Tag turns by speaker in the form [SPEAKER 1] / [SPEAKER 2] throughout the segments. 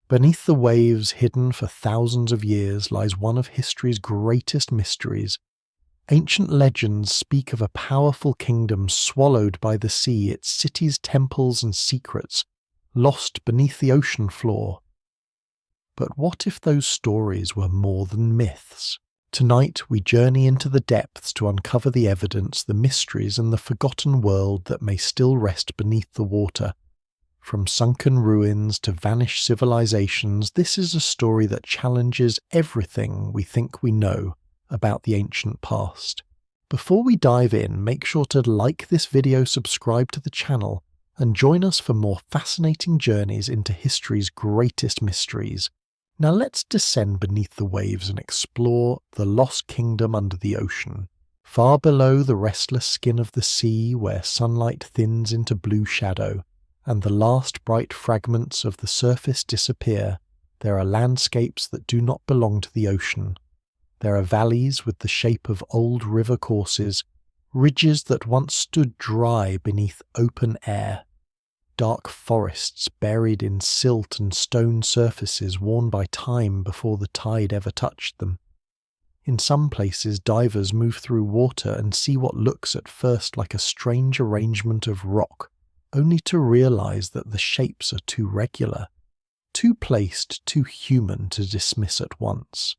[SPEAKER 1] Beneath the waves, hidden for thousands of years, lies one of history's greatest mysteries. Ancient legends speak of a powerful kingdom swallowed by the sea, its cities, temples, and secrets, lost beneath the ocean floor. But what if those stories were more than myths? Tonight we journey into the depths to uncover the evidence, the mysteries, and the forgotten world that may still rest beneath the water. From sunken ruins to vanished civilizations, this is a story that challenges everything we think we know about the ancient past. Before we dive in, make sure to like this video, subscribe to the channel, and join us for more fascinating journeys into history's greatest mysteries. Now let's descend beneath the waves and explore the lost kingdom under the ocean. Far below the restless skin of the sea, where sunlight thins into blue shadow, and the last bright fragments of the surface disappear, there are landscapes that do not belong to the ocean. There are valleys with the shape of old river courses, ridges that once stood dry beneath open air, dark forests buried in silt and stone surfaces worn by time before the tide ever touched them. In some places, divers move through water and see what looks at first like a strange arrangement of rock, only to realize that the shapes are too regular, too placed, too human to dismiss at once.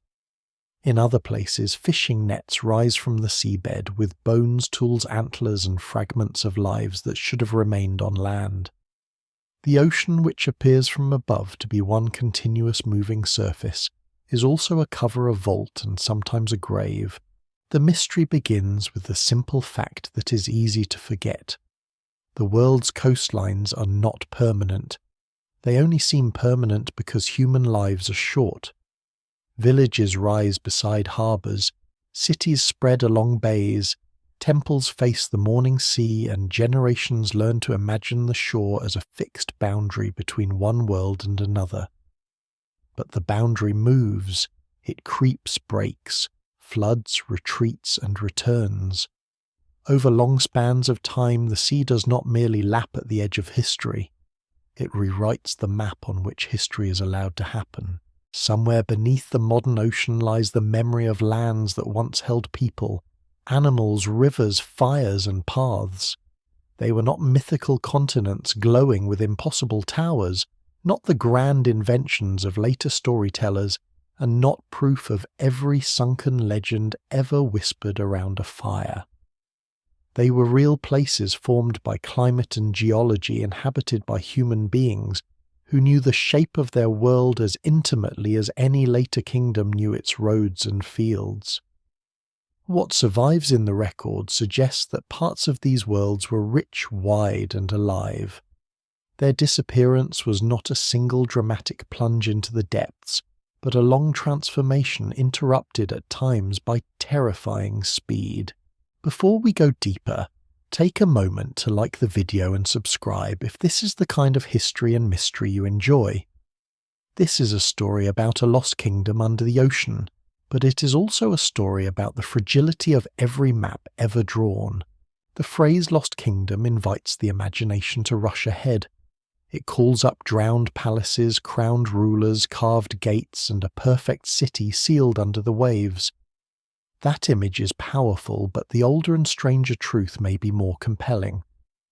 [SPEAKER 1] In other places, fishing nets rise from the seabed with bones, tools, antlers, and fragments of lives that should have remained on land. The ocean, which appears from above to be one continuous moving surface, is also a cover, a vault, and sometimes a grave. The mystery begins with the simple fact that is easy to forget. The world's coastlines are not permanent. They only seem permanent because human lives are short. Villages rise beside harbours, cities spread along bays, temples face the morning sea, and generations learn to imagine the shore as a fixed boundary between one world and another. But the boundary moves, it creeps, breaks, floods, retreats, and returns. Over long spans of time, the sea does not merely lap at the edge of history. It rewrites the map on which history is allowed to happen. Somewhere beneath the modern ocean lies the memory of lands that once held people, animals, rivers, fires, and paths. They were not mythical continents glowing with impossible towers, not the grand inventions of later storytellers, and not proof of every sunken legend ever whispered around a fire. They were real places formed by climate and geology, inhabited by human beings who knew the shape of their world as intimately as any later kingdom knew its roads and fields. What survives in the record suggests that parts of these worlds were rich, wide, and alive. Their disappearance was not a single dramatic plunge into the depths, but a long transformation interrupted at times by terrifying speed. Before we go deeper, take a moment to like the video and subscribe if this is the kind of history and mystery you enjoy. This is a story about a lost kingdom under the ocean, but it is also a story about the fragility of every map ever drawn. The phrase lost kingdom invites the imagination to rush ahead. It calls up drowned palaces, crowned rulers, carved gates, and a perfect city sealed under the waves. That image is powerful, but the older and stranger truth may be more compelling.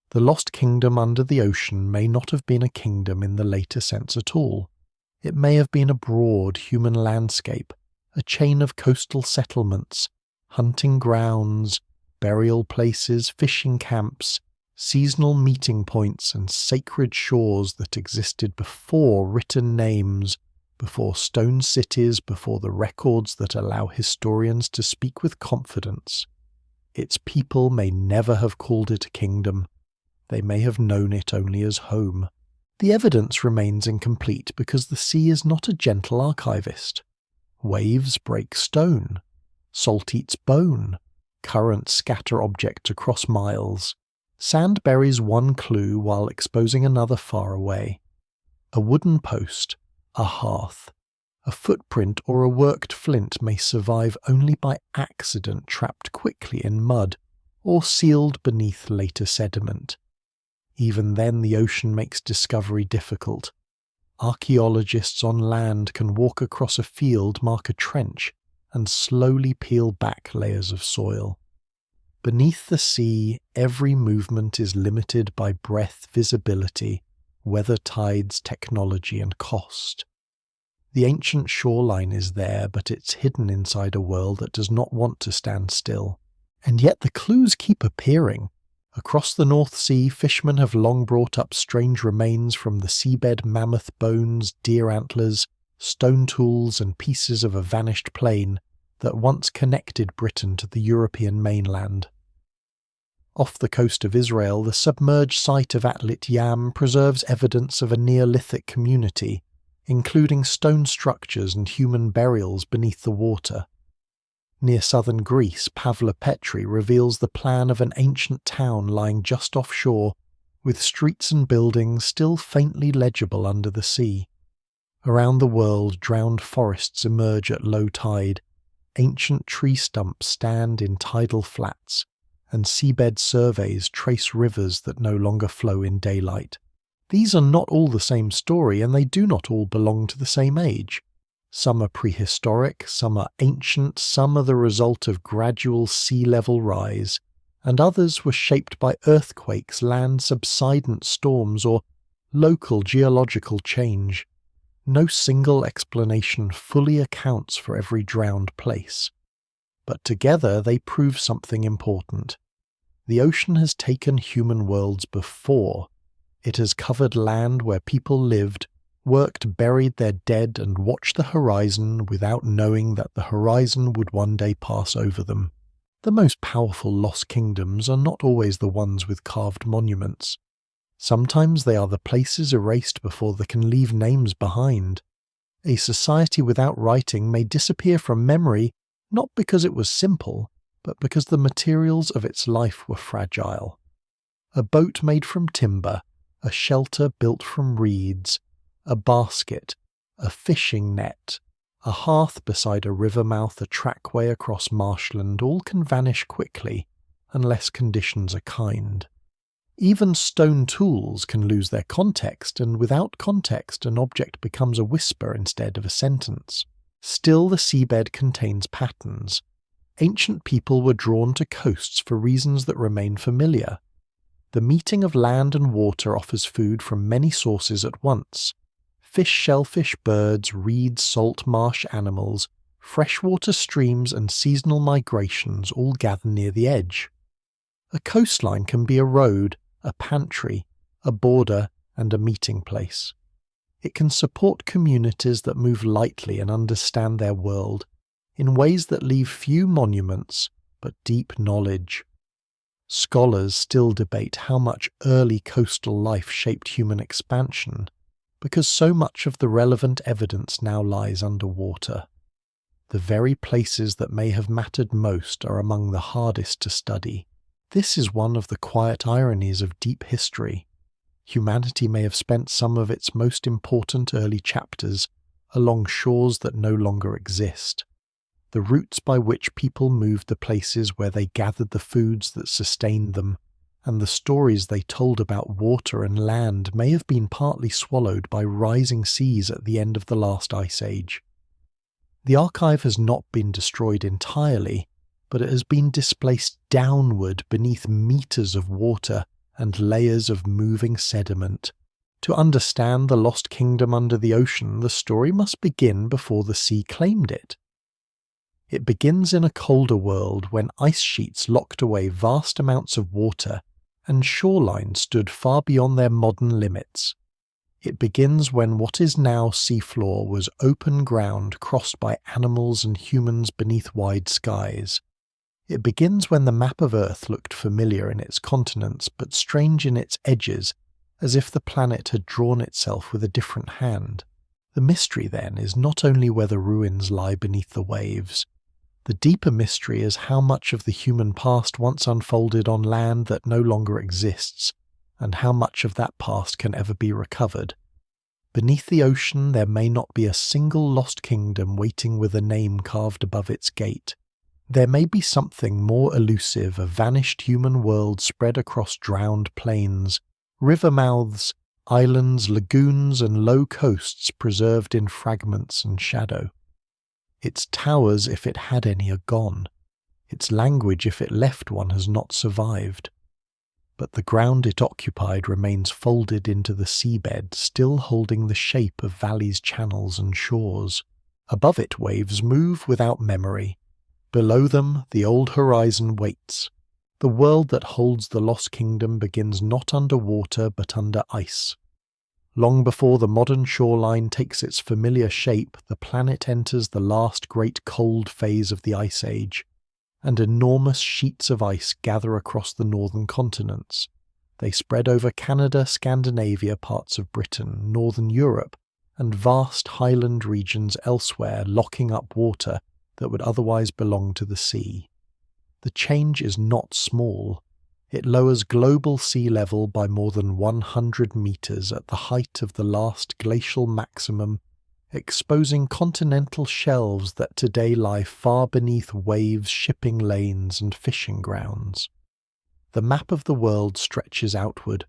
[SPEAKER 1] The lost kingdom under the ocean may not have been a kingdom in the later sense at all. It may have been a broad human landscape, a chain of coastal settlements, hunting grounds, burial places, fishing camps, seasonal meeting points, and sacred shores that existed before written names, before stone cities, before the records that allow historians to speak with confidence. Its people may never have called it a kingdom. They may have known it only as home. The evidence remains incomplete because the sea is not a gentle archivist. Waves break stone. Salt eats bone. Currents scatter objects across miles. Sand buries one clue while exposing another far away. A wooden post, a hearth, a footprint or a worked flint may survive only by accident, trapped quickly in mud, or sealed beneath later sediment. Even then, the ocean makes discovery difficult. Archaeologists on land can walk across a field, mark a trench, and slowly peel back layers of soil. Beneath the sea, every movement is limited by breadth, visibility, weather, tides, technology, and cost. The ancient shoreline is there, but it's hidden inside a world that does not want to stand still. And yet the clues keep appearing. Across the North Sea, fishermen have long brought up strange remains from the seabed: mammoth bones, deer antlers, stone tools, and pieces of a vanished plain that once connected Britain to the European mainland. Off the coast of Israel, the submerged site of Atlit Yam preserves evidence of a Neolithic community, including stone structures and human burials beneath the water. Near southern Greece, Pavla Petri reveals the plan of an ancient town lying just offshore, with streets and buildings still faintly legible under the sea. Around the world, drowned forests emerge at low tide, ancient tree stumps stand in tidal flats, and seabed surveys trace rivers that no longer flow in daylight. These are not all the same story, and they do not all belong to the same age. Some are prehistoric, some are ancient, some are the result of gradual sea level rise, and others were shaped by earthquakes, land subsidence storms, or local geological change. No single explanation fully accounts for every drowned place. But together they prove something important. The ocean has taken human worlds before. It has covered land where people lived, worked, buried their dead, and watched the horizon without knowing that the horizon would one day pass over them. The most powerful lost kingdoms are not always the ones with carved monuments. Sometimes they are the places erased before they can leave names behind. A society without writing may disappear from memory, not because it was simple, but because the materials of its life were fragile. A boat made from timber, a shelter built from reeds, a basket, a fishing net, a hearth beside a river mouth, a trackway across marshland, all can vanish quickly, unless conditions are kind. Even stone tools can lose their context, and without context an object becomes a whisper instead of a sentence. Still, the seabed contains patterns. Ancient people were drawn to coasts for reasons that remain familiar. The meeting of land and water offers food from many sources at once. Fish, shellfish, birds, reeds, salt marsh animals, freshwater streams and seasonal migrations all gather near the edge. A coastline can be a road, a pantry, a border, and a meeting place. It can support communities that move lightly and understand their world, in ways that leave few monuments but deep knowledge. Scholars still debate how much early coastal life shaped human expansion, because so much of the relevant evidence now lies underwater. The very places that may have mattered most are among the hardest to study. This is one of the quiet ironies of deep history. Humanity may have spent some of its most important early chapters along shores that no longer exist. The routes by which people moved the places where they gathered the foods that sustained them, and the stories they told about water and land may have been partly swallowed by rising seas at the end of the last ice age. The archive has not been destroyed entirely, but it has been displaced downward beneath meters of water and layers of moving sediment. To understand the lost kingdom under the ocean, the story must begin before the sea claimed it. It begins in a colder world when ice sheets locked away vast amounts of water and shorelines stood far beyond their modern limits. It begins when what is now seafloor was open ground crossed by animals and humans beneath wide skies. It begins when the map of Earth looked familiar in its continents but strange in its edges, as if the planet had drawn itself with a different hand. The mystery, then, is not only where the ruins lie beneath the waves. The deeper mystery is how much of the human past once unfolded on land that no longer exists, and how much of that past can ever be recovered. Beneath the ocean there may not be a single lost kingdom waiting with a name carved above its gate. There may be something more elusive, a vanished human world spread across drowned plains, river mouths, Islands, lagoons, and low coasts preserved in fragments and shadow. Its towers, if it had any, are gone. Its language, if it left one, has not survived. But the ground it occupied remains folded into the seabed, still holding the shape of valleys, channels, and shores. Above it, waves move without memory. Below them, the old horizon waits. The world that holds the lost kingdom begins not under water but under ice. Long before the modern shoreline takes its familiar shape, the planet enters the last great cold phase of the Ice Age, and enormous sheets of ice gather across the northern continents. They spread over Canada, Scandinavia, parts of Britain, northern Europe, and vast highland regions elsewhere, locking up water that would otherwise belong to the sea. The change is not small. It lowers global sea level by more than 100 meters at the height of the last glacial maximum, exposing continental shelves that today lie far beneath waves, shipping lanes, and fishing grounds. The map of the world stretches outward.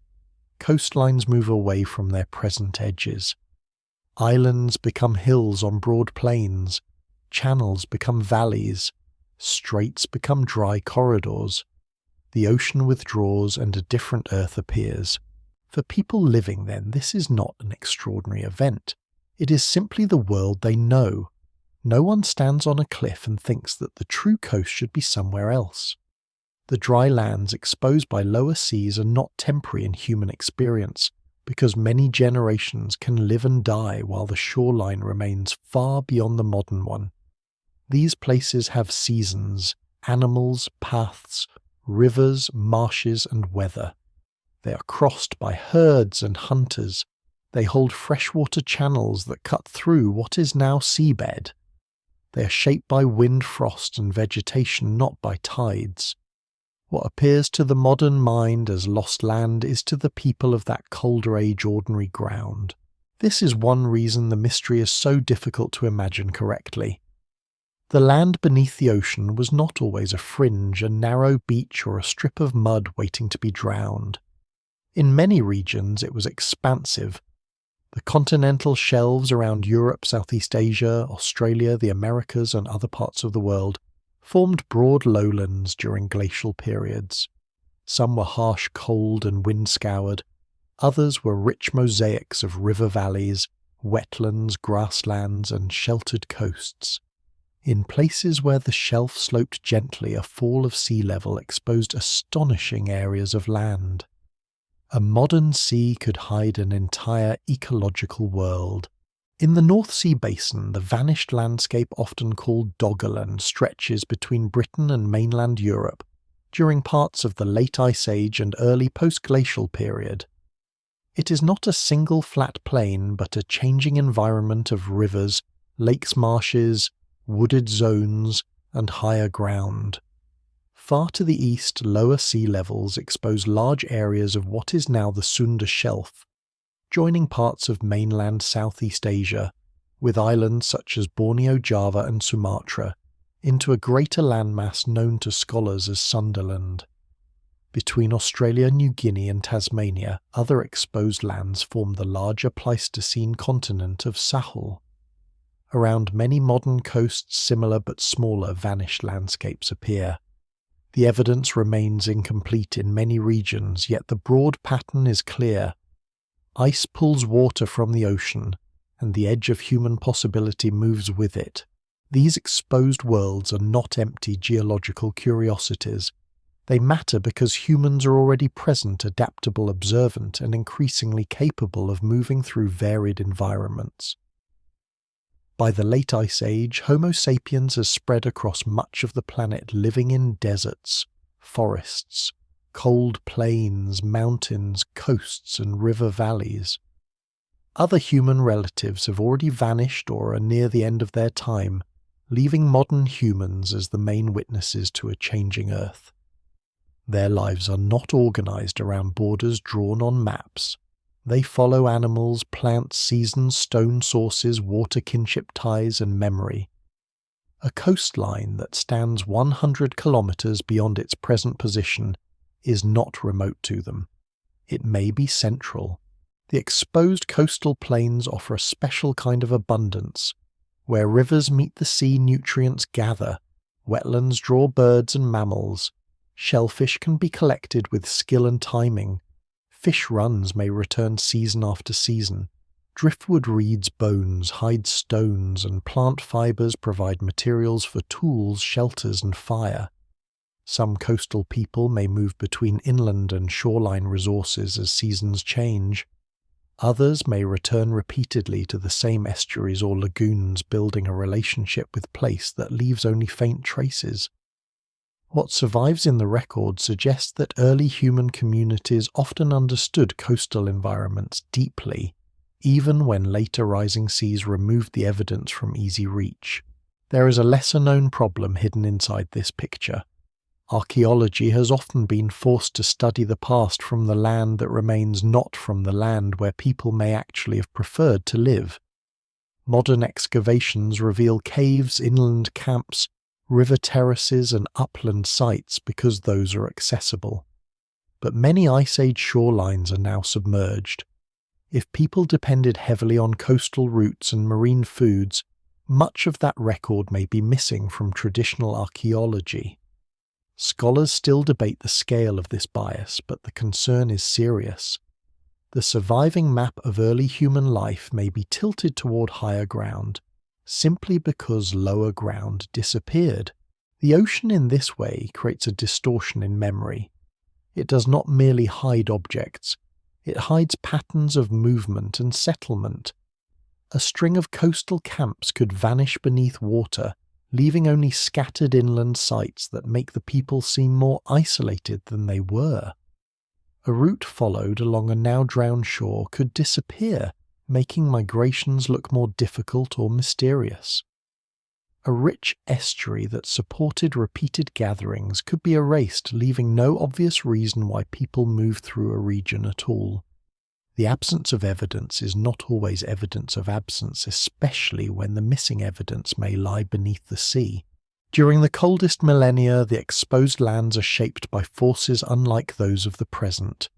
[SPEAKER 1] Coastlines move away from their present edges. Islands become hills on broad plains. Channels become valleys. Straits become dry corridors. The ocean withdraws and a different earth appears. For people living then, this is not an extraordinary event. It is simply the world they know. No one stands on a cliff and thinks that the true coast should be somewhere else. The dry lands exposed by lower seas are not temporary in human experience, because many generations can live and die while the shoreline remains far beyond the modern one. These places have seasons, animals, paths, rivers, marshes, and weather. They are crossed by herds and hunters. They hold freshwater channels that cut through what is now seabed. They are shaped by wind, frost, and vegetation, not by tides. What appears to the modern mind as lost land is to the people of that colder age ordinary ground. This is one reason the mystery is so difficult to imagine correctly. The land beneath the ocean was not always a fringe, a narrow beach, or a strip of mud waiting to be drowned. In many regions it was expansive. The continental shelves around Europe, Southeast Asia, Australia, the Americas, and other parts of the world formed broad lowlands during glacial periods. Some were harsh, cold, and wind-scoured. Others were rich mosaics of river valleys, wetlands, grasslands, and sheltered coasts. In places where the shelf sloped gently, a fall of sea level exposed astonishing areas of land. A modern sea could hide an entire ecological world. In the North Sea basin, the vanished landscape often called Doggerland stretches between Britain and mainland Europe during parts of the late Ice Age and early post-glacial period. It is not a single flat plain, but a changing environment of rivers, lakes, marshes, wooded zones, and higher ground. Far to the east, lower sea levels expose large areas of what is now the Sunda Shelf, joining parts of mainland Southeast Asia, with islands such as Borneo, Java, and Sumatra, into a greater landmass known to scholars as Sunderland. Between Australia, New Guinea, and Tasmania, other exposed lands form the larger Pleistocene continent of Sahel. Around many modern coasts, similar but smaller vanished landscapes appear. The evidence remains incomplete in many regions, yet the broad pattern is clear. Ice pulls water from the ocean, and the edge of human possibility moves with it. These exposed worlds are not empty geological curiosities. They matter because humans are already present, adaptable, observant, and increasingly capable of moving through varied environments. By the late Ice Age, Homo sapiens has spread across much of the planet, living in deserts, forests, cold plains, mountains, coasts, and river valleys. Other human relatives have already vanished or are near the end of their time, leaving modern humans as the main witnesses to a changing Earth. Their lives are not organized around borders drawn on maps. They follow animals, plants, seasons, stone sources, water kinship ties, and memory. A coastline that stands 100 kilometers beyond its present position is not remote to them. It may be central. The exposed coastal plains offer a special kind of abundance. Where rivers meet the sea, nutrients gather, wetlands draw birds and mammals, shellfish can be collected with skill and timing, fish runs may return season after season, driftwood reeds bones, hide stones, and plant fibres provide materials for tools, shelters, and fire. Some coastal people may move between inland and shoreline resources as seasons change. Others may return repeatedly to the same estuaries or lagoons, building a relationship with place that leaves only faint traces. What survives in the record suggests that early human communities often understood coastal environments deeply, even when later rising seas removed the evidence from easy reach. There is a lesser-known problem hidden inside this picture. Archaeology has often been forced to study the past from the land that remains, not from the land where people may actually have preferred to live. Modern excavations reveal caves, inland camps, river terraces, and upland sites because those are accessible. But many Ice Age shorelines are now submerged. If people depended heavily on coastal routes and marine foods, much of that record may be missing from traditional archaeology. Scholars still debate the scale of this bias, but the concern is serious. The surviving map of early human life may be tilted toward higher ground, simply because lower ground disappeared. The ocean in this way creates a distortion in memory. It does not merely hide objects, it hides patterns of movement and settlement. A string of coastal camps could vanish beneath water, leaving only scattered inland sites that make the people seem more isolated than they were. A route followed along a now drowned shore could disappear, making migrations look more difficult or mysterious. A rich estuary that supported repeated gatherings could be erased, leaving no obvious reason why people moved through a region at all. The absence of evidence is not always evidence of absence, especially when the missing evidence may lie beneath the sea. During the coldest millennia, the exposed lands are shaped by forces unlike those of the present.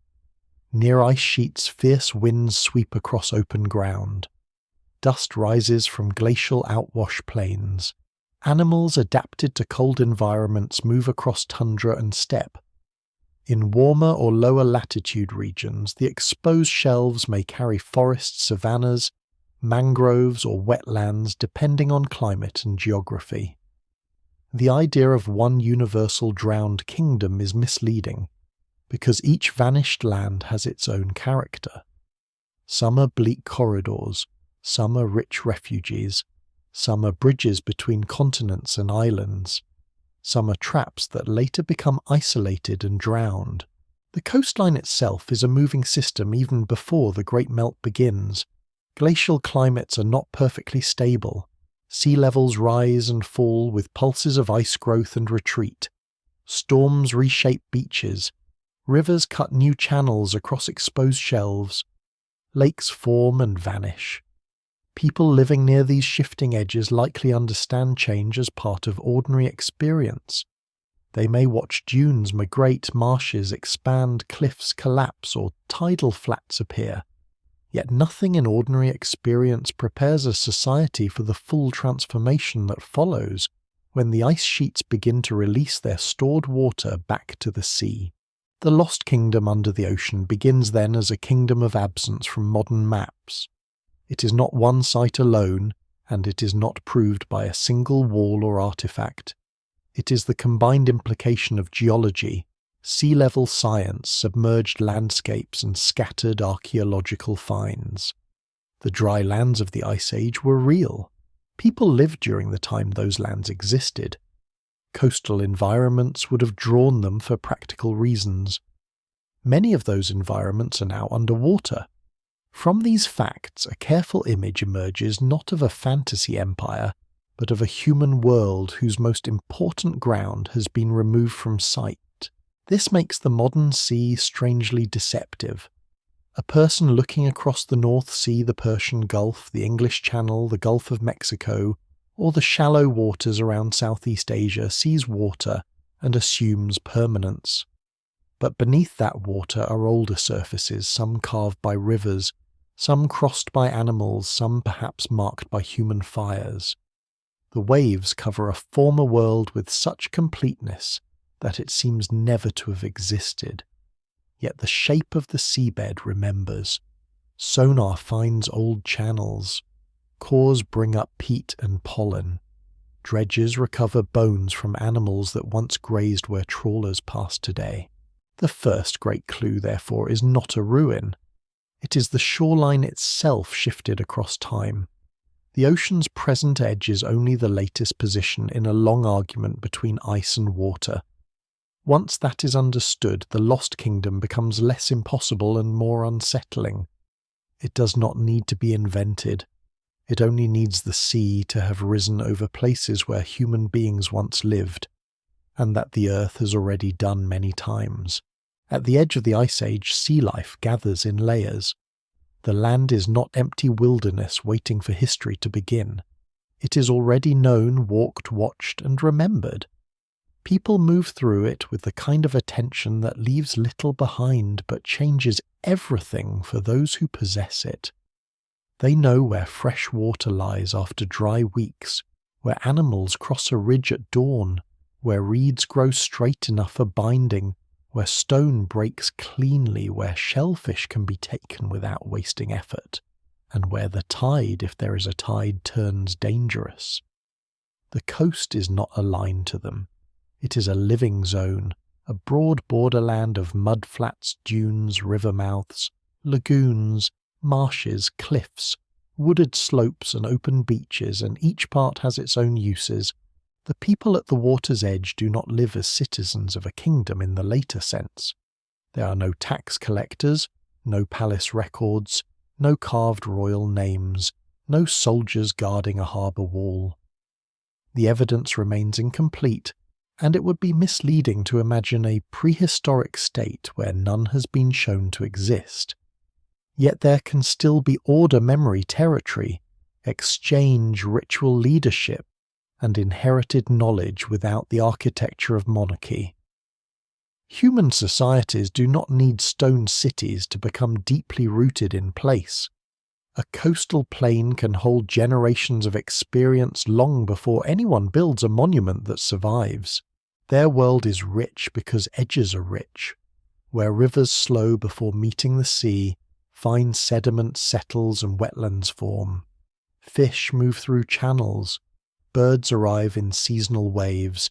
[SPEAKER 1] Near ice sheets, fierce winds sweep across open ground. Dust rises from glacial outwash plains. Animals adapted to cold environments move across tundra and steppe. In warmer or lower latitude regions, the exposed shelves may carry forests, savannas, mangroves, or wetlands depending on climate and geography. The idea of one universal drowned kingdom is misleading, because each vanished land has its own character. Some are bleak corridors, some are rich refuges, some are bridges between continents and islands, some are traps that later become isolated and drowned. The coastline itself is a moving system even before the Great Melt begins. Glacial climates are not perfectly stable. Sea levels rise and fall with pulses of ice growth and retreat. Storms reshape beaches. Rivers cut new channels across exposed shelves. Lakes form and vanish. People living near these shifting edges likely understand change as part of ordinary experience. They may watch dunes migrate, marshes expand, cliffs collapse, or tidal flats appear. Yet nothing in ordinary experience prepares a society for the full transformation that follows when the ice sheets begin to release their stored water back to the sea. The lost kingdom under the ocean begins then as a kingdom of absence from modern maps. It is not one site alone, and it is not proved by a single wall or artifact. It is the combined implication of geology, sea-level science, submerged landscapes, and scattered archaeological finds. The dry lands of the Ice Age were real. People lived during the time those lands existed. Coastal environments would have drawn them for practical reasons. Many of those environments are now underwater. From these facts, a careful image emerges not of a fantasy empire, but of a human world whose most important ground has been removed from sight. This makes the modern sea strangely deceptive. A person looking across the North Sea, the Persian Gulf, the English Channel, the Gulf of Mexico, or the shallow waters around Southeast Asia sees water and assumes permanence. But beneath that water are older surfaces, some carved by rivers, some crossed by animals, some perhaps marked by human fires. The waves cover a former world with such completeness that it seems never to have existed. Yet the shape of the seabed remembers. Sonar finds old channels. Cores bring up peat and pollen. Dredges recover bones from animals that once grazed where trawlers pass today. The first great clue, therefore, is not a ruin. It is the shoreline itself shifted across time. The ocean's present edge is only the latest position in a long argument between ice and water. Once that is understood, the lost kingdom becomes less impossible and more unsettling. It does not need to be invented. It only needs the sea to have risen over places where human beings once lived, and that the earth has already done many times. At the edge of the Ice Age, sea life gathers in layers. The land is not empty wilderness waiting for history to begin. It is already known, walked, watched, and remembered. People move through it with the kind of attention that leaves little behind but changes everything for those who possess it. They know where fresh water lies after dry weeks, where animals cross a ridge at dawn, where reeds grow straight enough for binding, where stone breaks cleanly, where shellfish can be taken without wasting effort, and where the tide, if there is a tide, turns dangerous. The coast is not a line to them. It is a living zone, a broad borderland of mudflats, dunes, river mouths, lagoons, marshes, cliffs, wooded slopes and open beaches, and each part has its own uses. The people at the water's edge do not live as citizens of a kingdom in the later sense. There are no tax collectors, no palace records, no carved royal names, no soldiers guarding a harbour wall. The evidence remains incomplete, and it would be misleading to imagine a prehistoric state where none has been shown to exist. Yet there can still be order memory territory, exchange ritual leadership, and inherited knowledge without the architecture of monarchy. Human societies do not need stone cities to become deeply rooted in place. A coastal plain can hold generations of experience long before anyone builds a monument that survives. Their world is rich because edges are rich. Where rivers slow before meeting the sea, fine sediment settles and wetlands form. Fish move through channels. Birds arrive in seasonal waves.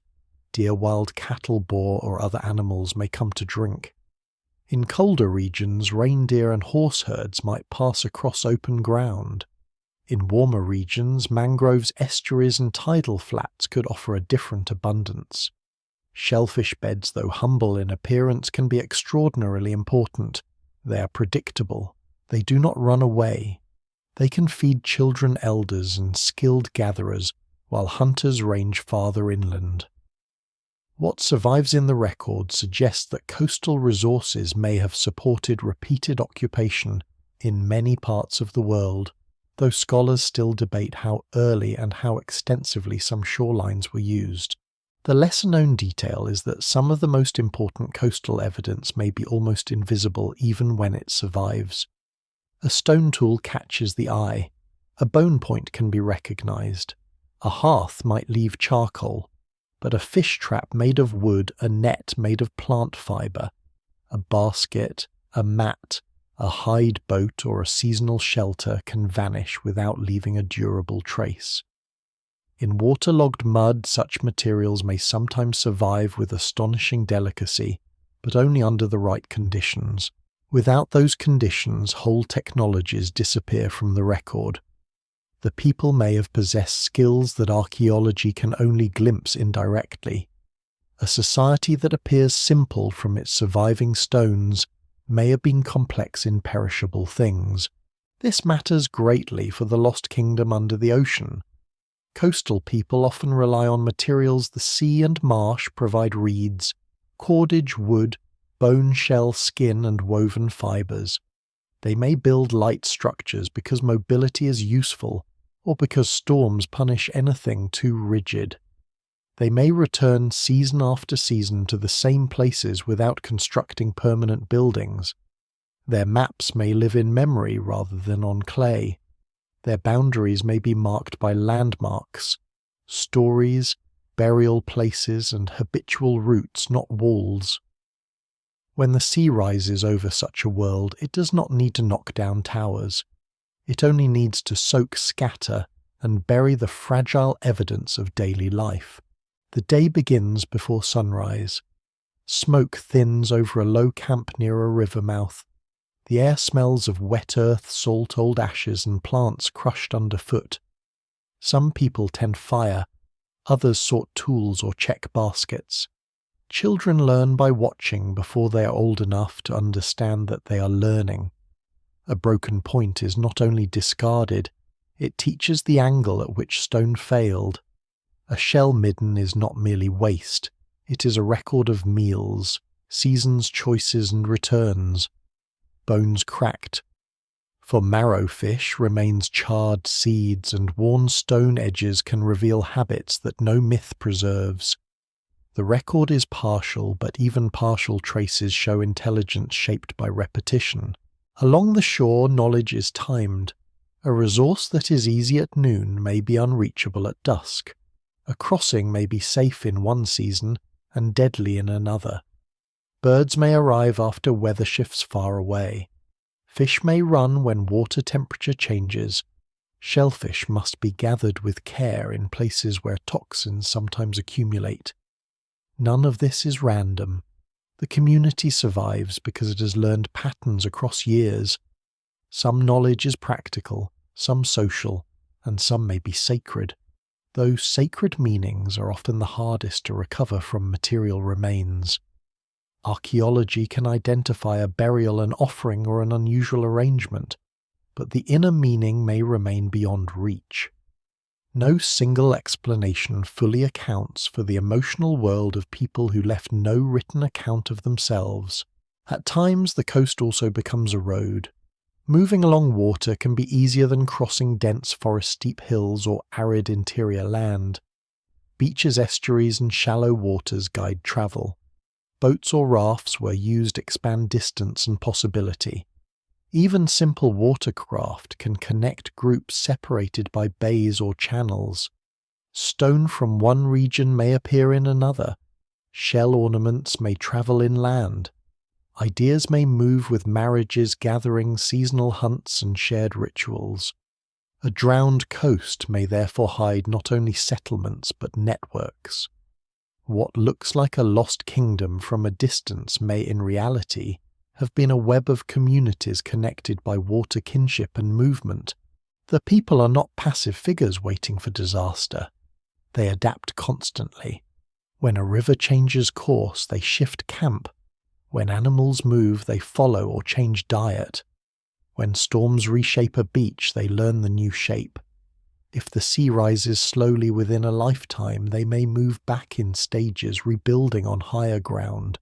[SPEAKER 1] Deer, wild cattle, boar, or other animals may come to drink. In colder regions, reindeer and horse herds might pass across open ground. In warmer regions, mangroves, estuaries, and tidal flats could offer a different abundance. Shellfish beds, though humble in appearance, can be extraordinarily important. They are predictable. They do not run away. They can feed children, elders, and skilled gatherers, while hunters range farther inland. What survives in the record suggests that coastal resources may have supported repeated occupation in many parts of the world, though scholars still debate how early and how extensively some shorelines were used. The lesser-known detail is that some of the most important coastal evidence may be almost invisible even when it survives. A stone tool catches the eye. A bone point can be recognized. A hearth might leave charcoal, but a fish trap made of wood, a net made of plant fibre, a basket, a mat, a hide boat, or a seasonal shelter can vanish without leaving a durable trace. In waterlogged mud, such materials may sometimes survive with astonishing delicacy, but only under the right conditions. Without those conditions, whole technologies disappear from the record. The people may have possessed skills that archaeology can only glimpse indirectly. A society that appears simple from its surviving stones may have been complex in perishable things. This matters greatly for the lost kingdom under the ocean. Coastal people often rely on materials the sea and marsh provide: reeds, cordage, wood, bone, shell, skin, and woven fibres. They may build light structures because mobility is useful, or because storms punish anything too rigid. They may return season after season to the same places without constructing permanent buildings. Their maps may live in memory rather than on clay. Their boundaries may be marked by landmarks, stories, burial places, and habitual routes, not walls. When the sea rises over such a world, it does not need to knock down towers. It only needs to soak scatter and bury the fragile evidence of daily life. The day begins before sunrise. Smoke thins over a low camp near a river mouth. The air smells of wet earth, salt, old ashes, and plants crushed underfoot. Some people tend fire, others sort tools or check baskets. Children learn by watching before they are old enough to understand that they are learning. A broken point is not only discarded, it teaches the angle at which stone failed. A shell midden is not merely waste, it is a record of meals, seasons, choices, and returns. Bones cracked. For marrowfish, remains charred seeds, and worn stone edges can reveal habits that no myth preserves. The record is partial, but even partial traces show intelligence shaped by repetition. Along the shore, knowledge is timed. A resource that is easy at noon may be unreachable at dusk. A crossing may be safe in one season and deadly in another. Birds may arrive after weather shifts far away. Fish may run when water temperature changes. Shellfish must be gathered with care in places where toxins sometimes accumulate. None of this is random. The community survives because it has learned patterns across years. Some knowledge is practical, some social, and some may be sacred. Those sacred meanings are often the hardest to recover from material remains. Archaeology can identify a burial, an offering, or an unusual arrangement, but the inner meaning may remain beyond reach. No single explanation fully accounts for the emotional world of people who left no written account of themselves. At times, the coast also becomes a road. Moving along water can be easier than crossing dense forest-steep hills or arid interior land. Beaches, estuaries, and shallow waters guide travel. Boats or rafts where used expand distance and possibility. Even simple watercraft can connect groups separated by bays or channels. Stone from one region may appear in another. Shell ornaments may travel inland. Ideas may move with marriages, gatherings, seasonal hunts, and shared rituals. A drowned coast may therefore hide not only settlements but networks. What looks like a lost kingdom from a distance may in reality have been a web of communities connected by water kinship and movement. The people are not passive figures waiting for disaster. They adapt constantly. When a river changes course, they shift camp. When animals move, they follow or change diet. When storms reshape a beach, they learn the new shape. If the sea rises slowly within a lifetime, they may move back in stages, rebuilding on higher ground,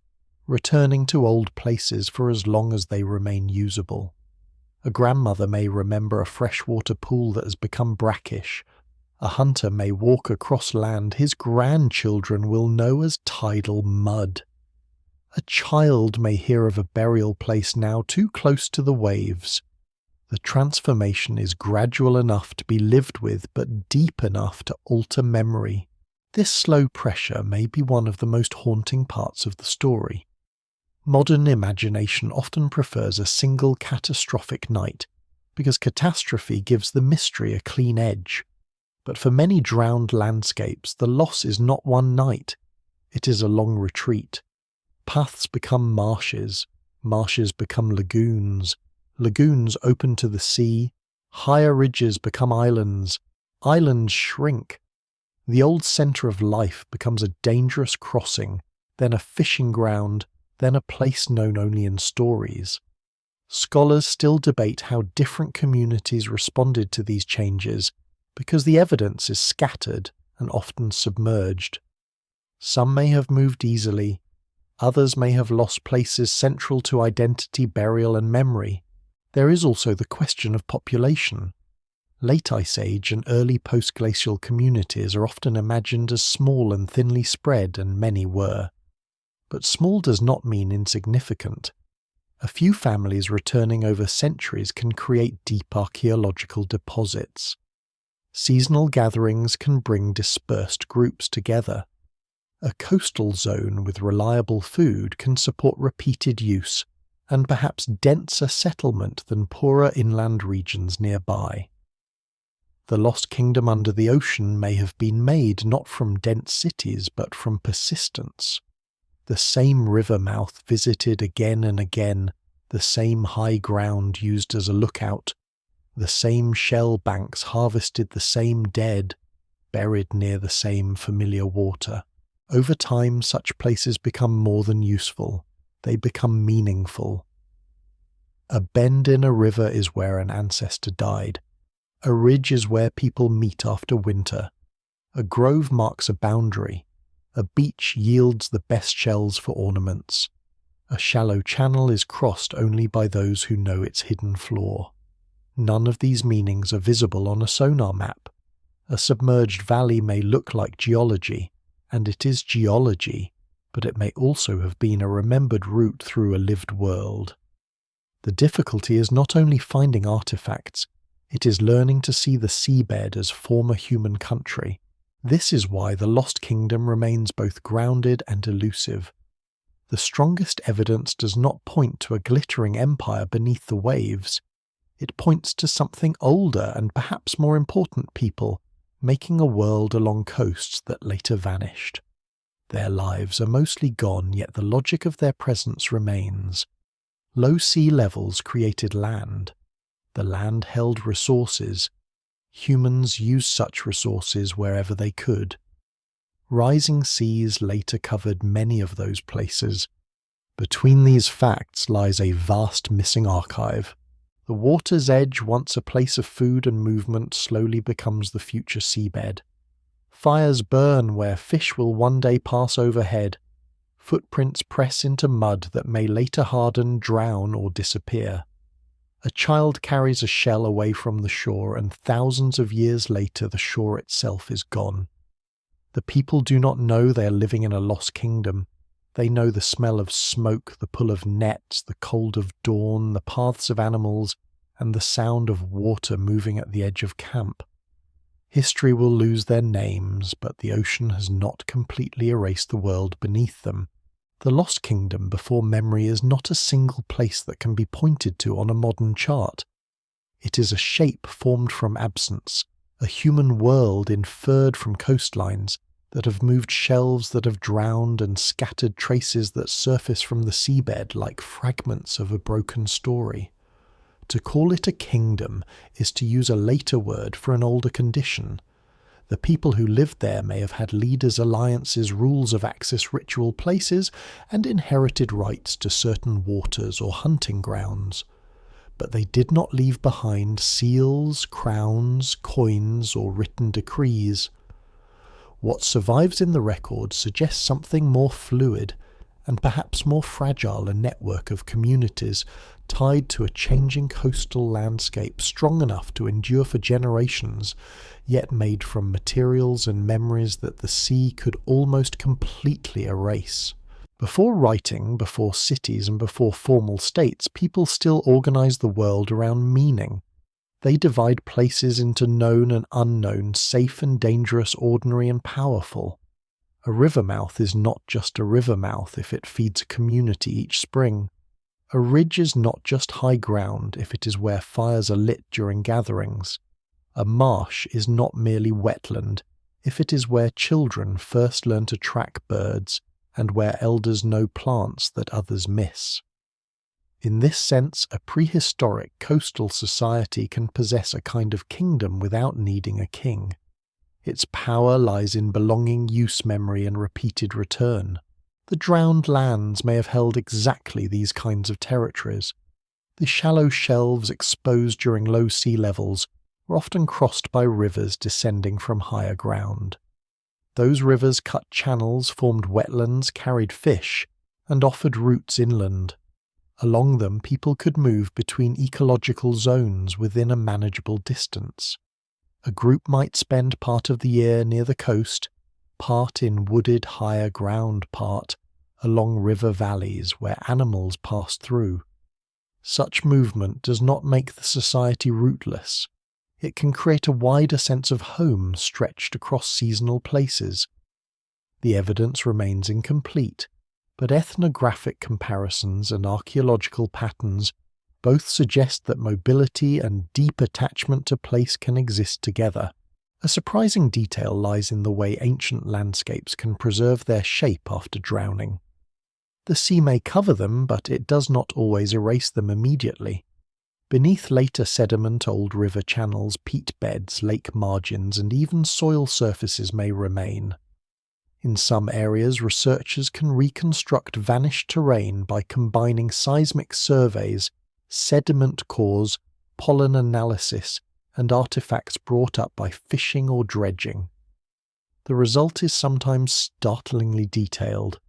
[SPEAKER 1] returning to old places for as long as they remain usable. A grandmother may remember a freshwater pool that has become brackish. A hunter may walk across land his grandchildren will know as tidal mud. A child may hear of a burial place now too close to the waves. The transformation is gradual enough to be lived with, but deep enough to alter memory. This slow pressure may be one of the most haunting parts of the story. Modern imagination often prefers a single catastrophic night, because catastrophe gives the mystery a clean edge. But for many drowned landscapes, the loss is not one night. It is a long retreat. Paths become marshes, marshes become lagoons, lagoons open to the sea, higher ridges become islands, islands shrink. The old centre of life becomes a dangerous crossing, then a fishing ground, then a place known only in stories. Scholars still debate how different communities responded to these changes because the evidence is scattered and often submerged. Some may have moved easily, others may have lost places central to identity, burial, and memory. There is also the question of population. Late Ice Age and early post-glacial communities are often imagined as small and thinly spread, and many were. But small does not mean insignificant. A few families returning over centuries can create deep archaeological deposits. Seasonal gatherings can bring dispersed groups together. A coastal zone with reliable food can support repeated use and perhaps denser settlement than poorer inland regions nearby. The Lost Kingdom under the ocean may have been made not from dense cities but from persistence. The same river mouth visited again and again, the same high ground used as a lookout, the same shell banks harvested the same dead, buried near the same familiar water. Over time, such places become more than useful. They become meaningful. A bend in a river is where an ancestor died. A ridge is where people meet after winter. A grove marks a boundary. A beach yields the best shells for ornaments. A shallow channel is crossed only by those who know its hidden flaw. None of these meanings are visible on a sonar map. A submerged valley may look like geology, and it is geology, but it may also have been a remembered route through a lived world. The difficulty is not only finding artifacts, it is learning to see the seabed as former human country. This is why the Lost Kingdom remains both grounded and elusive. The strongest evidence does not point to a glittering empire beneath the waves. It points to something older and perhaps more important people, making a world along coasts that later vanished. Their lives are mostly gone, yet the logic of their presence remains. Low sea levels created land. The land held resources. Humans used such resources wherever they could. Rising seas later covered many of those places. Between these facts lies a vast missing archive. The water's edge, once a place of food and movement, slowly becomes the future seabed. Fires burn where fish will one day pass overhead. Footprints press into mud that may later harden, drown, or disappear. A child carries a shell away from the shore, and thousands of years later the shore itself is gone. The people do not know they are living in a lost kingdom. They know the smell of smoke, the pull of nets, the cold of dawn, the paths of animals, and the sound of water moving at the edge of camp. History will lose their names, but the ocean has not completely erased the world beneath them. The Lost Kingdom before memory is not a single place that can be pointed to on a modern chart. It is a shape formed from absence, a human world inferred from coastlines that have moved shelves that have drowned and scattered traces that surface from the seabed like fragments of a broken story. To call it a kingdom is to use a later word for an older condition. The people who lived there may have had leaders' alliances, rules of access, ritual places, and inherited rights to certain waters or hunting grounds. But they did not leave behind seals, crowns, coins, or written decrees. What survives in the record suggests something more fluid, and perhaps more fragile, a network of communities tied to a changing coastal landscape strong enough to endure for generations, yet made from materials and memories that the sea could almost completely erase. Before writing, before cities, and before formal states, people still organize the world around meaning. They divide places into known and unknown, safe and dangerous, ordinary and powerful. A river mouth is not just a river mouth if it feeds a community each spring. A ridge is not just high ground if it is where fires are lit during gatherings. A marsh is not merely wetland if it is where children first learn to track birds and where elders know plants that others miss. In this sense, a prehistoric coastal society can possess a kind of kingdom without needing a king. Its power lies in belonging, use memory, and repeated return. The drowned lands may have held exactly these kinds of territories. The shallow shelves exposed during low sea levels were often crossed by rivers descending from higher ground. Those rivers cut channels, formed wetlands, carried fish, and offered routes inland. Along them, people could move between ecological zones within a manageable distance. A group might spend part of the year near the coast, part in wooded higher ground, part along river valleys where animals pass through. Such movement does not make the society rootless. It can create a wider sense of home stretched across seasonal places. The evidence remains incomplete, but ethnographic comparisons and archaeological patterns both suggest that mobility and deep attachment to place can exist together. A surprising detail lies in the way ancient landscapes can preserve their shape after drowning. The sea may cover them, but it does not always erase them immediately. Beneath later sediment, old river channels, peat beds, lake margins, and even soil surfaces may remain. In some areas, researchers can reconstruct vanished terrain by combining seismic surveys, sediment cores, pollen analysis, and artifacts brought up by fishing or dredging. The result is sometimes startlingly detailed.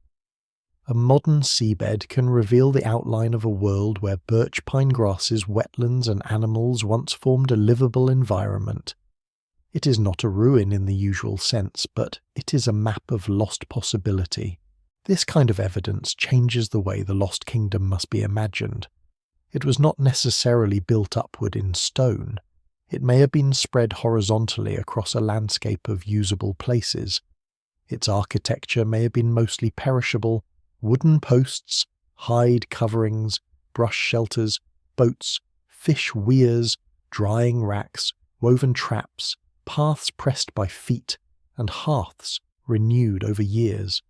[SPEAKER 1] A modern seabed can reveal the outline of a world where birch pine grasses, wetlands, and animals once formed a livable environment. It is not a ruin in the usual sense, but it is a map of lost possibility. This kind of evidence changes the way the Lost Kingdom must be imagined. It was not necessarily built upward in stone. It may have been spread horizontally across a landscape of usable places. Its architecture may have been mostly perishable: wooden posts, hide coverings, brush shelters, boats, fish weirs, drying racks, woven traps, paths pressed by feet, and hearths renewed over years.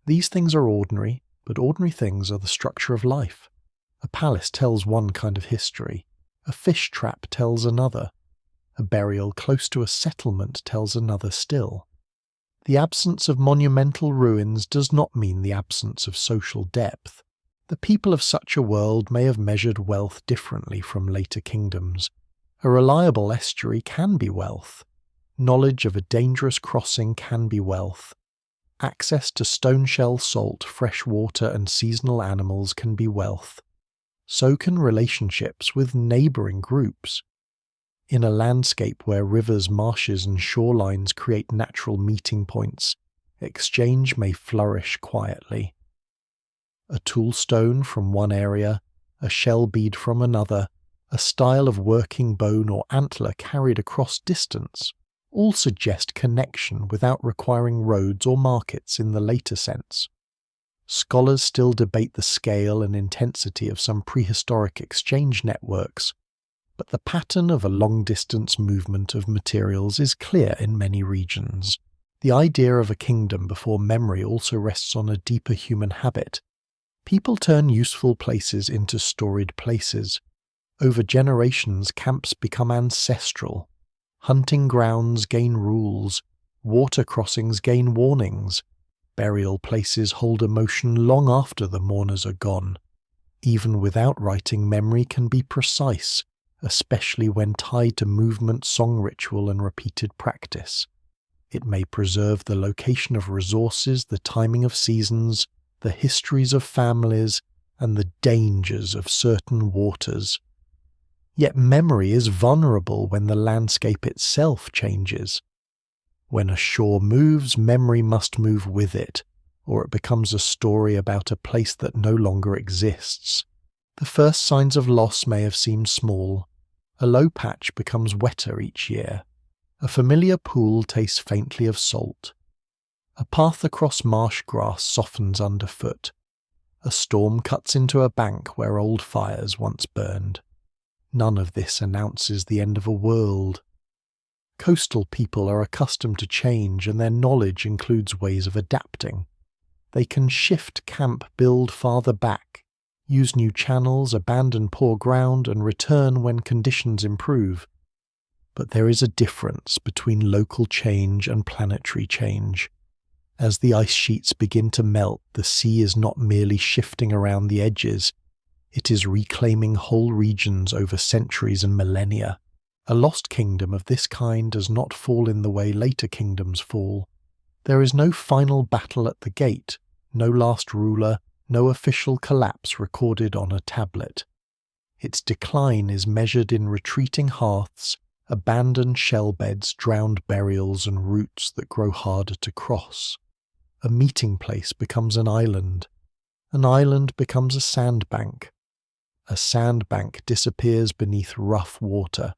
[SPEAKER 1] These things are ordinary, but ordinary things are the structure of life. A palace tells one kind of history. A fish trap tells another. A burial close to a settlement tells another still. The absence of monumental ruins does not mean the absence of social depth. The people of such a world may have measured wealth differently from later kingdoms. A reliable estuary can be wealth. Knowledge of a dangerous crossing can be wealth. Access to stone-shell salt, fresh water, and seasonal animals can be wealth. So can relationships with neighbouring groups. In a landscape where rivers, marshes, and shorelines create natural meeting points, exchange may flourish quietly. A toolstone from one area, a shell bead from another, a style of working bone or antler carried across distance, all suggest connection without requiring roads or markets in the later sense. Scholars still debate the scale and intensity of some prehistoric exchange networks, but the pattern of a long-distance movement of materials is clear in many regions. The idea of a kingdom before memory also rests on a deeper human habit. People turn useful places into storied places. Over generations, camps become ancestral. Hunting grounds gain rules. Water crossings gain warnings. Burial places hold emotion long after the mourners are gone. Even without writing, memory can be precise, especially when tied to movement, song ritual, and repeated practice. It may preserve the location of resources, the timing of seasons, the histories of families, and the dangers of certain waters. Yet memory is vulnerable when the landscape itself changes. When a shore moves, memory must move with it, or it becomes a story about a place that no longer exists. The first signs of loss may have seemed small. A low patch becomes wetter each year. A familiar pool tastes faintly of salt. A path across marsh grass softens underfoot. A storm cuts into a bank where old fires once burned. None of this announces the end of a world. Coastal people are accustomed to change, and their knowledge includes ways of adapting. They can shift camp, build farther back, use new channels, abandon poor ground, and return when conditions improve. But there is a difference between local change and planetary change. As the ice sheets begin to melt, the sea is not merely shifting around the edges, it is reclaiming whole regions over centuries and millennia. A lost kingdom of this kind does not fall in the way later kingdoms fall. There is no final battle at the gate, no last ruler, no official collapse recorded on a tablet. Its decline is measured in retreating hearths, abandoned shell beds, drowned burials, and routes that grow harder to cross. A meeting place becomes an island becomes a sandbank disappears beneath rough water.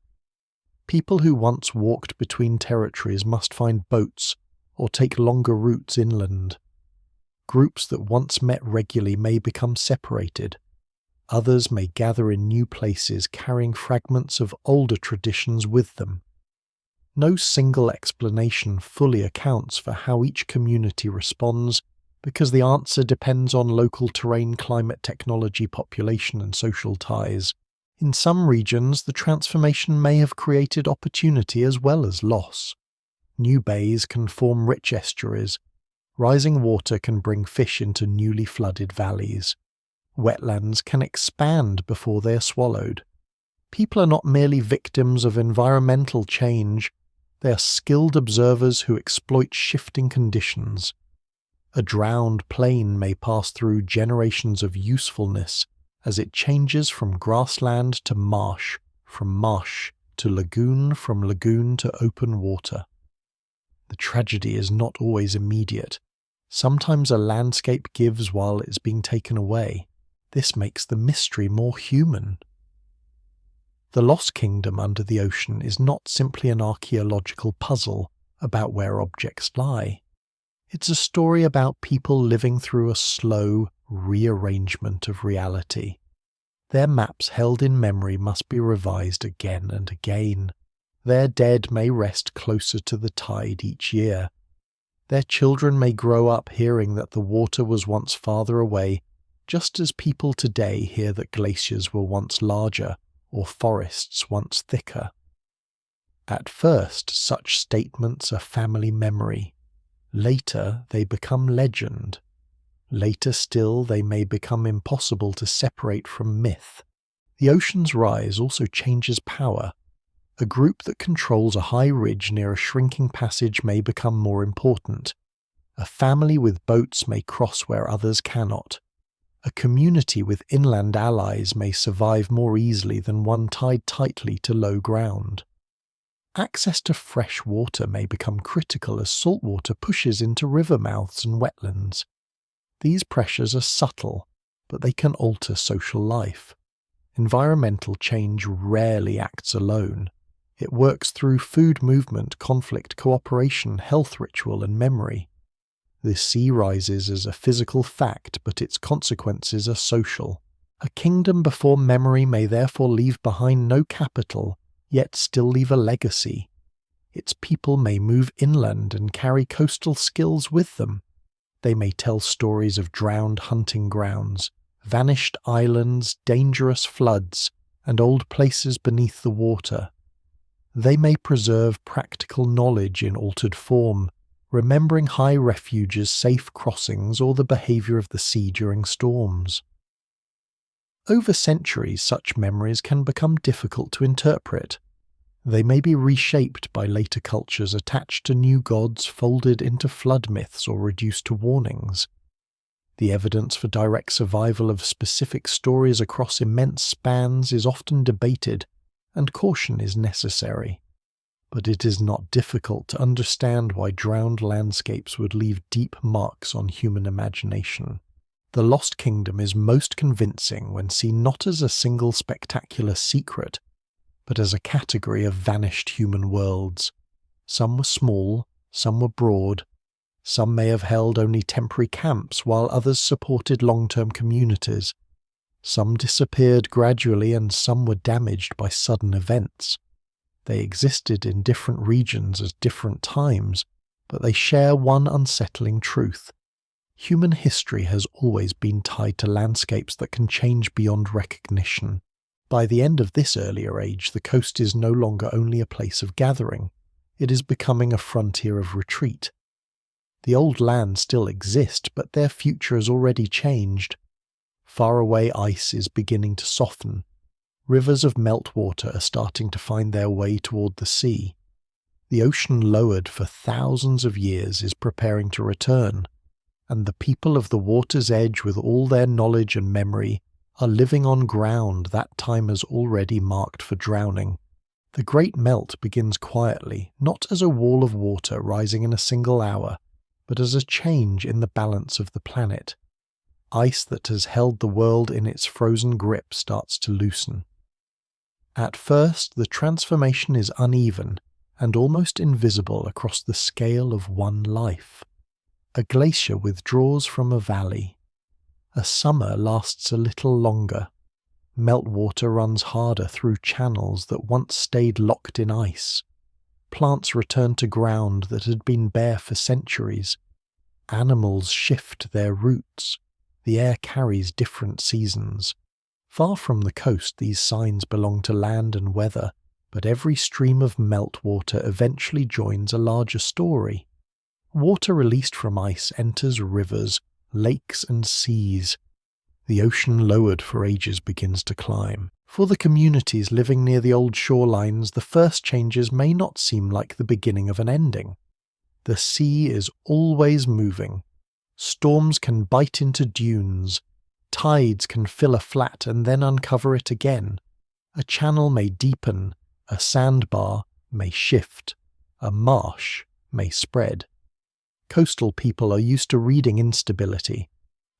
[SPEAKER 1] People who once walked between territories must find boats or take longer routes inland. Groups that once met regularly may become separated. Others may gather in new places carrying fragments of older traditions with them. No single explanation fully accounts for how each community responds, because the answer depends on local terrain, climate, technology, population, and social ties. In some regions, the transformation may have created opportunity as well as loss. New bays can form rich estuaries. Rising water can bring fish into newly flooded valleys. Wetlands can expand before they are swallowed. People are not merely victims of environmental change, they are skilled observers who exploit shifting conditions. A drowned plain may pass through generations of usefulness as it changes from grassland to marsh, from marsh to lagoon, from lagoon to open water. The tragedy is not always immediate. Sometimes a landscape gives while it's being taken away. This makes the mystery more human. The Lost Kingdom under the ocean is not simply an archaeological puzzle about where objects lie. It's a story about people living through a slow rearrangement of reality. Their maps held in memory must be revised again and again. Their dead may rest closer to the tide each year. Their children may grow up hearing that the water was once farther away, just as people today hear that glaciers were once larger or forests once thicker. At first, such statements are family memory. Later, they become legend. Later still, they may become impossible to separate from myth. The ocean's rise also changes power. A group that controls a high ridge near a shrinking passage may become more important. A family with boats may cross where others cannot. A community with inland allies may survive more easily than one tied tightly to low ground. Access to fresh water may become critical as salt water pushes into river mouths and wetlands. These pressures are subtle, but they can alter social life. Environmental change rarely acts alone. It works through food movement, conflict, cooperation, health ritual, and memory. The sea rises as a physical fact, but its consequences are social. A kingdom before memory may therefore leave behind no capital, yet still leave a legacy. Its people may move inland and carry coastal skills with them. They may tell stories of drowned hunting grounds, vanished islands, dangerous floods, and old places beneath the water. They may preserve practical knowledge in altered form, remembering high refuges, safe crossings, or the behaviour of the sea during storms. Over centuries, such memories can become difficult to interpret. They may be reshaped by later cultures, attached to new gods, folded into flood myths, or reduced to warnings. The evidence for direct survival of specific stories across immense spans is often debated, and caution is necessary. But it is not difficult to understand why drowned landscapes would leave deep marks on human imagination. The Lost Kingdom is most convincing when seen not as a single spectacular secret, but as a category of vanished human worlds. Some were small, some were broad, some may have held only temporary camps, while others supported long-term communities. Some disappeared gradually, and some were damaged by sudden events. They existed in different regions at different times, but they share one unsettling truth. Human history has always been tied to landscapes that can change beyond recognition. By the end of this earlier age, the coast is no longer only a place of gathering. It is becoming a frontier of retreat. The old lands still exist, but their future has already changed. Faraway ice is beginning to soften. Rivers of meltwater are starting to find their way toward the sea. The ocean lowered for thousands of years is preparing to return, and the people of the water's edge, with all their knowledge and memory, are living on ground that time has already marked for drowning. The Great Melt begins quietly, not as a wall of water rising in a single hour, but as a change in the balance of the planet. Ice that has held the world in its frozen grip starts to loosen. At first, the transformation is uneven and almost invisible across the scale of one life. A glacier withdraws from a valley. A summer lasts a little longer. Meltwater runs harder through channels that once stayed locked in ice. Plants return to ground that had been bare for centuries. Animals shift their roots. The air carries different seasons. Far from the coast, these signs belong to land and weather, but every stream of meltwater eventually joins a larger story. Water released from ice enters rivers, lakes and seas. The ocean lowered for ages begins to climb. For the communities living near the old shorelines, the first changes may not seem like the beginning of an ending. The sea is always moving. Storms can bite into dunes. Tides can fill a flat and then uncover it again. A channel may deepen. A sandbar may shift. A marsh may spread. Coastal people are used to reading instability.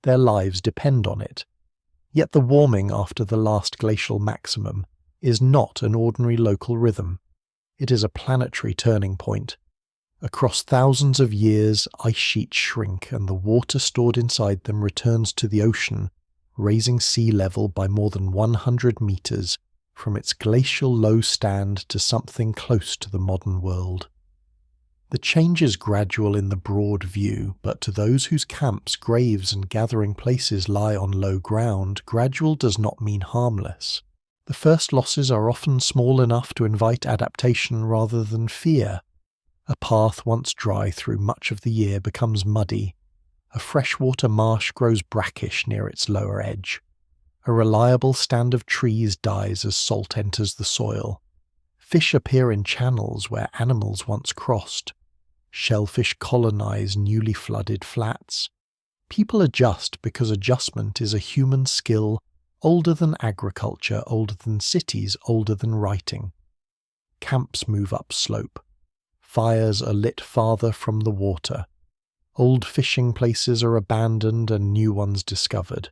[SPEAKER 1] Their lives depend on it. Yet the warming after the last glacial maximum is not an ordinary local rhythm. It is a planetary turning point. Across thousands of years, ice sheets shrink and the water stored inside them returns to the ocean, raising sea level by more than 100 meters from its glacial low stand to something close to the modern world. The change is gradual in the broad view, but to those whose camps, graves and gathering places lie on low ground, gradual does not mean harmless. The first losses are often small enough to invite adaptation rather than fear. A path once dry through much of the year becomes muddy. A freshwater marsh grows brackish near its lower edge. A reliable stand of trees dies as salt enters the soil. Fish appear in channels where animals once crossed. Shellfish colonize newly flooded flats. People adjust because adjustment is a human skill older than agriculture, older than cities, older than writing. Camps move upslope. Fires are lit farther from the water. Old fishing places are abandoned and new ones discovered.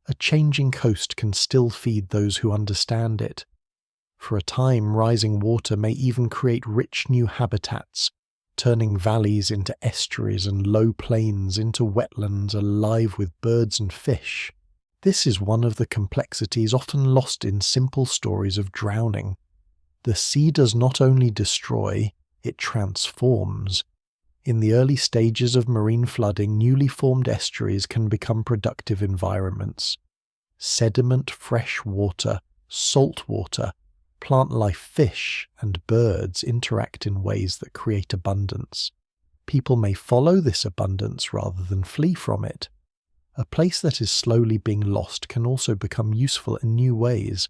[SPEAKER 1] A changing coast can still feed those who understand it. For a time, rising water may even create rich new habitats, turning valleys into estuaries and low plains into wetlands alive with birds and fish. This is one of the complexities often lost in simple stories of drowning. The sea does not only destroy, it transforms. In the early stages of marine flooding, newly formed estuaries can become productive environments. Sediment, fresh water, salt water, plant life, fish, and birds interact in ways that create abundance. People may follow this abundance rather than flee from it. A place that is slowly being lost can also become useful in new ways.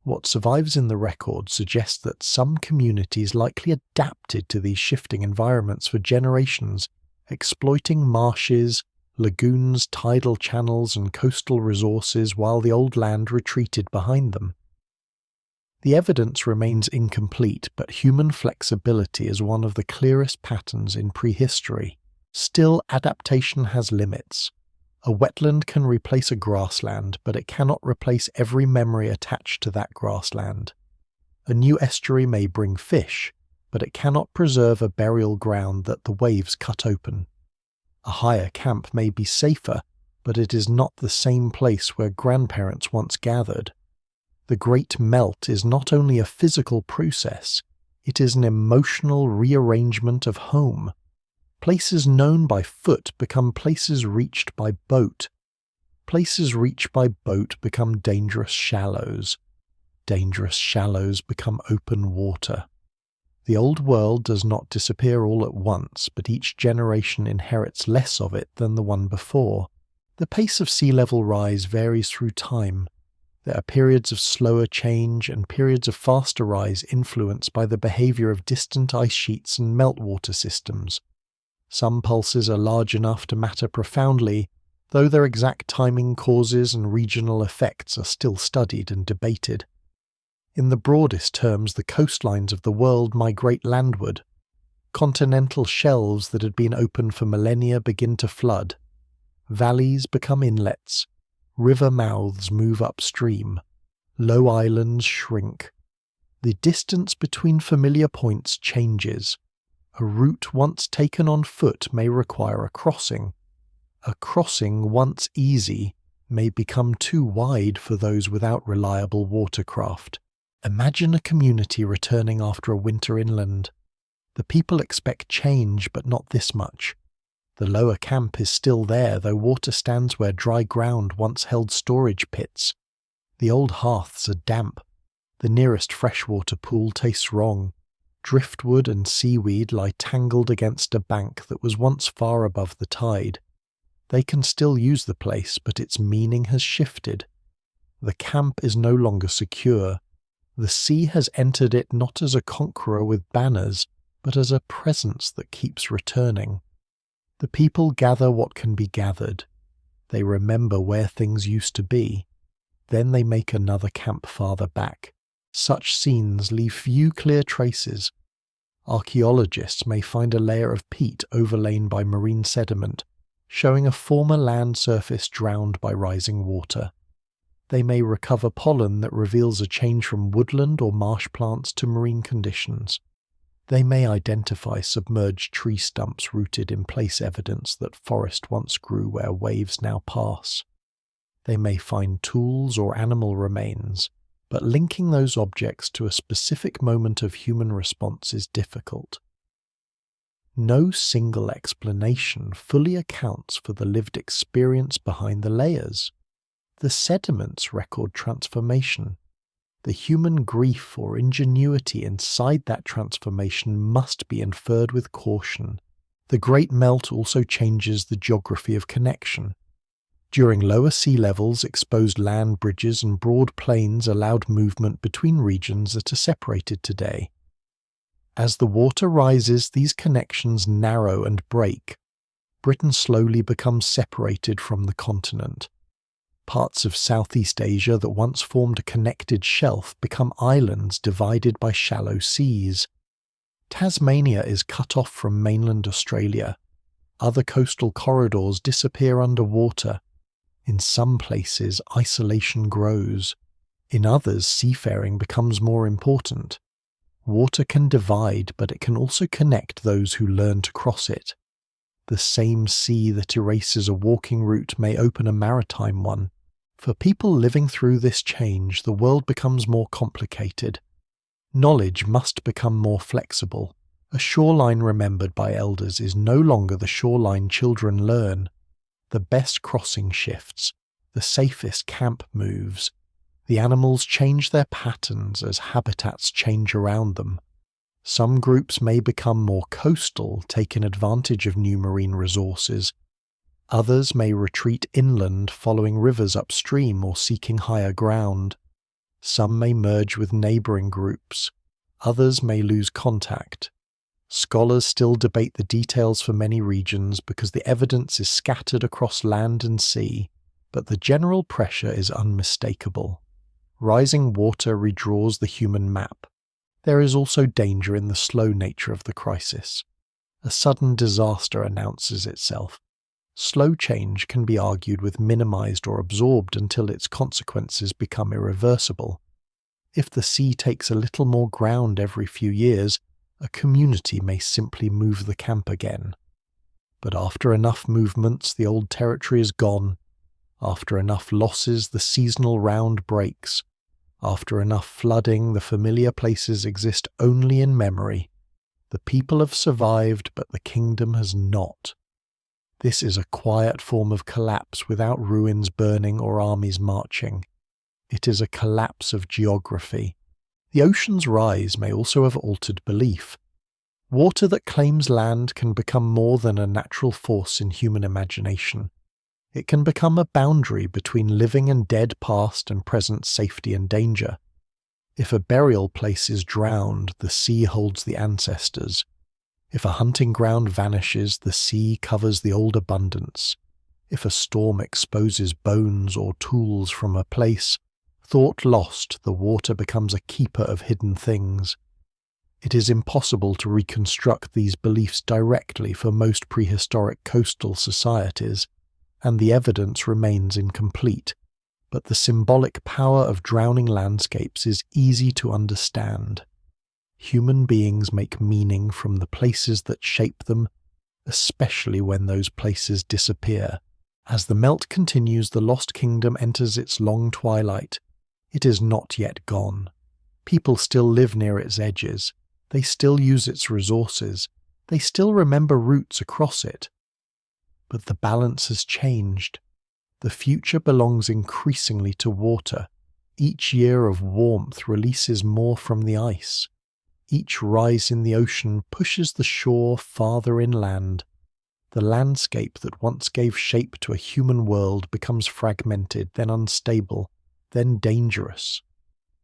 [SPEAKER 1] What survives in the record suggests that some communities likely adapted to these shifting environments for generations, exploiting marshes, lagoons, tidal channels, and coastal resources while the old land retreated behind them. The evidence remains incomplete, but human flexibility is one of the clearest patterns in prehistory. Still, adaptation has limits. A wetland can replace a grassland, but it cannot replace every memory attached to that grassland. A new estuary may bring fish, but it cannot preserve a burial ground that the waves cut open. A higher camp may be safer, but it is not the same place where grandparents once gathered. The Great Melt is not only a physical process, it is an emotional rearrangement of home. Places known by foot become places reached by boat. Places reached by boat become dangerous shallows. Dangerous shallows become open water. The old world does not disappear all at once, but each generation inherits less of it than the one before. The pace of sea level rise varies through time. There are periods of slower change and periods of faster rise influenced by the behavior of distant ice sheets and meltwater systems. Some pulses are large enough to matter profoundly, though their exact timing, causes, and regional effects are still studied and debated. In the broadest terms, the coastlines of the world migrate landward. Continental shelves that had been open for millennia begin to flood. Valleys become inlets. River mouths move upstream. Low islands shrink. The distance between familiar points changes. A route once taken on foot may require a crossing. A crossing once easy may become too wide for those without reliable watercraft. Imagine a community returning after a winter inland. The people expect change, but not this much. The lower camp is still there, though water stands where dry ground once held storage pits. The old hearths are damp. The nearest freshwater pool tastes wrong. Driftwood and seaweed lie tangled against a bank that was once far above the tide. They can still use the place, but its meaning has shifted. The camp is no longer secure. The sea has entered it not as a conqueror with banners, but as a presence that keeps returning. The people gather what can be gathered. They remember where things used to be. Then they make another camp farther back. Such scenes leave few clear traces. Archaeologists may find a layer of peat overlain by marine sediment, showing a former land surface drowned by rising water. They may recover pollen that reveals a change from woodland or marsh plants to marine conditions. They may identify submerged tree stumps rooted in place, evidence that forest once grew where waves now pass. They may find tools or animal remains, but linking those objects to a specific moment of human response is difficult. No single explanation fully accounts for the lived experience behind the layers. The sediments record transformation. The human grief or ingenuity inside that transformation must be inferred with caution. The Great Melt also changes the geography of connection. During lower sea levels, exposed land bridges and broad plains allowed movement between regions that are separated today. As the water rises, these connections narrow and break. Britain slowly becomes separated from the continent. Parts of Southeast Asia that once formed a connected shelf become islands divided by shallow seas. Tasmania is cut off from mainland Australia. Other coastal corridors disappear underwater. In some places, isolation grows. In others, seafaring becomes more important. Water can divide, but it can also connect those who learn to cross it. The same sea that erases a walking route may open a maritime one. For people living through this change, the world becomes more complicated. Knowledge must become more flexible. A shoreline remembered by elders is no longer the shoreline children learn. The best crossing shifts. The safest camp moves. The animals change their patterns as habitats change around them. Some groups may become more coastal, taking advantage of new marine resources. Others may retreat inland, following rivers upstream or seeking higher ground. Some may merge with neighbouring groups. Others may lose contact. Scholars still debate the details for many regions because the evidence is scattered across land and sea, but the general pressure is unmistakable. Rising water redraws the human map. There is also danger in the slow nature of the crisis. A sudden disaster announces itself. Slow change can be argued with minimized or absorbed until its consequences become irreversible. If the sea takes a little more ground every few years, a community may simply move the camp again. But after enough movements, the old territory is gone. After enough losses, the seasonal round breaks. After enough flooding, the familiar places exist only in memory. The people have survived, but the kingdom has not. This is a quiet form of collapse without ruins burning or armies marching. It is a collapse of geography. The ocean's rise may also have altered belief. Water that claims land can become more than a natural force in human imagination. It can become a boundary between living and dead past and present safety and danger. If a burial place is drowned, the sea holds the ancestors. If a hunting ground vanishes, the sea covers the old abundance. If a storm exposes bones or tools from a place, Thought lost, the water becomes a keeper of hidden things. It is impossible to reconstruct these beliefs directly for most prehistoric coastal societies, and the evidence remains incomplete, but the symbolic power of drowning landscapes is easy to understand. Human beings make meaning from the places that shape them, especially when those places disappear. As the melt continues, the Lost Kingdom enters its long twilight. It is not yet gone. People still live near its edges. They still use its resources. They still remember routes across it. But the balance has changed. The future belongs increasingly to water. Each year of warmth releases more from the ice. Each rise in the ocean pushes the shore farther inland. The landscape that once gave shape to a human world becomes fragmented, then unstable, then dangerous.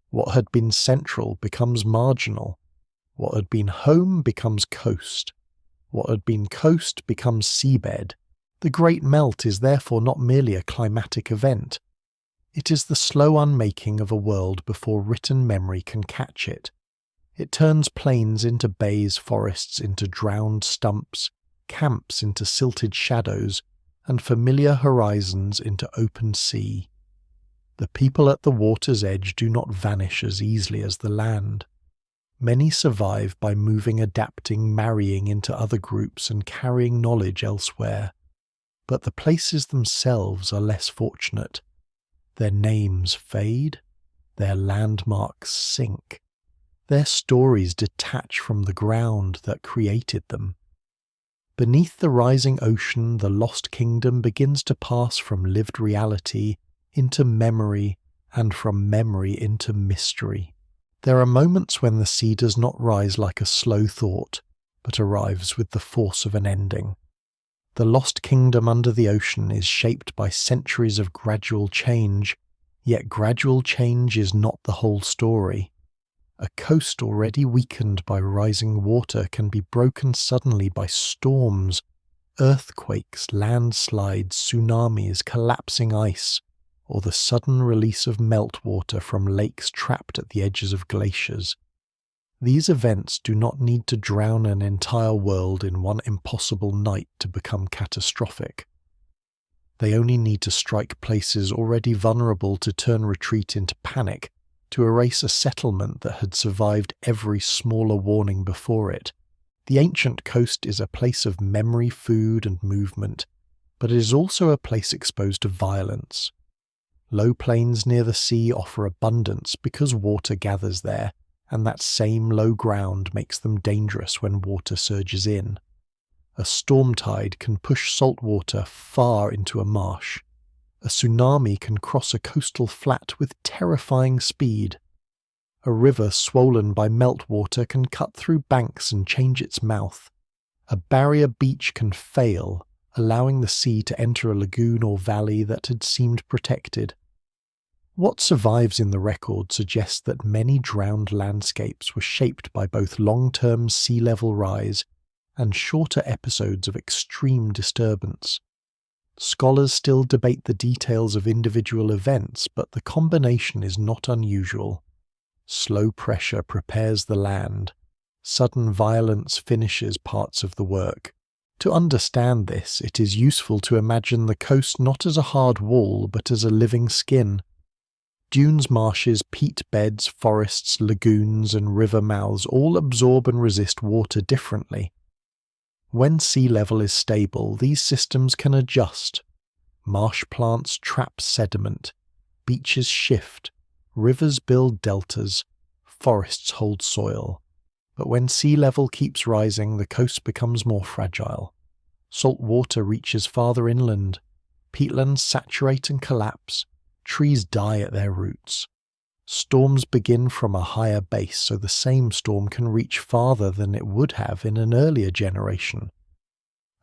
[SPEAKER 1] What had been central becomes marginal. What had been home becomes coast. What had been coast becomes seabed. The Great Melt is therefore not merely a climatic event. It is the slow unmaking of a world before written memory can catch it. It turns plains into bays, forests into drowned stumps, camps into silted shadows, and familiar horizons into open sea. The people at the water's edge do not vanish as easily as the land. Many survive by moving, adapting, marrying into other groups and carrying knowledge elsewhere. But the places themselves are less fortunate. Their names fade, their landmarks sink, their stories detach from the ground that created them. Beneath the rising ocean, the Lost Kingdom begins to pass from lived reality into memory, and from memory into mystery. There are moments when the sea does not rise like a slow thought, but arrives with the force of an ending. The Lost Kingdom under the ocean is shaped by centuries of gradual change, yet gradual change is not the whole story. A coast already weakened by rising water can be broken suddenly by storms, earthquakes, landslides, tsunamis, collapsing ice, or the sudden release of meltwater from lakes trapped at the edges of glaciers. These events do not need to drown an entire world in one impossible night to become catastrophic. They only need to strike places already vulnerable to turn retreat into panic, to erase a settlement that had survived every smaller warning before it. The ancient coast is a place of memory, food, and movement, but it is also a place exposed to violence. Low plains near the sea offer abundance because water gathers there, and that same low ground makes them dangerous when water surges in. A storm tide can push salt water far into a marsh. A tsunami can cross a coastal flat with terrifying speed. A river swollen by meltwater can cut through banks and change its mouth. A barrier beach can fail, allowing the sea to enter a lagoon or valley that had seemed protected. What survives in the record suggests that many drowned landscapes were shaped by both long-term sea level rise and shorter episodes of extreme disturbance. Scholars still debate the details of individual events, but the combination is not unusual. Slow pressure prepares the land. Sudden violence finishes parts of the work. To understand this, it is useful to imagine the coast not as a hard wall, but as a living skin. Dunes, marshes, peat beds, forests, lagoons, and river mouths all absorb and resist water differently. When sea level is stable, these systems can adjust. Marsh plants trap sediment, beaches shift, rivers build deltas, forests hold soil. But when sea level keeps rising, the coast becomes more fragile. Salt water reaches farther inland, peatlands saturate and collapse, trees die at their roots. Storms begin from a higher base, so the same storm can reach farther than it would have in an earlier generation.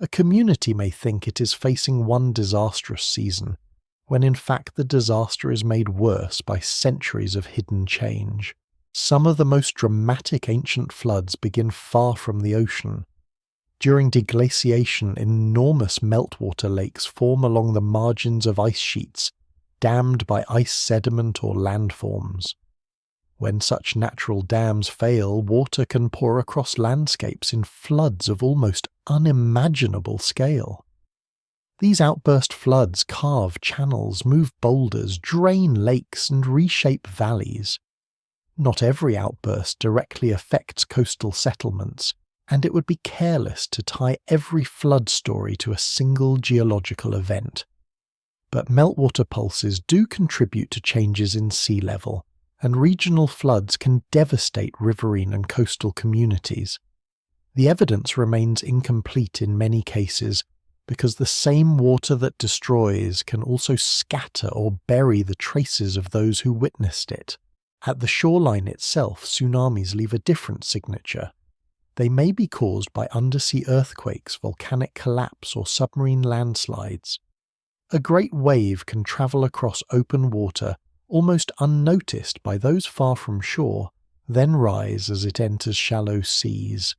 [SPEAKER 1] A community may think it is facing one disastrous season, when in fact the disaster is made worse by centuries of hidden change. Some of the most dramatic ancient floods begin far from the ocean. During deglaciation, enormous meltwater lakes form along the margins of ice sheets, dammed by ice sediment or landforms. When such natural dams fail, water can pour across landscapes in floods of almost unimaginable scale. These outburst floods carve channels, move boulders, drain lakes, and reshape valleys. Not every outburst directly affects coastal settlements, and it would be careless to tie every flood story to a single geological event. But meltwater pulses do contribute to changes in sea level, and regional floods can devastate riverine and coastal communities. The evidence remains incomplete in many cases because the same water that destroys can also scatter or bury the traces of those who witnessed it. At the shoreline itself, tsunamis leave a different signature. They may be caused by undersea earthquakes, volcanic collapse, or submarine landslides. A great wave can travel across open water almost unnoticed by those far from shore, then rise as it enters shallow seas.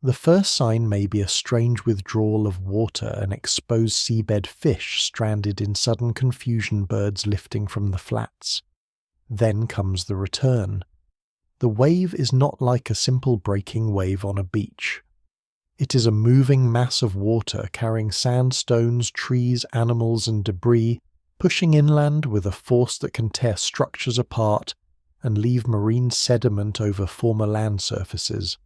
[SPEAKER 1] The first sign may be a strange withdrawal of water and exposed seabed fish stranded in sudden confusion, birds lifting from the flats. Then comes the return. The wave is not like a simple breaking wave on a beach. It is a moving mass of water carrying sandstones, trees, animals, and debris, pushing inland with a force that can tear structures apart and leave marine sediment over former land surfaces.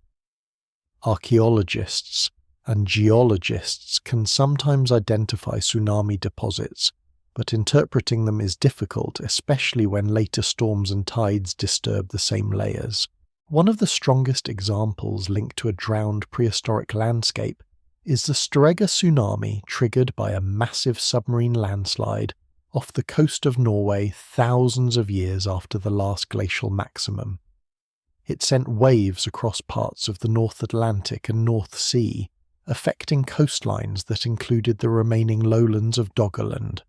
[SPEAKER 1] Archaeologists and geologists can sometimes identify tsunami deposits, but interpreting them is difficult, especially when later storms and tides disturb the same layers. One of the strongest examples linked to a drowned prehistoric landscape is the Storegga tsunami triggered by a massive submarine landslide off the coast of Norway thousands of years after the last glacial maximum. It sent waves across parts of the North Atlantic and North Sea, affecting coastlines that included the remaining lowlands of Doggerland.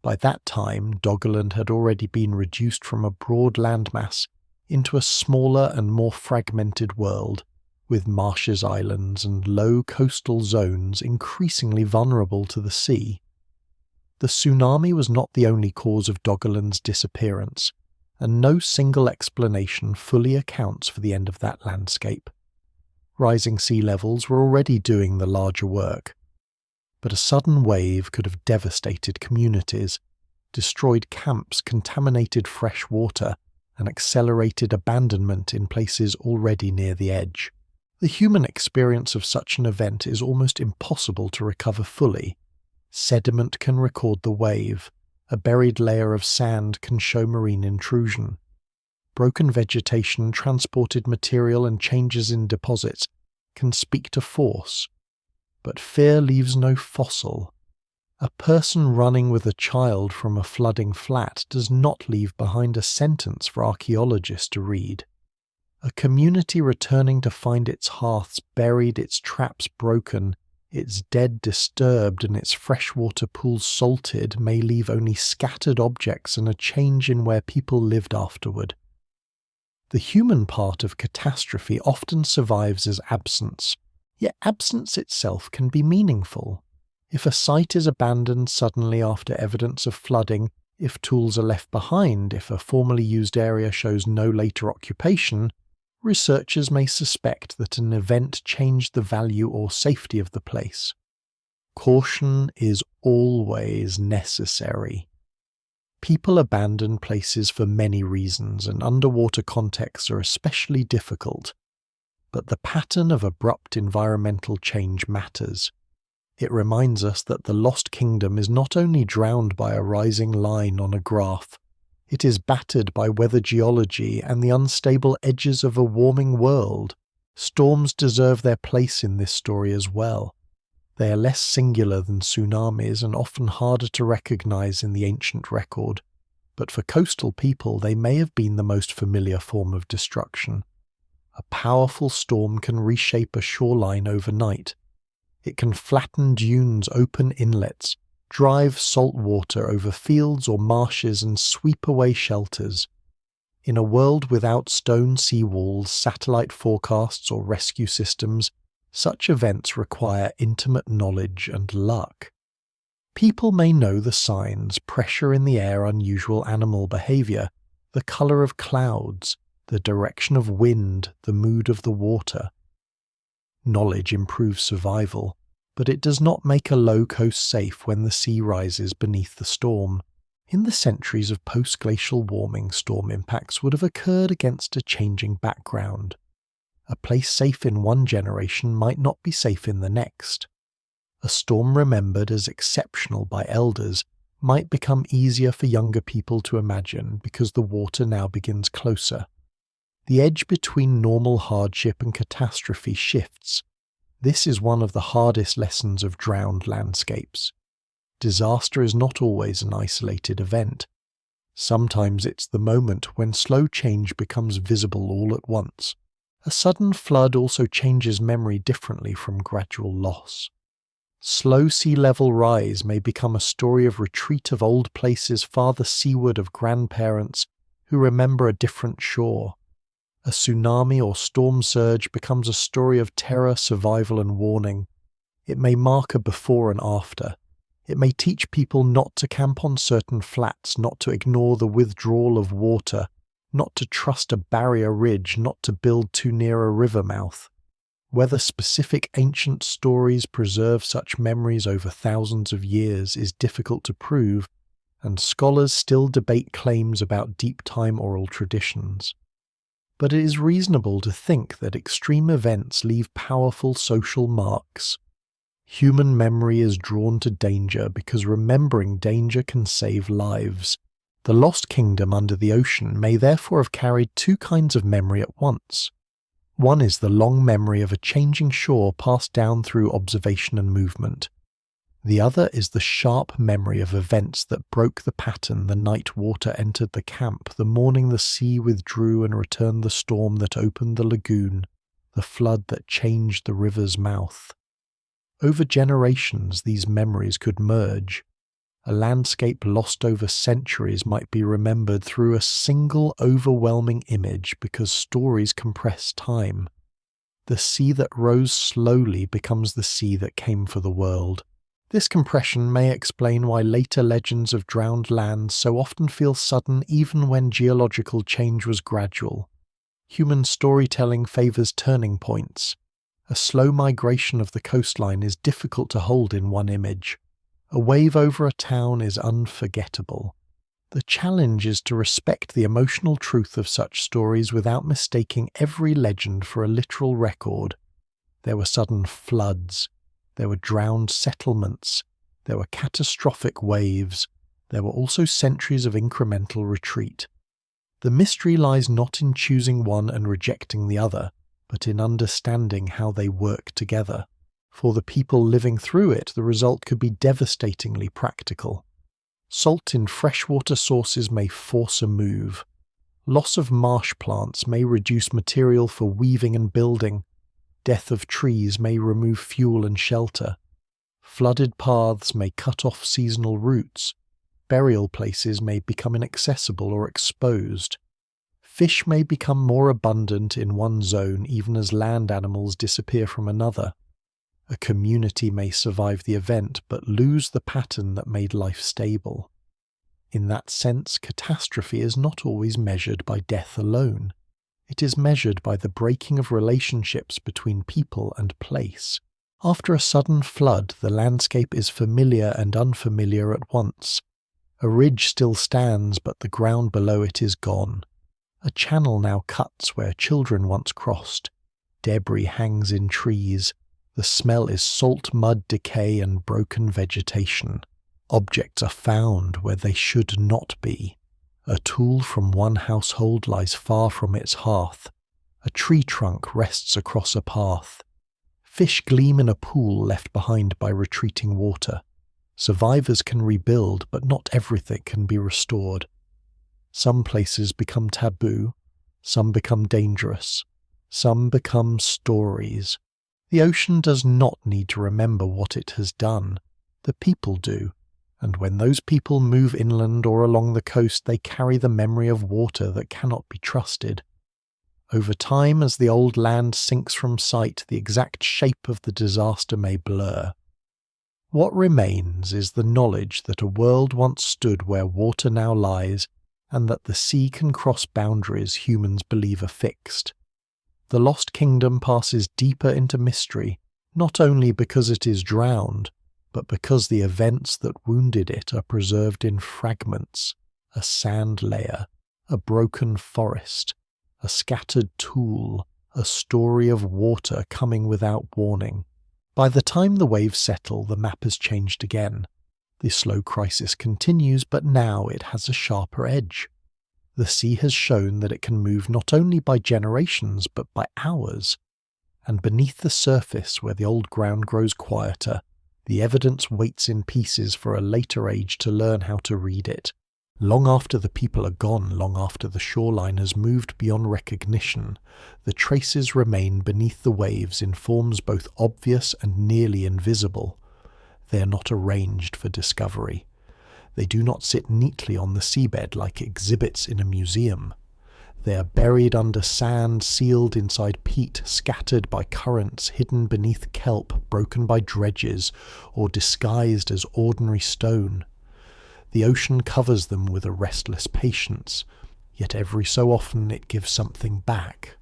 [SPEAKER 1] By that time, Doggerland had already been reduced from a broad landmass into a smaller and more fragmented world, with marshes, islands, and low coastal zones increasingly vulnerable to the sea. The tsunami was not the only cause of Doggerland's disappearance, and no single explanation fully accounts for the end of that landscape. Rising sea levels were already doing the larger work, but a sudden wave could have devastated communities, destroyed camps, contaminated fresh water, and accelerated abandonment in places already near the edge. The human experience of such an event is almost impossible to recover fully. Sediment can record the wave. A buried layer of sand can show marine intrusion. Broken vegetation, transported material, and changes in deposits can speak to force. But fear leaves no fossil. A person running with a child from a flooding flat does not leave behind a sentence for archaeologists to read. A community returning to find its hearths buried, its traps broken, its dead disturbed, and its freshwater pools salted may leave only scattered objects and a change in where people lived afterward. The human part of catastrophe often survives as absence, yet absence itself can be meaningful. If a site is abandoned suddenly after evidence of flooding, if tools are left behind, if a formerly used area shows no later occupation, researchers may suspect that an event changed the value or safety of the place. Caution is always necessary. People abandon places for many reasons, and underwater contexts are especially difficult. But the pattern of abrupt environmental change matters. It reminds us that the lost kingdom is not only drowned by a rising line on a graph, it is battered by weather geology and the unstable edges of a warming world. Storms deserve their place in this story as well. They are less singular than tsunamis and often harder to recognize in the ancient record, but for coastal people they may have been the most familiar form of destruction. A powerful storm can reshape a shoreline overnight. It can flatten dunes, open inlets, drive salt water over fields or marshes and sweep away shelters. In a world without stone seawalls, satellite forecasts or rescue systems, such events require intimate knowledge and luck. People may know the signs: pressure in the air, unusual animal behavior, the color of clouds, the direction of wind, the mood of the water. Knowledge improves survival, but it does not make a low coast safe when the sea rises beneath the storm. In the centuries of post-glacial warming, storm impacts would have occurred against a changing background. A place safe in one generation might not be safe in the next. A storm remembered as exceptional by elders might become easier for younger people to imagine because the water now begins closer. The edge between normal hardship and catastrophe shifts. This is one of the hardest lessons of drowned landscapes. Disaster is not always an isolated event. Sometimes it's the moment when slow change becomes visible all at once. A sudden flood also changes memory differently from gradual loss. Slow sea level rise may become a story of retreat of old places farther seaward, of grandparents who remember a different shore. A tsunami or storm surge becomes a story of terror, survival and warning. It may mark a before and after. It may teach people not to camp on certain flats, not to ignore the withdrawal of water, not to trust a barrier ridge, not to build too near a river mouth. Whether specific ancient stories preserve such memories over thousands of years is difficult to prove, and scholars still debate claims about deep time oral traditions. But it is reasonable to think that extreme events leave powerful social marks. Human memory is drawn to danger because remembering danger can save lives. The lost kingdom under the ocean may therefore have carried two kinds of memory at once. One is the long memory of a changing shore passed down through observation and movement. The other is the sharp memory of events that broke the pattern the night water entered the camp, the morning the sea withdrew and returned the storm that opened the lagoon, the flood that changed the river's mouth. Over generations these memories could merge. A landscape lost over centuries might be remembered through a single overwhelming image because stories compress time. The sea that rose slowly becomes the sea that came for the world. This compression may explain why later legends of drowned lands so often feel sudden even when geological change was gradual. Human storytelling favors turning points. A slow migration of the coastline is difficult to hold in one image. A wave over a town is unforgettable. The challenge is to respect the emotional truth of such stories without mistaking every legend for a literal record. There were sudden floods. There were drowned settlements. There were catastrophic waves. There were also centuries of incremental retreat. The mystery lies not in choosing one and rejecting the other, but in understanding how they work together. For the people living through it, the result could be devastatingly practical. Salt in freshwater sources may force a move. Loss of marsh plants may reduce material for weaving and building. Death of trees may remove fuel and shelter. Flooded paths may cut off seasonal routes. Burial places may become inaccessible or exposed. Fish may become more abundant in one zone even as land animals disappear from another. A community may survive the event but lose the pattern that made life stable. In that sense, catastrophe is not always measured by death alone. It is measured by the breaking of relationships between people and place. After a sudden flood, the landscape is familiar and unfamiliar at once. A ridge still stands, but the ground below it is gone. A channel now cuts where children once crossed. Debris hangs in trees. The smell is salt mud decay and broken vegetation. Objects are found where they should not be. A tool from one household lies far from its hearth. A tree trunk rests across a path. Fish gleam in a pool left behind by retreating water. Survivors can rebuild, but not everything can be restored. Some places become taboo. Some become dangerous. Some become stories. The ocean does not need to remember what it has done. The people do. And when those people move inland or along the coast, they carry the memory of water that cannot be trusted. Over time, as the old land sinks from sight, the exact shape of the disaster may blur. What remains is the knowledge that a world once stood where water now lies, and that the sea can cross boundaries humans believe are fixed. The Lost Kingdom passes deeper into mystery, not only because it is drowned, but because the events that wounded it are preserved in fragments: a sand layer, a broken forest, a scattered tool, a story of water coming without warning. By the time the waves settle, the map has changed again. The slow crisis continues, but now it has a sharper edge. The sea has shown that it can move not only by generations, but by hours. And beneath the surface, where the old ground grows quieter, the evidence waits in pieces for a later age to learn how to read it. Long after the people are gone, long after the shoreline has moved beyond recognition, the traces remain beneath the waves in forms both obvious and nearly invisible. They are not arranged for discovery. They do not sit neatly on the seabed like exhibits in a museum. They are buried under sand, sealed inside peat, scattered by currents, hidden beneath kelp, broken by dredges, or disguised as ordinary stone. The ocean covers them with a restless patience, yet every so often it gives something back.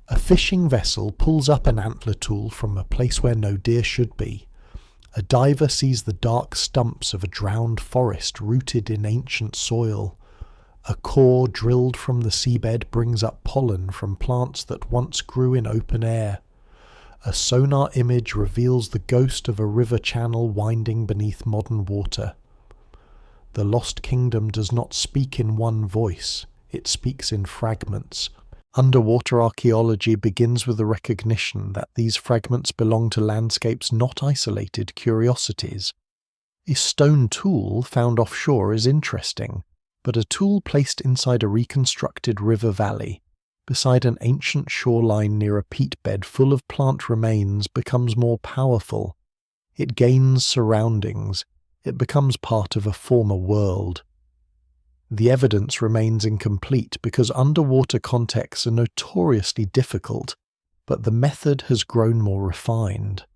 [SPEAKER 1] A fishing vessel pulls up an antler tool from a place where no deer should be. A diver sees the dark stumps of a drowned forest rooted in ancient soil. A core drilled from the seabed brings up pollen from plants that once grew in open air. A sonar image reveals the ghost of a river channel winding beneath modern water. The Lost Kingdom does not speak in one voice, it speaks in fragments. Underwater archaeology begins with the recognition that these fragments belong to landscapes, not isolated curiosities. A stone tool found offshore is interesting, but a tool placed inside a reconstructed river valley, beside an ancient shoreline near a peat bed full of plant remains, becomes more powerful. It gains surroundings. It becomes part of a former world. The evidence remains incomplete because underwater contexts are notoriously difficult, but the method has grown more refined.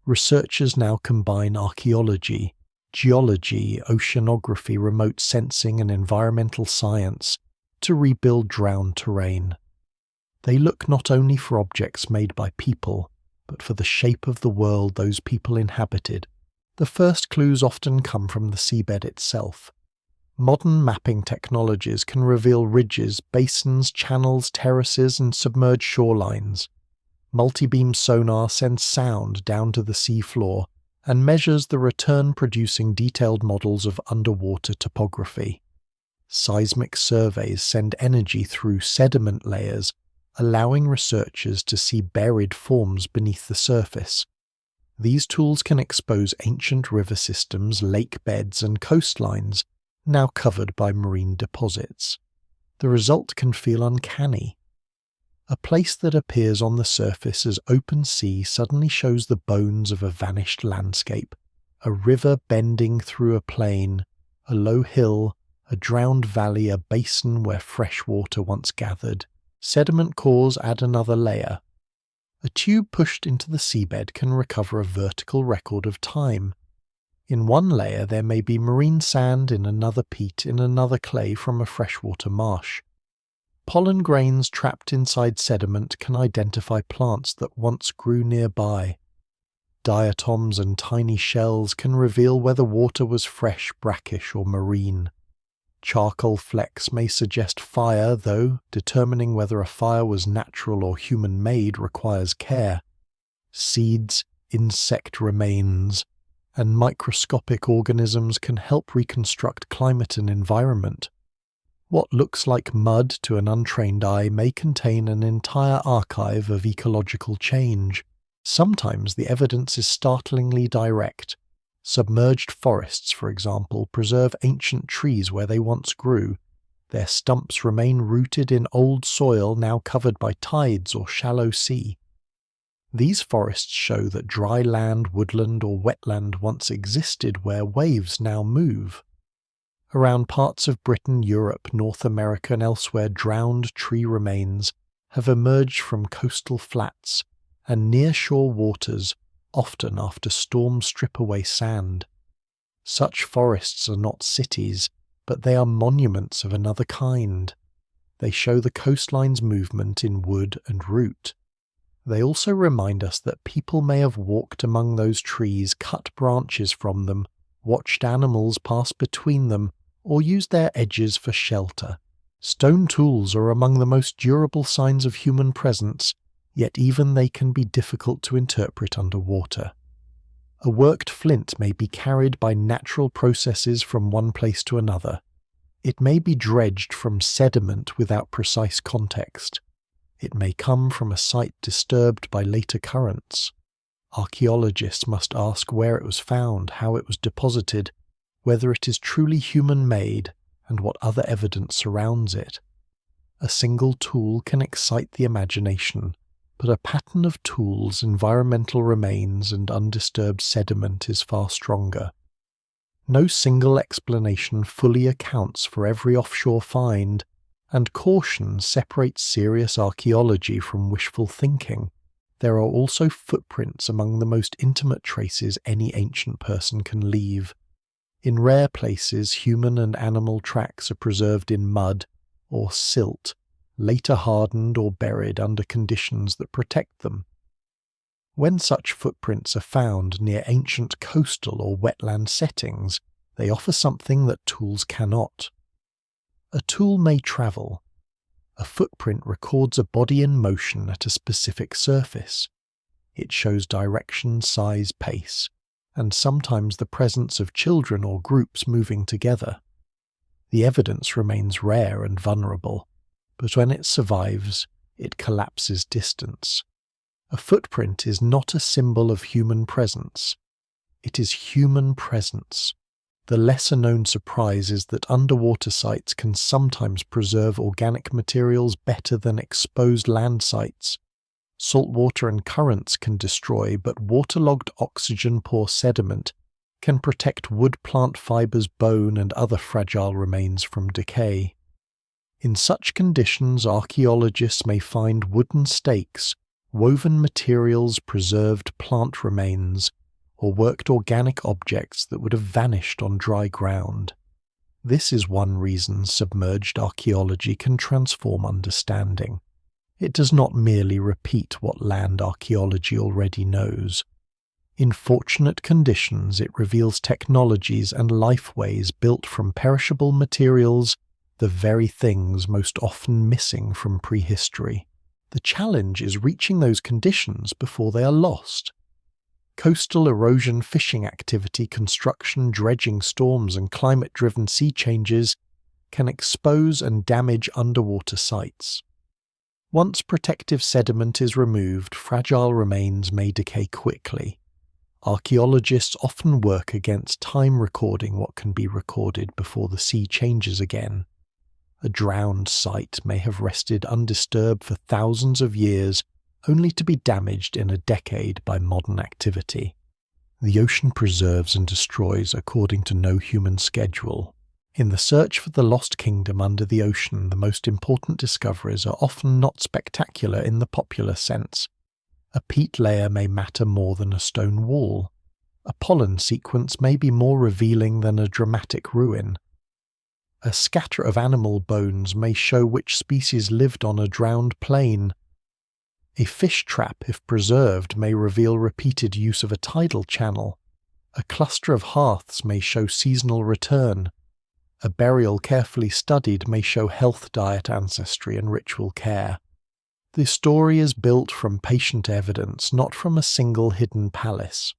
[SPEAKER 1] Researchers now combine archaeology, geology, oceanography, remote sensing, and environmental science to rebuild drowned terrain. They look not only for objects made by people, but for the shape of the world those people inhabited. The first clues often come from the seabed itself. Modern mapping technologies can reveal ridges, basins, channels, terraces, and submerged shorelines. Multi-beam sonar sends sound down to the sea floor and measures the return, producing detailed models of underwater topography. Seismic surveys send energy through sediment layers, allowing researchers to see buried forms beneath the surface. These tools can expose ancient river systems, lake beds, and coastlines, now covered by marine deposits. The result can feel uncanny. A place that appears on the surface as open sea suddenly shows the bones of a vanished landscape, a river bending through a plain, a low hill, a drowned valley, a basin where fresh water once gathered. Sediment cores add another layer. A tube pushed into the seabed can recover a vertical record of time. In one layer there may be marine sand, in another peat, in another clay from a freshwater marsh. Pollen grains trapped inside sediment can identify plants that once grew nearby. Diatoms and tiny shells can reveal whether water was fresh, brackish, or marine. Charcoal flecks may suggest fire, though determining whether a fire was natural or human-made requires care. Seeds, insect remains, and microscopic organisms can help reconstruct climate and environment. What looks like mud to an untrained eye may contain an entire archive of ecological change. Sometimes the evidence is startlingly direct. Submerged forests, for example, preserve ancient trees where they once grew. Their stumps remain rooted in old soil now covered by tides or shallow sea. These forests show that dry land, woodland, or wetland once existed where waves now move. Around parts of Britain, Europe, North America, and elsewhere, drowned tree remains have emerged from coastal flats, and near-shore waters, often after storms strip away sand. Such forests are not cities, but they are monuments of another kind. They show the coastline's movement in wood and root. They also remind us that people may have walked among those trees, cut branches from them, watched animals pass between them, or used their edges for shelter. Stone tools are among the most durable signs of human presence, yet even they can be difficult to interpret underwater. A worked flint may be carried by natural processes from one place to another. It may be dredged from sediment without precise context. It may come from a site disturbed by later currents. Archaeologists must ask where it was found, how it was deposited, whether it is truly human-made, and what other evidence surrounds it. A single tool can excite the imagination, but a pattern of tools, environmental remains, and undisturbed sediment is far stronger. No single explanation fully accounts for every offshore find, and caution separates serious archaeology from wishful thinking. There are also footprints among the most intimate traces any ancient person can leave. In rare places, human and animal tracks are preserved in mud or silt, later hardened or buried under conditions that protect them. When such footprints are found near ancient coastal or wetland settings, they offer something that tools cannot. A tool may travel. A footprint records a body in motion at a specific surface. It shows direction, size, pace, and sometimes the presence of children or groups moving together. The evidence remains rare and vulnerable, but when it survives, it collapses distance. A footprint is not a symbol of human presence. It is human presence. The lesser-known surprise is that underwater sites can sometimes preserve organic materials better than exposed land sites. Salt water and currents can destroy, but waterlogged oxygen-poor sediment can protect wood plant fibers, bone, and other fragile remains from decay. In such conditions, archaeologists may find wooden stakes, woven materials, preserved plant remains, or worked organic objects that would have vanished on dry ground. This is one reason submerged archaeology can transform understanding. It does not merely repeat what land archaeology already knows. In fortunate conditions, it reveals technologies and lifeways built from perishable materials, the very things most often missing from prehistory. The challenge is reaching those conditions before they are lost. Coastal erosion, fishing activity, construction, dredging, storms, and climate-driven sea changes can expose and damage underwater sites. Once protective sediment is removed, fragile remains may decay quickly. Archaeologists often work against time recording what can be recorded before the sea changes again. A drowned site may have rested undisturbed for thousands of years, only to be damaged in a decade by modern activity. The ocean preserves and destroys according to no human schedule. In the search for the lost kingdom under the ocean, the most important discoveries are often not spectacular in the popular sense. A peat layer may matter more than a stone wall. A pollen sequence may be more revealing than a dramatic ruin. A scatter of animal bones may show which species lived on a drowned plain. A fish trap, if preserved, may reveal repeated use of a tidal channel. A cluster of hearths may show seasonal return. A burial carefully studied may show health, diet, ancestry, and ritual care. The story is built from patient evidence, not from a single hidden palace.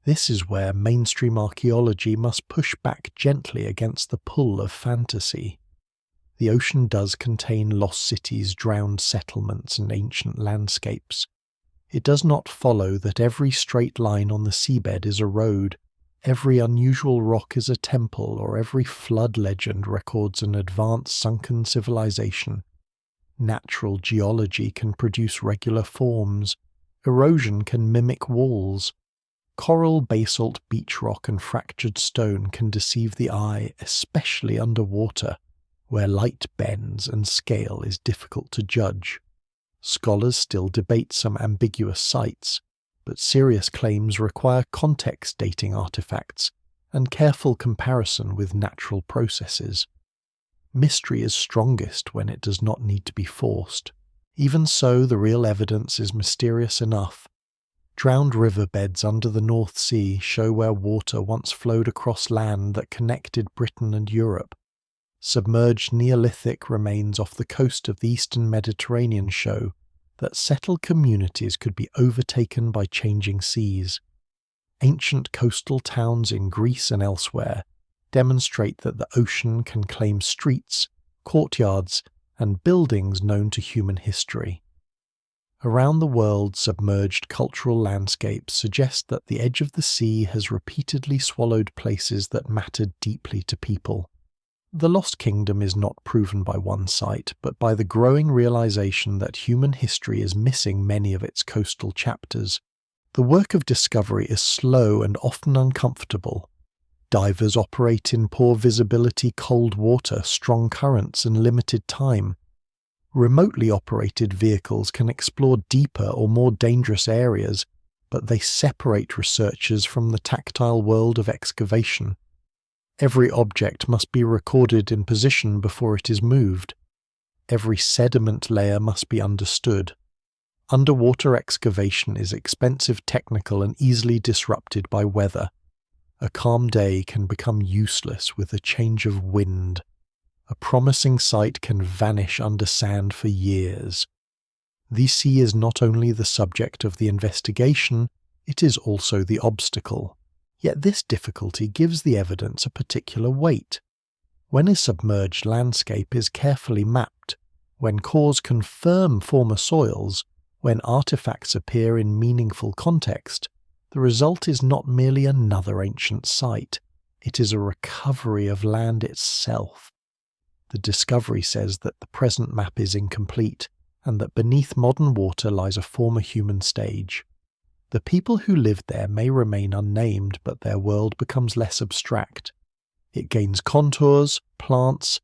[SPEAKER 1] This is where mainstream archaeology must push back gently against the pull of fantasy. The ocean does contain lost cities, drowned settlements, and ancient landscapes. It does not follow that every straight line on the seabed is a road, every unusual rock is a temple, or every flood legend records an advanced sunken civilization. Natural geology can produce regular forms. Erosion can mimic walls. Coral, basalt, beach rock, and fractured stone can deceive the eye, especially underwater, where light bends and scale is difficult to judge. Scholars still debate some ambiguous sites, but serious claims require context dating artifacts and careful comparison with natural processes. Mystery is strongest when it does not need to be forced. Even so, the real evidence is mysterious enough. Drowned riverbeds under the North Sea show where water once flowed across land that connected Britain and Europe. Submerged Neolithic remains off the coast of the eastern Mediterranean show that settled communities could be overtaken by changing seas. Ancient coastal towns in Greece and elsewhere demonstrate that the ocean can claim streets, courtyards, and buildings known to human history. Around the world, submerged cultural landscapes suggest that the edge of the sea has repeatedly swallowed places that mattered deeply to people. The Lost Kingdom is not proven by one site, but by the growing realization that human history is missing many of its coastal chapters. The work of discovery is slow and often uncomfortable. Divers operate in poor visibility, cold water, strong currents, and limited time. Remotely operated vehicles can explore deeper or more dangerous areas, but they separate researchers from the tactile world of excavation. Every object must be recorded in position before it is moved. Every sediment layer must be understood. Underwater excavation is expensive, technical, and easily disrupted by weather. A calm day can become useless with a change of wind. A promising site can vanish under sand for years. The sea is not only the subject of the investigation, it is also the obstacle. Yet this difficulty gives the evidence a particular weight. When a submerged landscape is carefully mapped, when cores confirm former soils, when artifacts appear in meaningful context, the result is not merely another ancient site, it is a recovery of land itself. The discovery says that the present map is incomplete, and that beneath modern water lies a former human stage. The people who lived there may remain unnamed, but their world becomes less abstract. It gains contours, plants,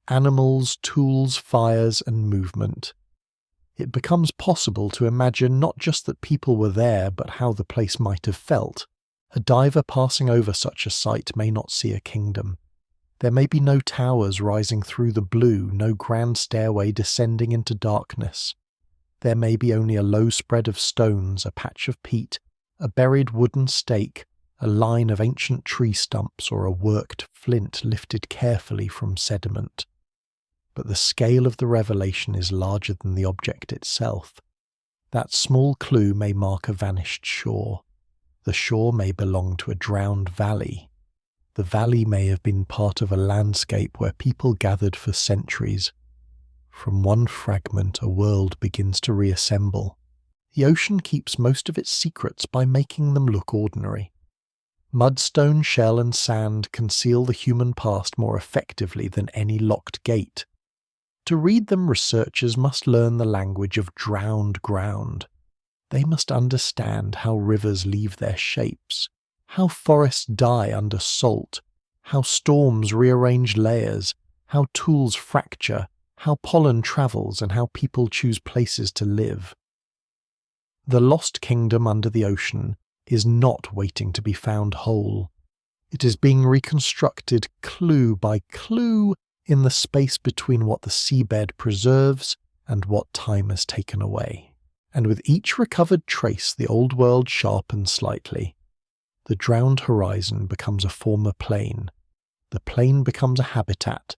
[SPEAKER 1] animals, tools, fires, and movement. It becomes possible to imagine not just that people were there, but how the place might have felt. A diver passing over such a site may not see a kingdom. There may be no towers rising through the blue, no grand stairway descending into darkness. There may be only a low spread of stones, a patch of peat, a buried wooden stake, a line of ancient tree stumps, or a worked flint lifted carefully from sediment. But the scale of the revelation is larger than the object itself. That small clue may mark a vanished shore. The shore may belong to a drowned valley. The valley may have been part of a landscape where people gathered for centuries. From one fragment, a world begins to reassemble. The ocean keeps most of its secrets by making them look ordinary. Mudstone, shell, and sand conceal the human past more effectively than any locked gate. To read them, researchers must learn the language of drowned ground. They must understand how rivers leave their shapes, how forests die under salt, how storms rearrange layers, how tools fracture, how pollen travels, and how people choose places to live. The lost kingdom under the ocean is not waiting to be found whole. It is being reconstructed clue by clue in the space between what the seabed preserves and what time has taken away. And with each recovered trace, the old world sharpens slightly. The drowned horizon becomes a former plain. The plain becomes a habitat.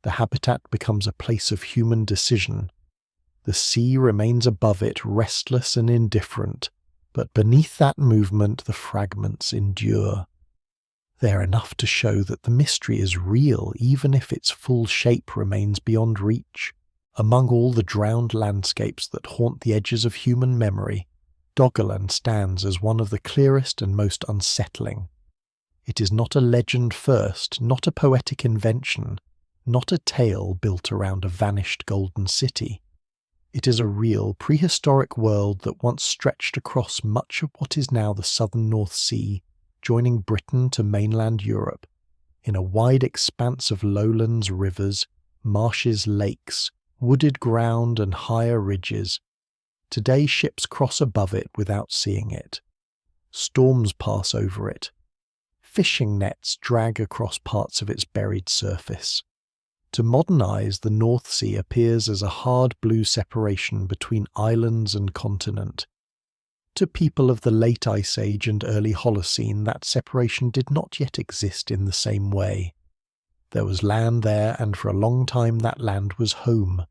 [SPEAKER 1] The habitat becomes a place of human decision. The sea remains above it, restless and indifferent, but beneath that movement the fragments endure. They are enough to show that the mystery is real, even if its full shape remains beyond reach. Among all the drowned landscapes that haunt the edges of human memory, Doggerland stands as one of the clearest and most unsettling. It is not a legend first, not a poetic invention, not a tale built around a vanished golden city. It is a real prehistoric world that once stretched across much of what is now the southern North Sea, joining Britain to mainland Europe, in a wide expanse of lowlands, rivers, marshes, lakes, wooded ground, and higher ridges. Today ships cross above it without seeing it. Storms pass over it. Fishing nets drag across parts of its buried surface. To modern eyes, the North Sea appears as a hard blue separation between islands and continent. To people of the late Ice Age and early Holocene, that separation did not yet exist in the same way. There was land there, and for a long time that land was home.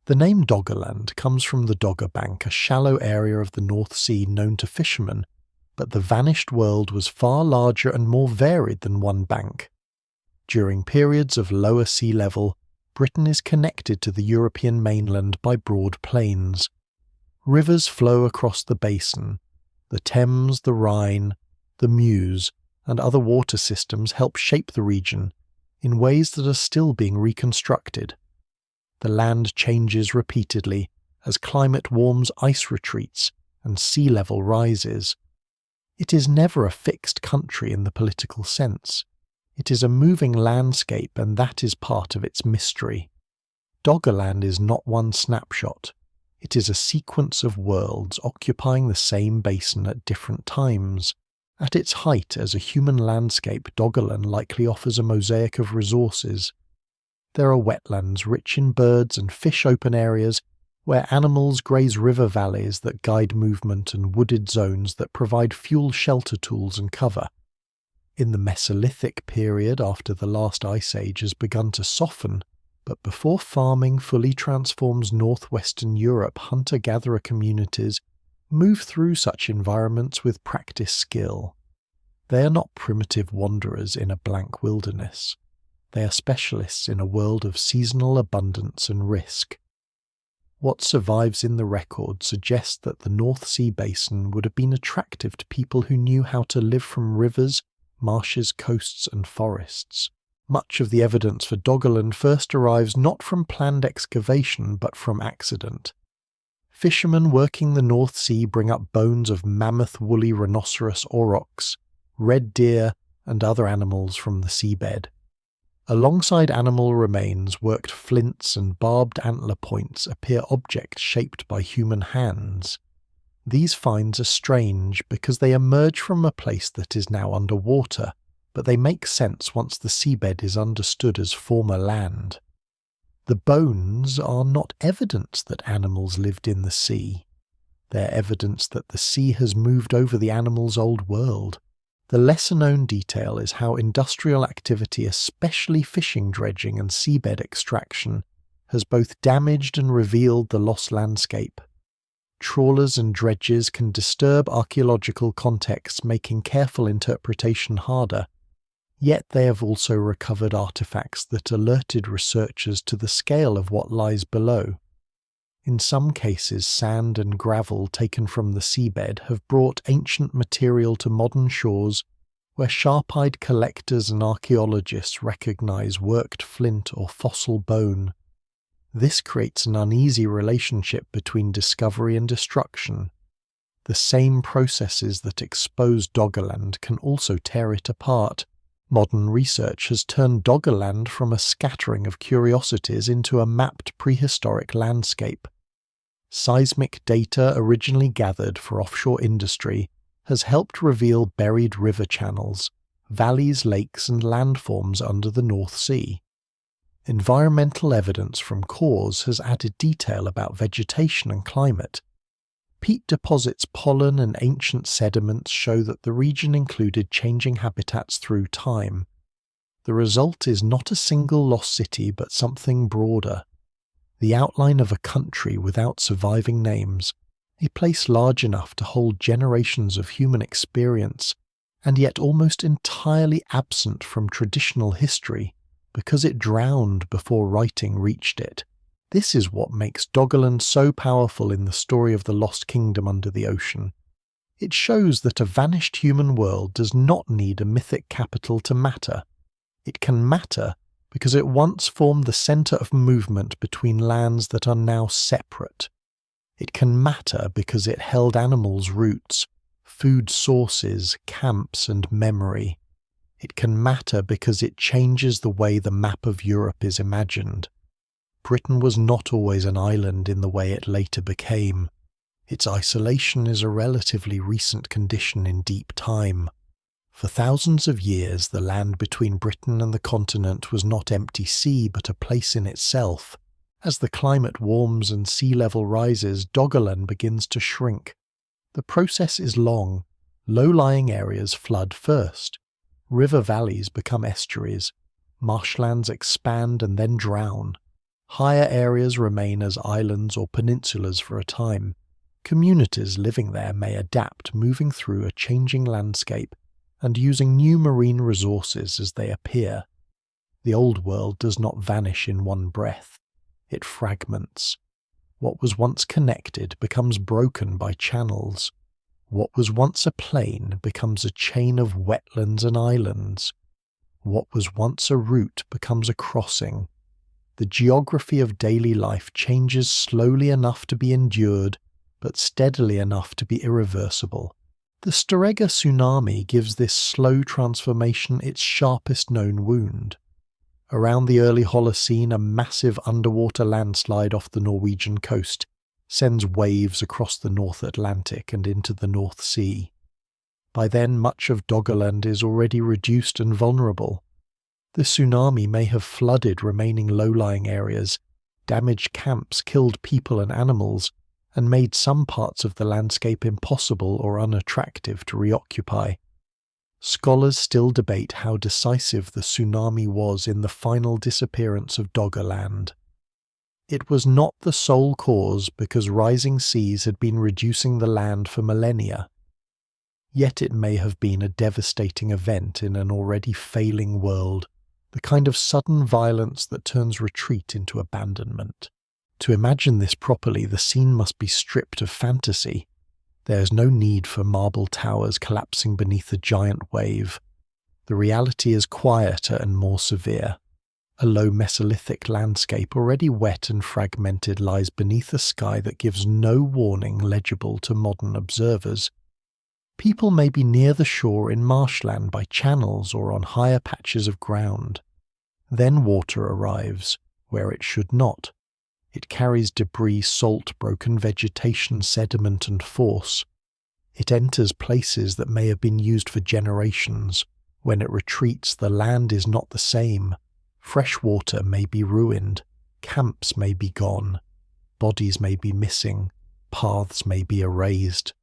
[SPEAKER 1] The name Doggerland comes from the Dogger Bank, a shallow area of the North Sea known to fishermen, but the vanished world was far larger and more varied than one bank. During periods of lower sea level, Britain is connected to the European mainland by broad plains. Rivers flow across the basin. The Thames, the Rhine, the Meuse, and other water systems help shape the region in ways that are still being reconstructed. The land changes repeatedly as climate warms, ice retreats, and sea level rises. It is never a fixed country in the political sense. It is a moving landscape, and that is part of its mystery. Doggerland is not one snapshot. It is a sequence of worlds occupying the same basin at different times. At its height as a human landscape, Doggerland likely offers a mosaic of resources. There are wetlands rich in birds and fish, open areas where animals graze, river valleys that guide movement, and wooded zones that provide fuel, shelter tools and cover. In the Mesolithic period, after the last ice age has begun to soften, but before farming fully transforms northwestern Europe, hunter-gatherer communities move through such environments with practiced skill. They are not primitive wanderers in a blank wilderness. They are specialists in a world of seasonal abundance and risk. What survives in the record suggests that the North Sea basin would have been attractive to people who knew how to live from rivers, marshes, coasts, and forests. Much of the evidence for Doggerland first arrives not from planned excavation but from accident. Fishermen working the North Sea bring up bones of mammoth woolly rhinoceros aurochs, red deer, and other animals from the seabed. Alongside animal remains, worked flints and barbed antler points appear objects shaped by human hands. These finds are strange because they emerge from a place that is now underwater, but they make sense once the seabed is understood as former land. The bones are not evidence that animals lived in the sea. They're evidence that the sea has moved over the animal's old world. The lesser-known detail is how industrial activity, especially fishing, dredging, and seabed extraction, has both damaged and revealed the lost landscape. Trawlers and dredges can disturb archaeological contexts, making careful interpretation harder. Yet they have also recovered artifacts that alerted researchers to the scale of what lies below. In some cases, sand and gravel taken from the seabed have brought ancient material to modern shores where sharp-eyed collectors and archaeologists recognize worked flint or fossil bone. This creates an uneasy relationship between discovery and destruction. The same processes that expose Doggerland can also tear it apart. Modern research has turned Doggerland from a scattering of curiosities into a mapped prehistoric landscape. Seismic data originally gathered for offshore industry has helped reveal buried river channels, valleys, lakes, and landforms under the North Sea. Environmental evidence from cores has added detail about vegetation and climate. Peat deposits, pollen, and ancient sediments show that the region included changing habitats through time. The result is not a single lost city but something broader. The outline of a country without surviving names, a place large enough to hold generations of human experience, and yet almost entirely absent from traditional history because it drowned before writing reached it. This is what makes Doggerland so powerful in the story of the lost kingdom under the ocean. It shows that a vanished human world does not need a mythic capital to matter. It can matter because it once formed the centre of movement between lands that are now separate. It can matter because it held animals' roots, food sources, camps, and memory. It can matter because it changes the way the map of Europe is imagined. Britain was not always an island in the way it later became. Its isolation is a relatively recent condition in deep time. For thousands of years, the land between Britain and the continent was not empty sea but a place in itself. As the climate warms and sea level rises, Doggerland begins to shrink. The process is long. Low-lying areas flood first. River valleys become estuaries. Marshlands expand and then drown. Higher areas remain as islands or peninsulas for a time. Communities living there may adapt, moving through a changing landscape and using new marine resources as they appear. The old world does not vanish in one breath. It fragments. What was once connected becomes broken by channels. What was once a plain becomes a chain of wetlands and islands. What was once a route becomes a crossing. The geography of daily life changes slowly enough to be endured, but steadily enough to be irreversible. The Storegga tsunami gives this slow transformation its sharpest known wound. Around the early Holocene, a massive underwater landslide off the Norwegian coast sends waves across the North Atlantic and into the North Sea. By then, much of Doggerland is already reduced and vulnerable. The tsunami may have flooded remaining low-lying areas, damaged camps, killed people and animals, and made some parts of the landscape impossible or unattractive to reoccupy. Scholars still debate how decisive the tsunami was in the final disappearance of Doggerland. It was not the sole cause because rising seas had been reducing the land for millennia. Yet it may have been a devastating event in an already failing world, the kind of sudden violence that turns retreat into abandonment. To imagine this properly, the scene must be stripped of fantasy. There is no need for marble towers collapsing beneath a giant wave. The reality is quieter and more severe. A low Mesolithic landscape, already wet and fragmented, lies beneath a sky that gives no warning legible to modern observers. People may be near the shore in marshland by channels or on higher patches of ground. Then water arrives, where it should not. It carries debris, salt, broken vegetation, sediment and force. It enters places that may have been used for generations. When it retreats, the land is not the same. Fresh water may be ruined. Camps may be gone. Bodies may be missing. Paths may be erased.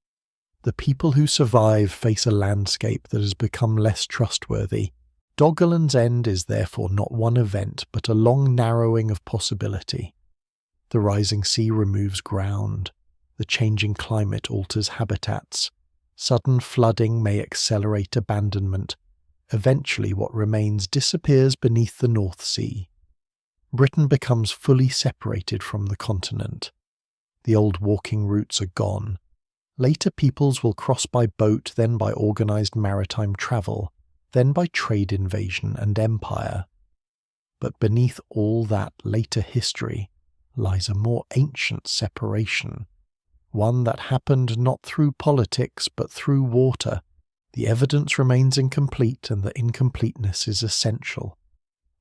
[SPEAKER 1] The people who survive face a landscape that has become less trustworthy. Doggerland's end is therefore not one event, but a long narrowing of possibility. The rising sea removes ground. The changing climate alters habitats. Sudden flooding may accelerate abandonment. Eventually what remains disappears beneath the North Sea. Britain becomes fully separated from the continent. The old walking routes are gone. Later peoples will cross by boat, then by organised maritime travel, then by trade invasion and empire. But beneath all that later history lies a more ancient separation, one that happened not through politics but through water. The evidence remains incomplete, and the incompleteness is essential.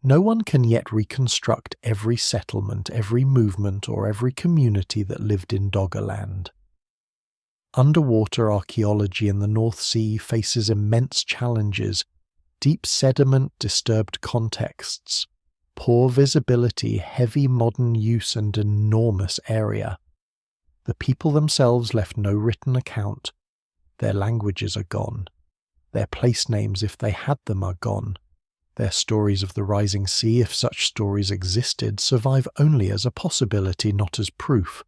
[SPEAKER 1] No one can yet reconstruct every settlement, every movement, or every community that lived in Doggerland. Underwater archaeology in the North Sea faces immense challenges: deep sediment, disturbed contexts, poor visibility, heavy modern use, and enormous area. The people themselves left no written account. Their languages are gone. Their place names, if they had them, are gone. Their stories of the rising sea, if such stories existed, survive only as a possibility, not as proof.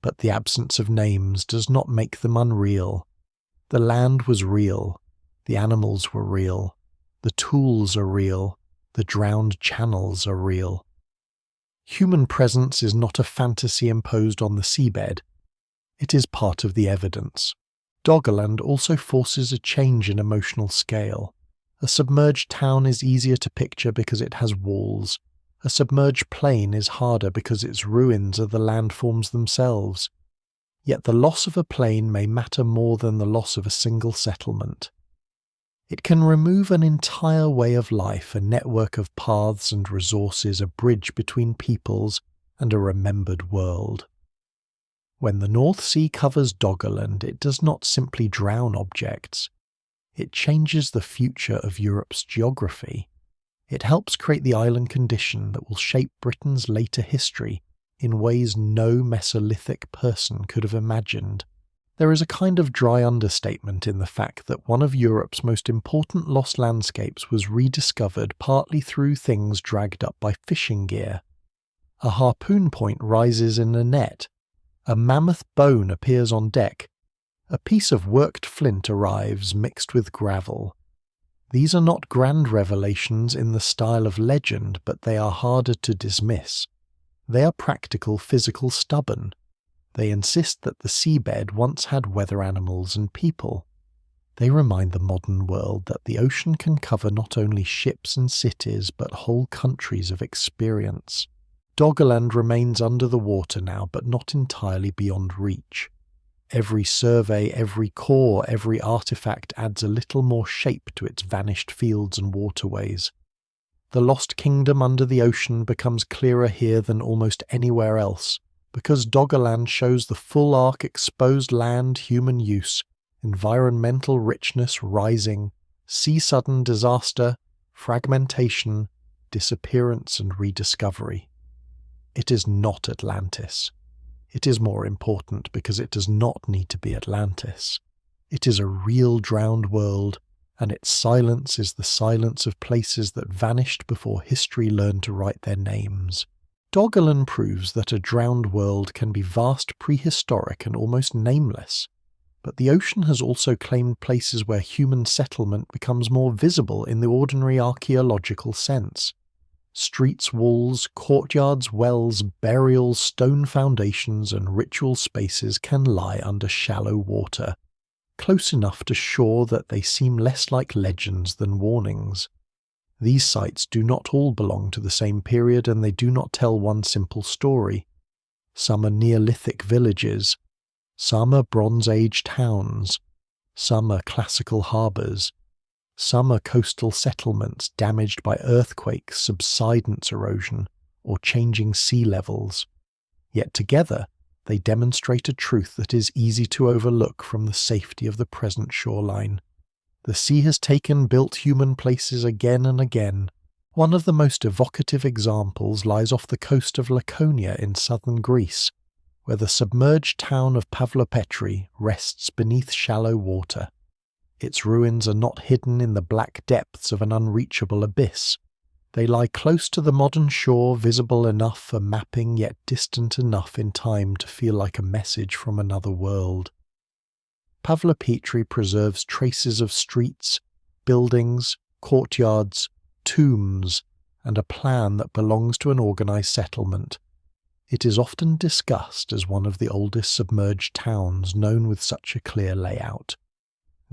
[SPEAKER 1] But the absence of names does not make them unreal. The land was real. The animals were real. The tools are real. The drowned channels are real. Human presence is not a fantasy imposed on the seabed. It is part of the evidence. Doggerland also forces a change in emotional scale. A submerged town is easier to picture because it has walls. A submerged plain is harder because its ruins are the landforms themselves. Yet the loss of a plain may matter more than the loss of a single settlement. It can remove an entire way of life, a network of paths and resources, a bridge between peoples, and a remembered world. When the North Sea covers Doggerland, it does not simply drown objects. It changes the future of Europe's geography. It helps create the island condition that will shape Britain's later history in ways no Mesolithic person could have imagined. There is a kind of dry understatement in the fact that one of Europe's most important lost landscapes was rediscovered partly through things dragged up by fishing gear. A harpoon point rises in a net. A mammoth bone appears on deck. A piece of worked flint arrives mixed with gravel. These are not grand revelations in the style of legend, but they are harder to dismiss. They are practical, physical, stubborn. They insist that the seabed once had weather animals and people. They remind the modern world that the ocean can cover not only ships and cities, but whole countries of experience. Doggerland remains under the water now, but not entirely beyond reach. Every survey, every core, every artifact adds a little more shape to its vanished fields and waterways. The lost kingdom under the ocean becomes clearer here than almost anywhere else, because Doggerland shows the full arc exposed land, human use, environmental richness rising, sea-sudden disaster, fragmentation, disappearance and rediscovery. It is not Atlantis. It is more important because it does not need to be Atlantis. It is a real drowned world, and its silence is the silence of places that vanished before history learned to write their names. Doggerland proves that a drowned world can be vast, prehistoric and almost nameless, but the ocean has also claimed places where human settlement becomes more visible in the ordinary archaeological sense. Streets, walls, courtyards, wells, burials, stone foundations and ritual spaces can lie under shallow water, close enough to shore that they seem less like legends than warnings. These sites do not all belong to the same period, and they do not tell one simple story. Some are Neolithic villages, some are Bronze Age towns, some are classical harbours, some are coastal settlements damaged by earthquakes, subsidence erosion, or changing sea levels. Yet together, they demonstrate a truth that is easy to overlook from the safety of the present shoreline. The sea has built human places again and again. One of the most evocative examples lies off the coast of Laconia in southern Greece, where the submerged town of Pavlopetri rests beneath shallow water. Its ruins are not hidden in the black depths of an unreachable abyss. They lie close to the modern shore, visible enough for mapping, yet distant enough in time to feel like a message from another world. Pavlopetri preserves traces of streets, buildings, courtyards, tombs, and a plan that belongs to an organized settlement. It is often discussed as one of the oldest submerged towns known with such a clear layout.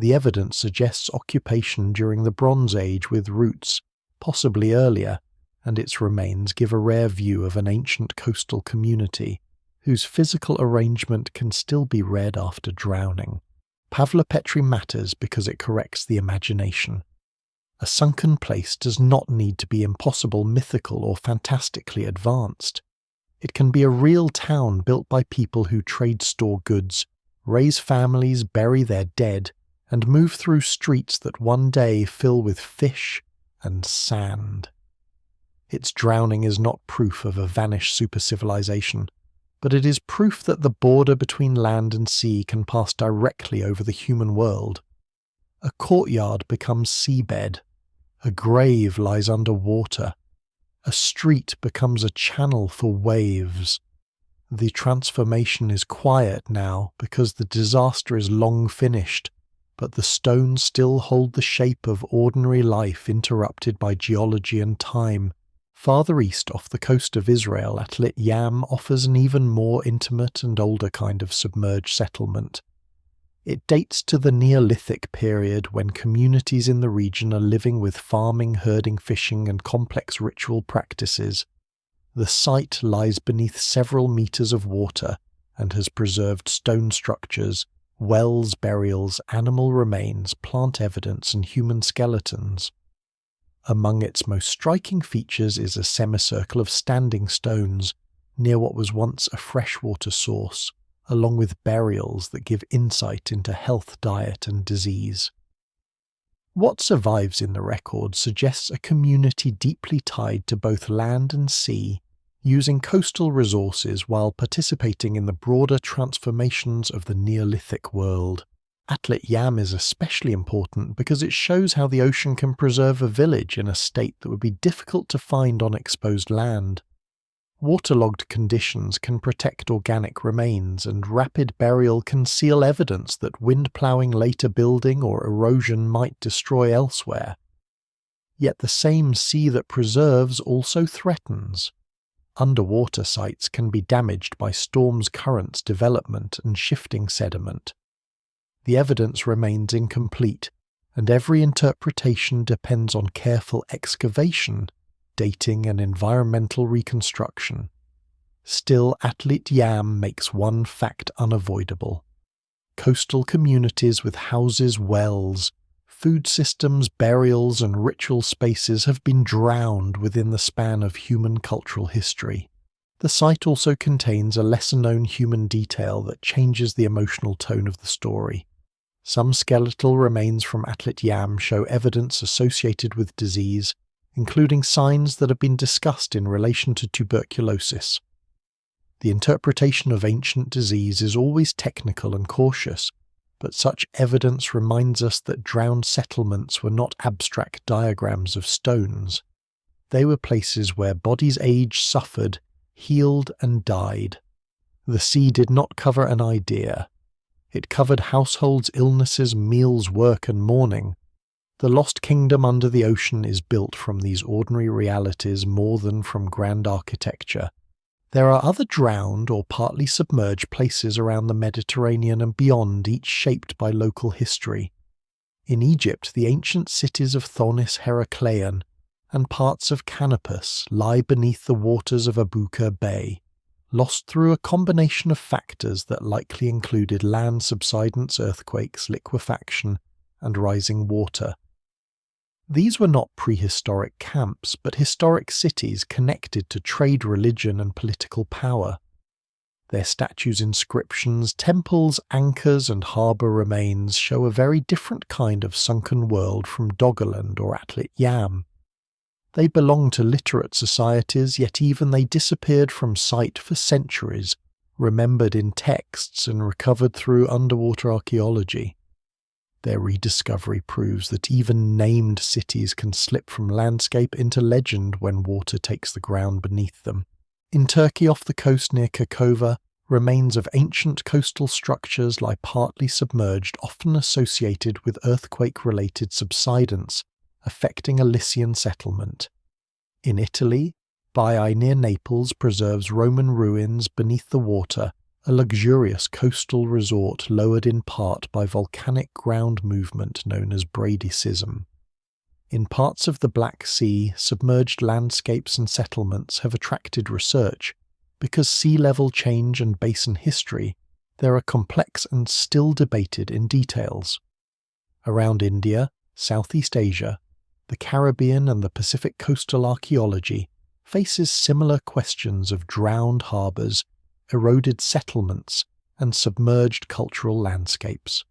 [SPEAKER 1] The evidence suggests occupation during the Bronze Age with roots, possibly earlier, and its remains give a rare view of an ancient coastal community, whose physical arrangement can still be read after drowning. Pavlopetri matters because it corrects the imagination. A sunken place does not need to be impossible, mythical, or fantastically advanced. It can be a real town built by people who trade store goods, raise families, bury their dead, and move through streets that one day fill with fish and sand. Its drowning is not proof of a vanished super-civilization, but it is proof that the border between land and sea can pass directly over the human world. A courtyard becomes seabed, a grave lies under water, a street becomes a channel for waves. The transformation is quiet now because the disaster is long finished, but the stones still hold the shape of ordinary life interrupted by geology and time. Farther east off the coast of Israel, Atlit Yam offers an even more intimate and older kind of submerged settlement. It dates to the Neolithic period when communities in the region are living with farming, herding, fishing and complex ritual practices. The site lies beneath several meters of water and has preserved stone structures, wells, burials, animal remains, plant evidence and human skeletons. Among its most striking features is a semicircle of standing stones near what was once a freshwater source, along with burials that give insight into health, diet, and disease. What survives in the record suggests a community deeply tied to both land and sea, using coastal resources while participating in the broader transformations of the Neolithic world. Atlit Yam is especially important because it shows how the ocean can preserve a village in a state that would be difficult to find on exposed land. Waterlogged conditions can protect organic remains, and rapid burial can seal evidence that wind ploughing later building or erosion might destroy elsewhere. Yet the same sea that preserves also threatens. Underwater sites can be damaged by storms, currents, development, and shifting sediment. The evidence remains incomplete, and every interpretation depends on careful excavation, dating, and environmental reconstruction. Still, Atlit Yam makes one fact unavoidable. Coastal communities with houses, wells, food systems, burials, and ritual spaces have been drowned within the span of human cultural history. The site also contains a lesser-known human detail that changes the emotional tone of the story. Some skeletal remains from Atlit Yam show evidence associated with disease, including signs that have been discussed in relation to tuberculosis. The interpretation of ancient disease is always technical and cautious, but such evidence reminds us that drowned settlements were not abstract diagrams of stones. They were places where bodies aged, suffered, healed, and died. The sea did not cover an idea. It covered households, illnesses, meals, work, and mourning. The lost kingdom under the ocean is built from these ordinary realities more than from grand architecture. There are other drowned or partly submerged places around the Mediterranean and beyond, each shaped by local history. In Egypt, the ancient cities of Thonis Heracleion and parts of Canopus lie beneath the waters of Abuka Bay, lost through a combination of factors that likely included land subsidence, earthquakes, liquefaction, and rising water. These were not prehistoric camps, but historic cities connected to trade, religion, and political power. Their statues, inscriptions, temples, anchors, and harbour remains show a very different kind of sunken world from Doggerland or Atlit Yam. They belong to literate societies, yet even they disappeared from sight for centuries, remembered in texts and recovered through underwater archaeology. Their rediscovery proves that even named cities can slip from landscape into legend when water takes the ground beneath them. In Turkey, off the coast near Kakova, remains of ancient coastal structures lie partly submerged, often associated with earthquake-related subsidence, affecting a Lycian settlement. In Italy, Baiae near Naples preserves Roman ruins beneath the water, a luxurious coastal resort lowered in part by volcanic ground movement known as bradycism. In parts of the Black Sea, submerged landscapes and settlements have attracted research. Because sea level change and basin history, there are complex and still debated in details. Around India, Southeast Asia, the Caribbean and the Pacific coastal archaeology faces similar questions of drowned harbours, eroded settlements, and submerged cultural landscapes.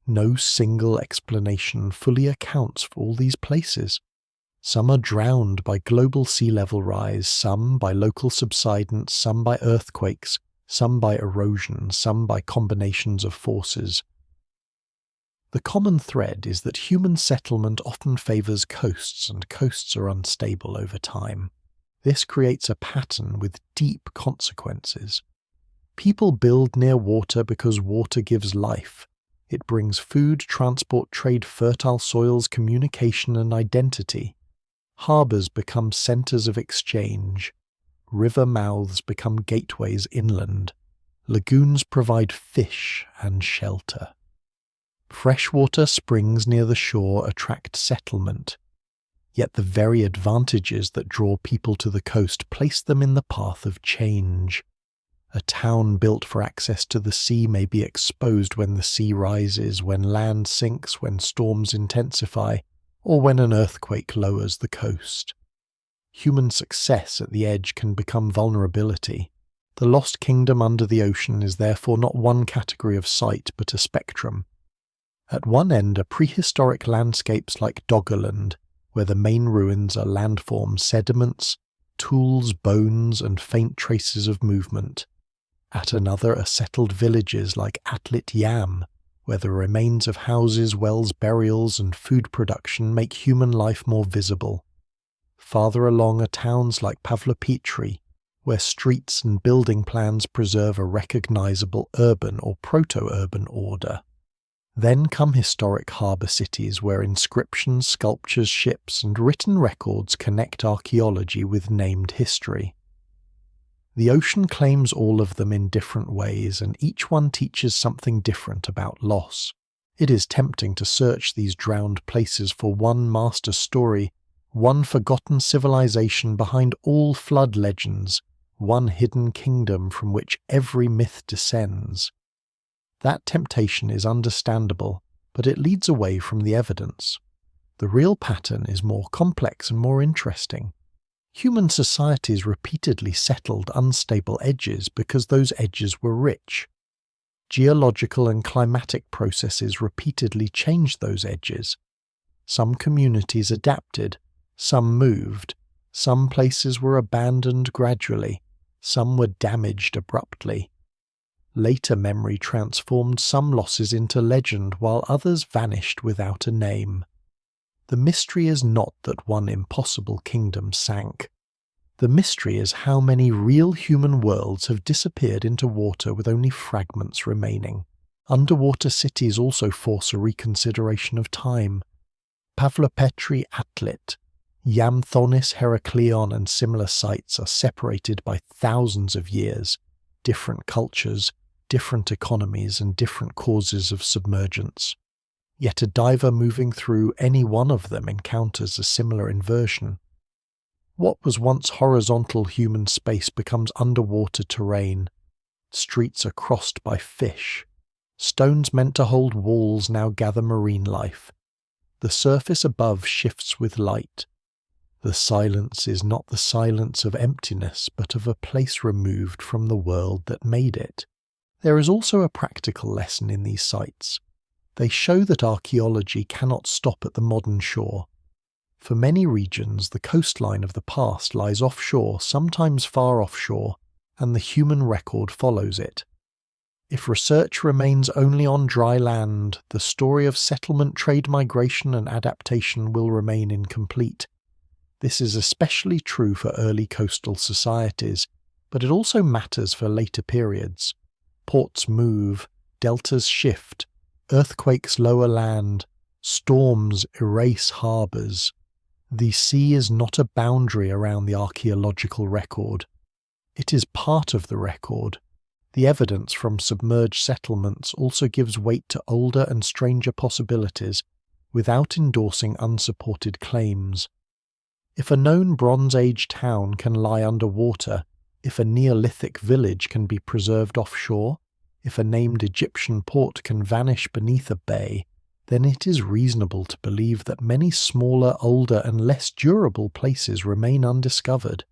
[SPEAKER 1] No single explanation fully accounts for all these places. Some are drowned by global sea level rise, some by local subsidence, some by earthquakes, some by erosion, some by combinations of forces. The common thread is that human settlement often favours coasts, and coasts are unstable over time. This creates a pattern with deep consequences. People build near water because water gives life. It brings food, transport, trade, fertile soils, communication, and identity. Harbours become centres of exchange. River mouths become gateways inland. Lagoons provide fish and shelter. Freshwater springs near the shore attract settlement. Yet the very advantages that draw people to the coast place them in the path of change. A town built for access to the sea may be exposed when the sea rises, when land sinks, when storms intensify, or when an earthquake lowers the coast. Human success at the edge can become vulnerability. The lost kingdom under the ocean is therefore not one category of site but a spectrum. At one end are prehistoric landscapes like Doggerland, where the main ruins are landforms, sediments, tools, bones, and faint traces of movement. At another are settled villages like Atlit Yam, where the remains of houses, wells, burials, and food production make human life more visible. Farther along are towns like Pavlopetri, where streets and building plans preserve a recognizable urban or proto-urban order. Then come historic harbour cities where inscriptions, sculptures, ships, and written records connect archaeology with named history. The ocean claims all of them in different ways, and each one teaches something different about loss. It is tempting to search these drowned places for one master story, one forgotten civilization behind all flood legends, one hidden kingdom from which every myth descends. That temptation is understandable, but it leads away from the evidence. The real pattern is more complex and more interesting. Human societies repeatedly settled unstable edges because those edges were rich. Geological and climatic processes repeatedly changed those edges. Some communities adapted, some moved, some places were abandoned gradually, some were damaged abruptly. Later memory transformed some losses into legend while others vanished without a name. The mystery is not that one impossible kingdom sank. The mystery is how many real human worlds have disappeared into water with only fragments remaining. Underwater cities also force a reconsideration of time. Pavlopetri Atlit, Yamthonis Heraklion and similar sites are separated by thousands of years, different cultures, different economies, and different causes of submergence. Yet a diver moving through any one of them encounters a similar inversion. What was once horizontal human space becomes underwater terrain. Streets are crossed by fish. Stones meant to hold walls now gather marine life. The surface above shifts with light. The silence is not the silence of emptiness, but of a place removed from the world that made it. There is also a practical lesson in these sites. They show that archaeology cannot stop at the modern shore. For many regions, the coastline of the past lies offshore, sometimes far offshore, and the human record follows it. If research remains only on dry land, the story of settlement, trade, migration, and adaptation will remain incomplete. This is especially true for early coastal societies, but it also matters for later periods. Ports move, deltas shift, earthquakes lower land, storms erase harbours. The sea is not a boundary around the archaeological record. It is part of the record. The evidence from submerged settlements also gives weight to older and stranger possibilities, without endorsing unsupported claims. If a known Bronze Age town can lie underwater, if a Neolithic village can be preserved offshore, if a named Egyptian port can vanish beneath a bay, then it is reasonable to believe that many smaller, older, and less durable places remain undiscovered.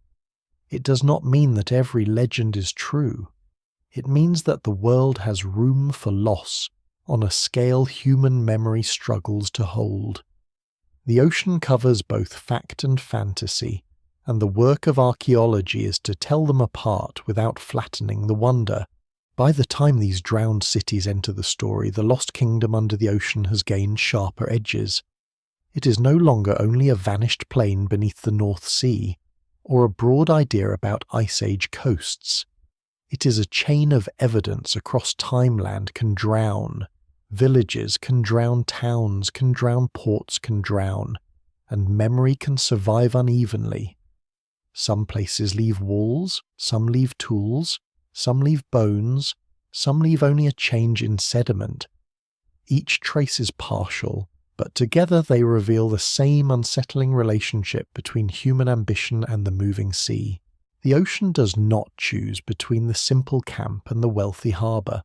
[SPEAKER 1] It does not mean that every legend is true. It means that the world has room for loss on a scale human memory struggles to hold. The ocean covers both fact and fantasy, and the work of archaeology is to tell them apart without flattening the wonder. By the time these drowned cities enter the story, the lost kingdom under the ocean has gained sharper edges. It is no longer only a vanished plain beneath the North Sea, or a broad idea about Ice Age coasts. It is a chain of evidence across timeland can drown. Villages can drown, towns can drown, ports can drown, and memory can survive unevenly. Some places leave walls, some leave tools, some leave bones, some leave only a change in sediment. Each trace is partial, but together they reveal the same unsettling relationship between human ambition and the moving sea. The ocean does not choose between the simple camp and the wealthy harbour.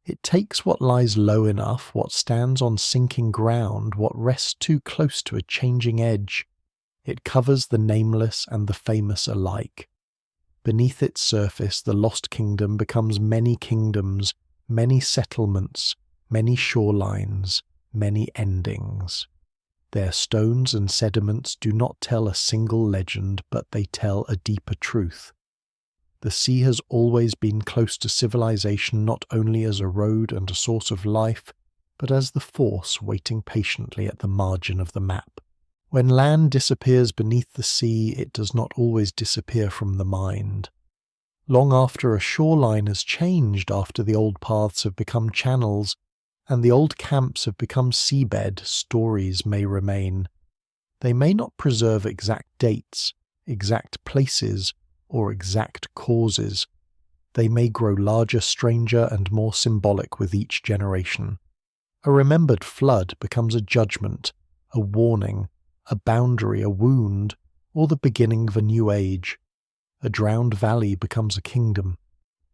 [SPEAKER 1] It takes what lies low enough, what stands on sinking ground, what rests too close to a changing edge. It covers the nameless and the famous alike. Beneath its surface, the lost kingdom becomes many kingdoms, many settlements, many shorelines, many endings. Their stones and sediments do not tell a single legend, but they tell a deeper truth. The sea has always been close to civilization, not only as a road and a source of life, but as the force waiting patiently at the margin of the map. When land disappears beneath the sea, it does not always disappear from the mind. Long after a shoreline has changed, after the old paths have become channels, and the old camps have become seabed, stories may remain. They may not preserve exact dates, exact places, or exact causes. They may grow larger, stranger, and more symbolic with each generation. A remembered flood becomes a judgment, a warning, a boundary, a wound, or the beginning of a new age. A drowned valley becomes a kingdom.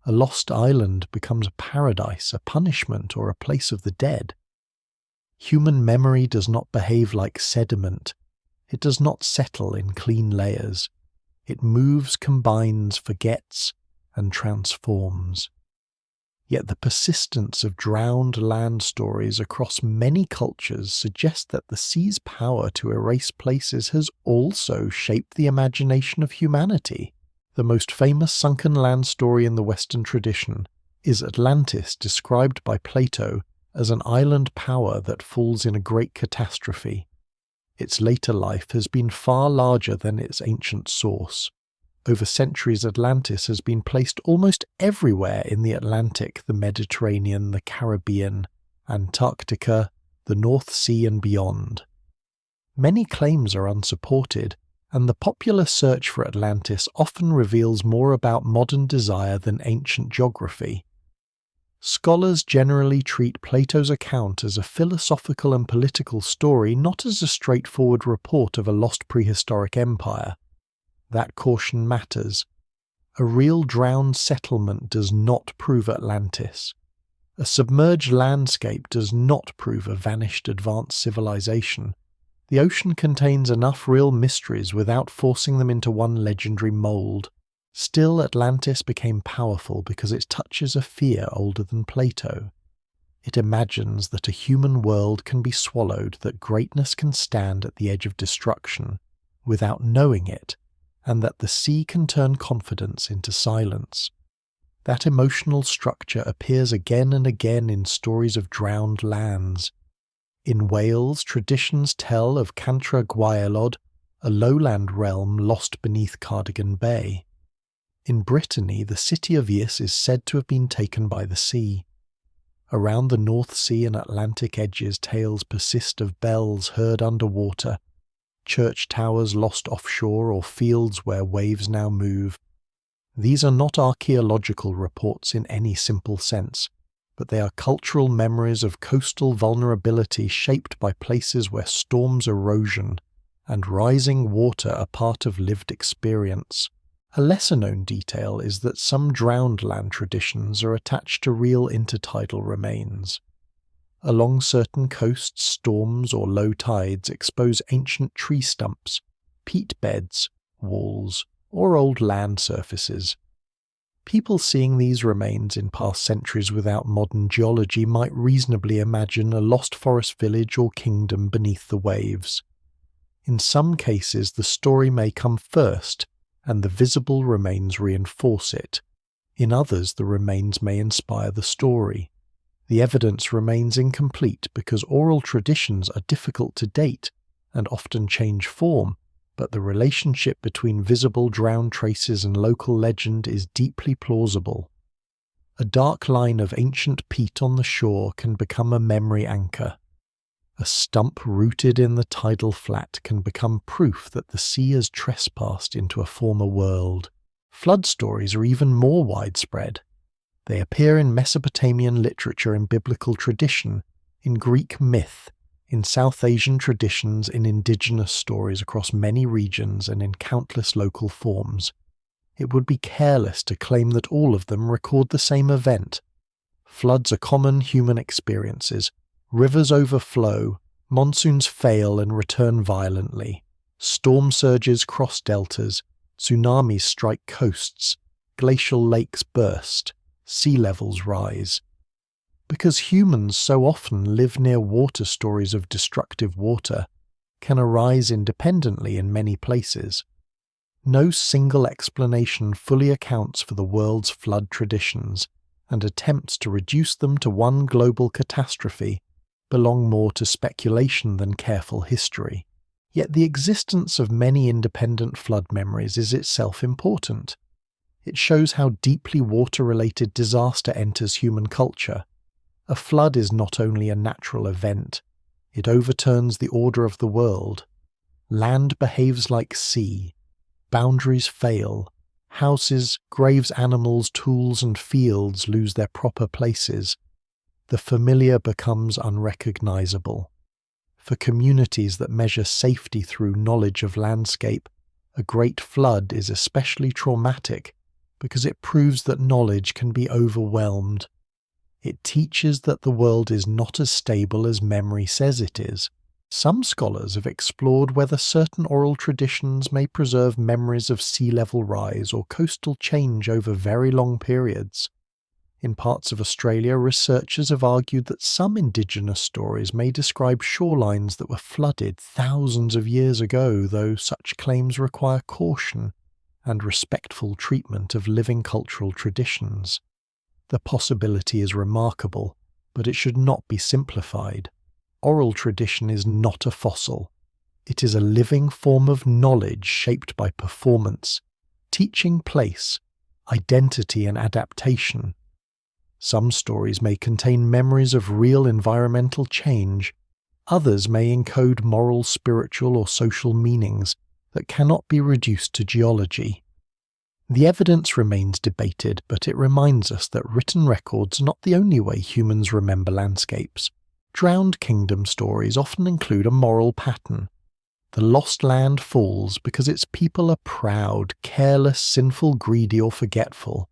[SPEAKER 1] A lost island becomes a paradise, a punishment, or a place of the dead. Human memory does not behave like sediment. It does not settle in clean layers. It moves, combines, forgets, and transforms. Yet the persistence of drowned land stories across many cultures suggests that the sea's power to erase places has also shaped the imagination of humanity. The most famous sunken land story in the Western tradition is Atlantis, described by Plato as an island power that falls in a great catastrophe. Its later life has been far larger than its ancient source. Over centuries, Atlantis has been placed almost everywhere in the Atlantic, the Mediterranean, the Caribbean, Antarctica, the North Sea and beyond. Many claims are unsupported, and the popular search for Atlantis often reveals more about modern desire than ancient geography. Scholars generally treat Plato's account as a philosophical and political story, not as a straightforward report of a lost prehistoric empire. That caution matters. A real drowned settlement does not prove Atlantis. A submerged landscape does not prove a vanished advanced civilization. The ocean contains enough real mysteries without forcing them into one legendary mold. Still, Atlantis became powerful because it touches a fear older than Plato. It imagines that a human world can be swallowed, that greatness can stand at the edge of destruction without knowing it, and that the sea can turn confidence into silence. That emotional structure appears again and again in stories of drowned lands. In Wales, traditions tell of Cantra Gwaelod, a lowland realm lost beneath Cardigan Bay. In Brittany, the city of Ys is said to have been taken by the sea. Around the North Sea and Atlantic edges, tales persist of bells heard underwater, church towers lost offshore, or fields where waves now move. These are not archaeological reports in any simple sense, but they are cultural memories of coastal vulnerability shaped by places where storms erosion and rising water are part of lived experience. A lesser-known detail is that some drowned land traditions are attached to real intertidal remains. Along certain coasts, storms or low tides expose ancient tree stumps, peat beds, walls, or old land surfaces. People seeing these remains in past centuries without modern geology might reasonably imagine a lost forest village or kingdom beneath the waves. In some cases, the story may come first, and the visible remains reinforce it. In others, the remains may inspire the story. The evidence remains incomplete because oral traditions are difficult to date and often change form, but the relationship between visible drowned traces and local legend is deeply plausible. A dark line of ancient peat on the shore can become a memory anchor. A stump rooted in the tidal flat can become proof that the sea has trespassed into a former world. Flood stories are even more widespread. They appear in Mesopotamian literature and biblical tradition, in Greek myth, in South Asian traditions, in indigenous stories across many regions, and in countless local forms. It would be careless to claim that all of them record the same event. Floods are common human experiences. Rivers overflow, monsoons fail and return violently. Storm surges cross deltas, tsunamis strike coasts, glacial lakes burst, sea levels rise. Because humans so often live near water, stories of destructive water can arise independently in many places. No single explanation fully accounts for the world's flood traditions, and attempts to reduce them to one global catastrophe belong more to speculation than careful history. Yet the existence of many independent flood memories is itself important. It shows how deeply water-related disaster enters human culture. A flood is not only a natural event, it overturns the order of the world. Land behaves like sea. Boundaries fail. Houses, graves, animals, tools, and fields lose their proper places. The familiar becomes unrecognizable. For communities that measure safety through knowledge of landscape, a great flood is especially traumatic because it proves that knowledge can be overwhelmed. It teaches that the world is not as stable as memory says it is. Some scholars have explored whether certain oral traditions may preserve memories of sea level rise or coastal change over very long periods. In parts of Australia, researchers have argued that some indigenous stories may describe shorelines that were flooded thousands of years ago, though such claims require caution and respectful treatment of living cultural traditions. The possibility is remarkable, but it should not be simplified. Oral tradition is not a fossil. It is a living form of knowledge shaped by performance, teaching place, identity, and adaptation. Some stories may contain memories of real environmental change. Others may encode moral, spiritual, or social meanings that cannot be reduced to geology. The evidence remains debated, but it reminds us that written records are not the only way humans remember landscapes. Drowned kingdom stories often include a moral pattern. The lost land falls because its people are proud, careless, sinful, greedy, or forgetful.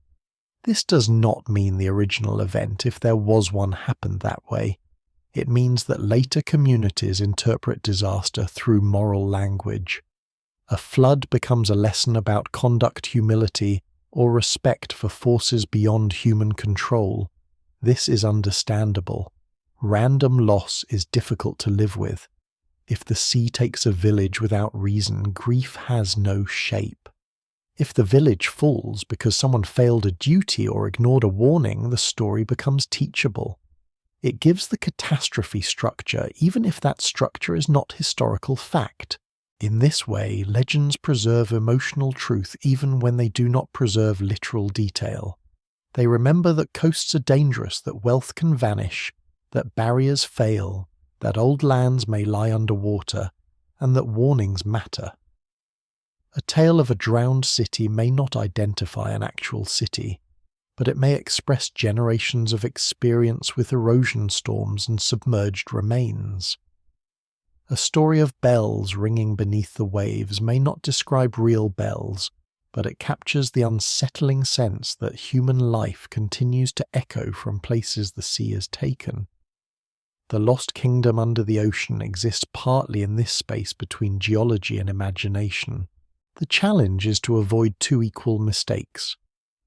[SPEAKER 1] This does not mean the original event, if there was one, happened that way. It means that later communities interpret disaster through moral language. A flood becomes a lesson about conduct, humility, or respect for forces beyond human control. This is understandable. Random loss is difficult to live with. If the sea takes a village without reason, grief has no shape. If the village falls because someone failed a duty or ignored a warning, the story becomes teachable. It gives the catastrophe structure, even if that structure is not historical fact. In this way, legends preserve emotional truth even when they do not preserve literal detail. They remember that coasts are dangerous, that wealth can vanish, that barriers fail, that old lands may lie underwater, and that warnings matter. A tale of a drowned city may not identify an actual city, but it may express generations of experience with erosion storms and submerged remains. A story of bells ringing beneath the waves may not describe real bells, but it captures the unsettling sense that human life continues to echo from places the sea has taken. The lost kingdom under the ocean exists partly in this space between geology and imagination. The challenge is to avoid two equal mistakes.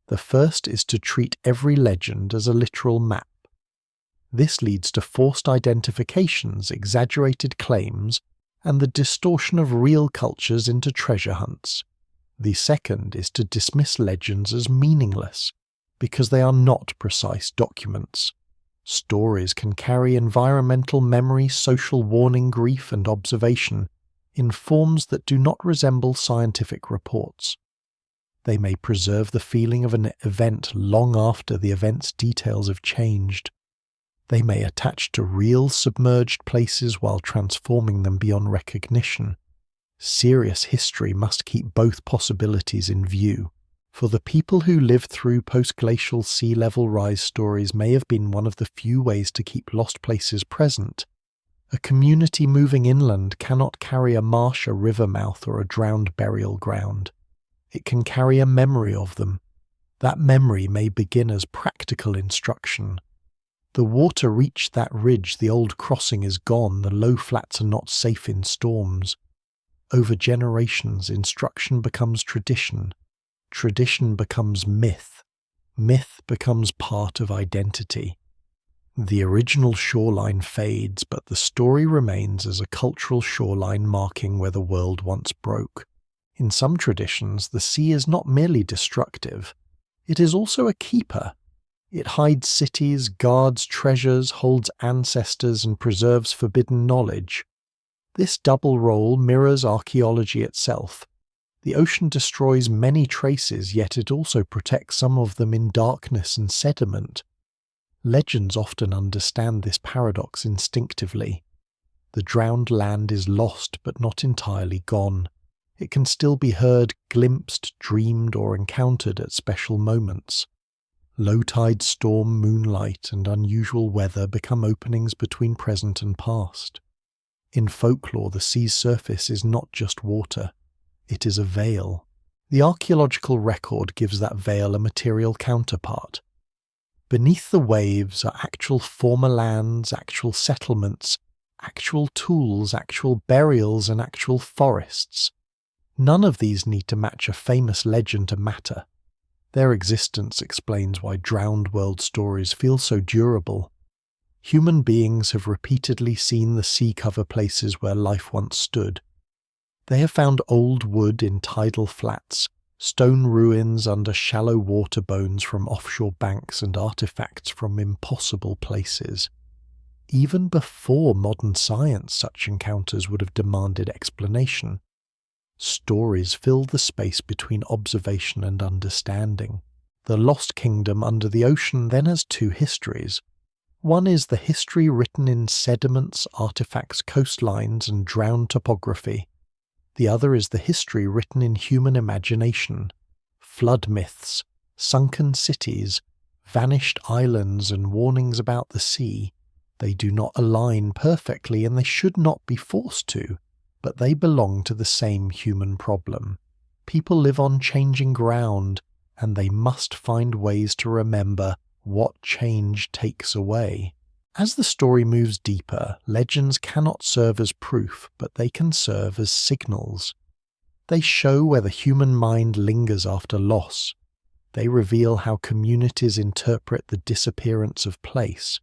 [SPEAKER 1] The first is to treat every legend as a literal map. This leads to forced identifications, exaggerated claims, and the distortion of real cultures into treasure hunts. The second is to dismiss legends as meaningless, because they are not precise documents. Stories can carry environmental memory, social warning, grief, and observation in forms that do not resemble scientific reports. They may preserve the feeling of an event long after the event's details have changed. They may attach to real submerged places while transforming them beyond recognition. Serious history must keep both possibilities in view. For the people who lived through post-glacial sea level rise stories may have been one of the few ways to keep lost places present. A community moving inland cannot carry a marsh, a river mouth, or a drowned burial ground. It can carry a memory of them. That memory may begin as practical instruction. The water reached that ridge, the old crossing is gone, the low flats are not safe in storms. Over generations, instruction becomes tradition. Tradition becomes myth. Myth becomes part of identity. The original shoreline fades, but the story remains as a cultural shoreline marking where the world once broke. In some traditions, the sea is not merely destructive, it is also a keeper. It hides cities, guards treasures, holds ancestors, and preserves forbidden knowledge. This double role mirrors archaeology itself. The ocean destroys many traces, yet it also protects some of them in darkness and sediment. Legends often understand this paradox instinctively. The drowned land is lost but not entirely gone. It can still be heard, glimpsed, dreamed, or encountered at special moments. Low-tide storm, moonlight, and unusual weather become openings between present and past. In folklore, the sea's surface is not just water. It is a veil. The archaeological record gives that veil a material counterpart. Beneath the waves are actual former lands, actual settlements, actual tools, actual burials, and actual forests. None of these need to match a famous legend to matter. Their existence explains why drowned world stories feel so durable. Human beings have repeatedly seen the sea cover places where life once stood. They have found old wood in tidal flats, stone ruins under shallow water bones from offshore banks, and artifacts from impossible places. Even before modern science, such encounters would have demanded explanation. Stories fill the space between observation and understanding. The Lost Kingdom under the ocean then has two histories. One is the history written in sediments, artifacts, coastlines, and drowned topography. The other is the history written in human imagination. Flood myths, sunken cities, vanished islands, and warnings about the sea. They do not align perfectly, and they should not be forced to. But they belong to the same human problem. People live on changing ground, and they must find ways to remember what change takes away. As the story moves deeper, legends cannot serve as proof, but they can serve as signals. They show where the human mind lingers after loss. They reveal how communities interpret the disappearance of place.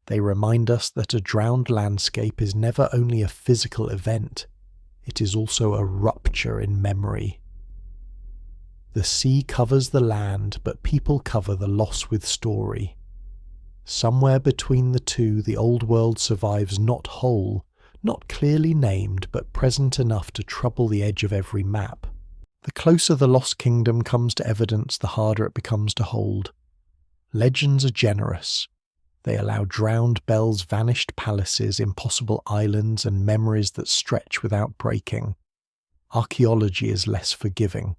[SPEAKER 1] They remind us that a drowned landscape is never only a physical event. It is also a rupture in memory. The sea covers the land, but people cover the loss with story. Somewhere between the two, the old world survives not whole, not clearly named, but present enough to trouble the edge of every map. The closer the Lost Kingdom comes to evidence, the harder it becomes to hold. Legends are generous. They allow drowned bells, vanished palaces, impossible islands, and memories that stretch without breaking. Archaeology is less forgiving.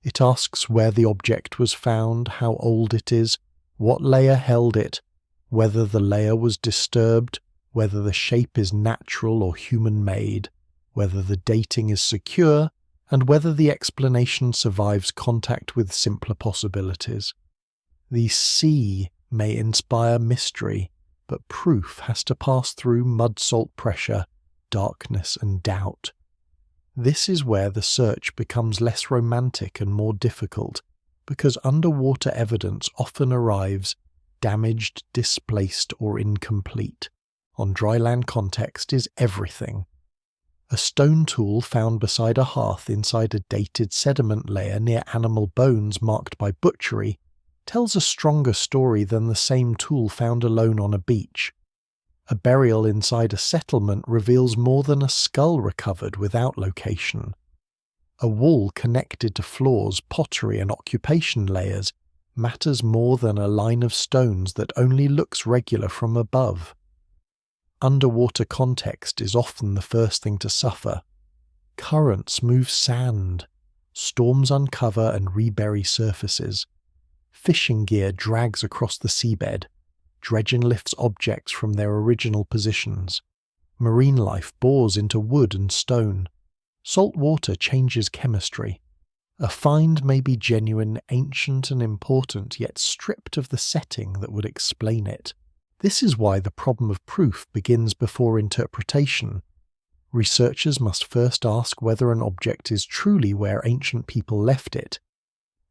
[SPEAKER 1] It asks where the object was found, how old it is, what layer held it, whether the layer was disturbed, whether the shape is natural or human-made, whether the dating is secure, and whether the explanation survives contact with simpler possibilities. The sea may inspire mystery, but proof has to pass through mud-salt pressure, darkness, and doubt. This is where the search becomes less romantic and more difficult, because underwater evidence often arrives damaged, displaced, or incomplete. On dry land, context is everything. A stone tool found beside a hearth inside a dated sediment layer near animal bones marked by butchery tells a stronger story than the same tool found alone on a beach. A burial inside a settlement reveals more than a skull recovered without location. A wall connected to floors, pottery, and occupation layers matters more than a line of stones that only looks regular from above. Underwater context is often the first thing to suffer. Currents move sand. Storms uncover and rebury surfaces. Fishing gear drags across the seabed. Dredging lifts objects from their original positions. Marine life bores into wood and stone. Salt water changes chemistry. A find may be genuine, ancient, and important, yet stripped of the setting that would explain it. This is why the problem of proof begins before interpretation. Researchers must first ask whether an object is truly where ancient people left it.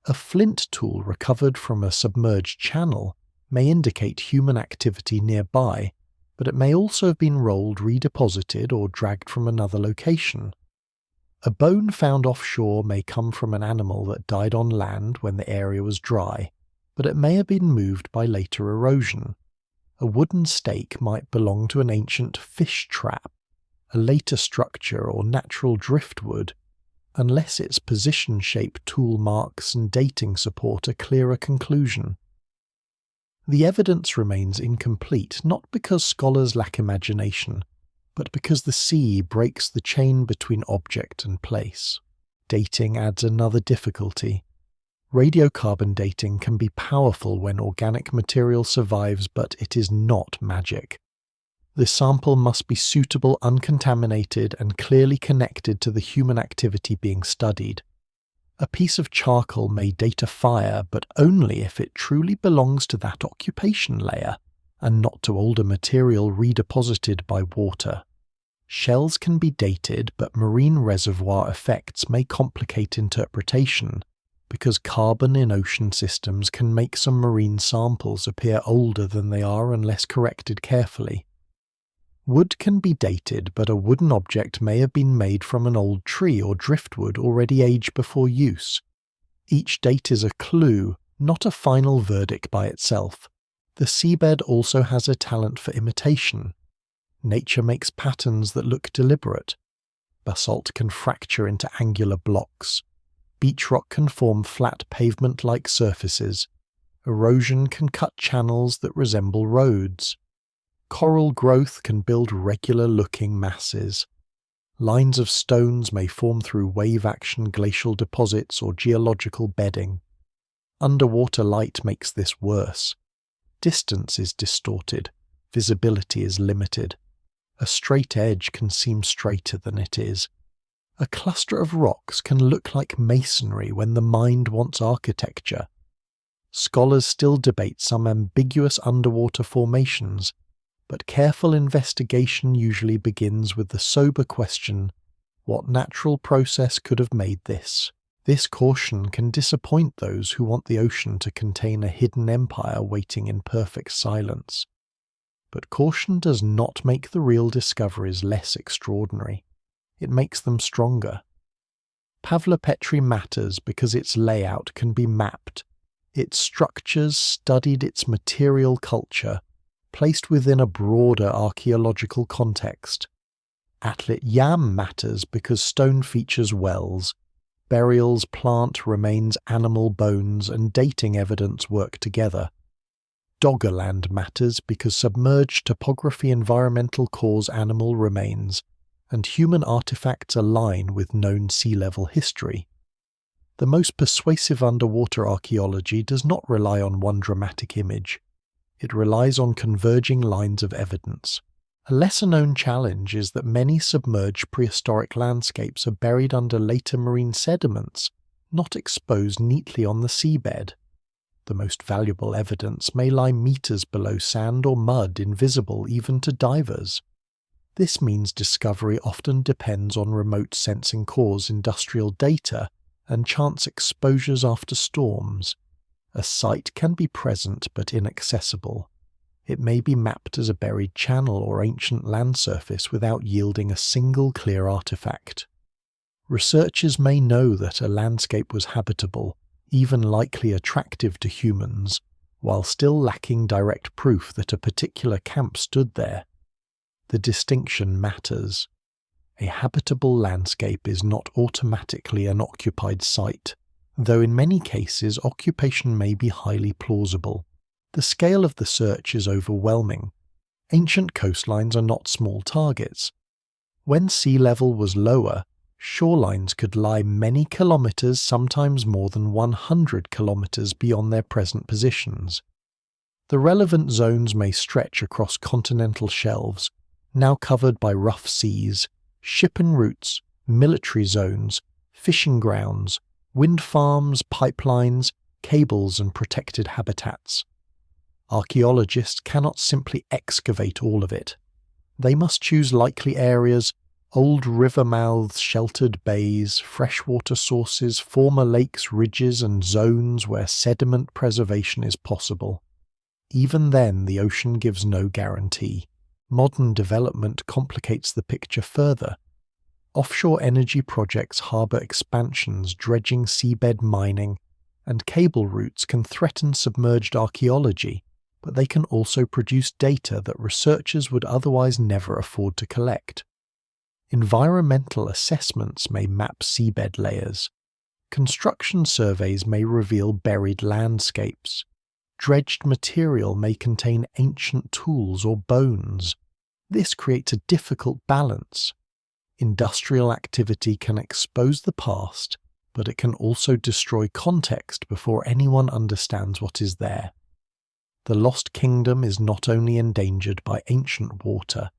[SPEAKER 1] A flint tool recovered from a submerged channel may indicate human activity nearby, but it may also have been rolled, redeposited, or dragged from another location. A bone found offshore may come from an animal that died on land when the area was dry, but it may have been moved by later erosion. A wooden stake might belong to an ancient fish trap, a later structure, or natural driftwood, unless its position, shape, tool marks, and dating support a clearer conclusion. The evidence remains incomplete, not because scholars lack imagination, but because the sea breaks the chain between object and place. Dating adds another difficulty. Radiocarbon dating can be powerful when organic material survives, but it is not magic. The sample must be suitable, uncontaminated, and clearly connected to the human activity being studied. A piece of charcoal may date a fire, but only if it truly belongs to that occupation layer, and not to older material redeposited by water. Shells can be dated, but marine reservoir effects may complicate interpretation, because carbon in ocean systems can make some marine samples appear older than they are unless corrected carefully. Wood can be dated, but a wooden object may have been made from an old tree or driftwood already aged before use. Each date is a clue, not a final verdict by itself. The seabed also has a talent for imitation. Nature makes patterns that look deliberate. Basalt can fracture into angular blocks. Beach rock can form flat pavement-like surfaces. Erosion can cut channels that resemble roads. Coral growth can build regular-looking masses. Lines of stones may form through wave-action glacial deposits or geological bedding. Underwater light makes this worse. Distance is distorted. Visibility is limited. A straight edge can seem straighter than it is. A cluster of rocks can look like masonry when the mind wants architecture. Scholars still debate some ambiguous underwater formations, but careful investigation usually begins with the sober question, what natural process could have made this? This caution can disappoint those who want the ocean to contain a hidden empire waiting in perfect silence. But caution does not make the real discoveries less extraordinary. It makes them stronger. Pavlopetri matters because its layout can be mapped, its structures studied, its material culture placed within a broader archaeological context. Atlit Yam matters because stone features wells, burials, plant remains, animal bones, and dating evidence work together. Doggerland matters because submerged topography environmental cause animal remains, and human artifacts align with known sea level history. The most persuasive underwater archaeology does not rely on one dramatic image. It relies on converging lines of evidence. A lesser-known challenge is that many submerged prehistoric landscapes are buried under later marine sediments, not exposed neatly on the seabed. The most valuable evidence may lie meters below sand or mud, invisible even to divers. This means discovery often depends on remote sensing cores, industrial data, and chance exposures after storms. A site can be present but inaccessible. It may be mapped as a buried channel or ancient land surface without yielding a single clear artifact. Researchers may know that a landscape was habitable, even likely attractive to humans, while still lacking direct proof that a particular camp stood there. The distinction matters. A habitable landscape is not automatically an occupied site, though in many cases occupation may be highly plausible. The scale of the search is overwhelming. Ancient coastlines are not small targets. When sea level was lower, shorelines could lie many kilometers, sometimes more than 100 kilometers beyond their present positions. The relevant zones may stretch across continental shelves, now covered by rough seas, ship en routes, military zones, fishing grounds, wind farms, pipelines, cables, and protected habitats. Archaeologists cannot simply excavate all of it. They must choose likely areas, Old river mouths, sheltered bays, freshwater sources, former lakes, ridges, and zones where sediment preservation is possible. Even then, the ocean gives no guarantee. Modern development complicates the picture further. Offshore energy projects harbour expansions, dredging seabed mining, and cable routes can threaten submerged archaeology, but they can also produce data that researchers would otherwise never afford to collect. Environmental assessments may map seabed layers. Construction surveys may reveal buried landscapes. Dredged material may contain ancient tools or bones. This creates a difficult balance. Industrial activity can expose the past, but it can also destroy context before anyone understands what is there. The Lost Kingdom is not only endangered by ancient water,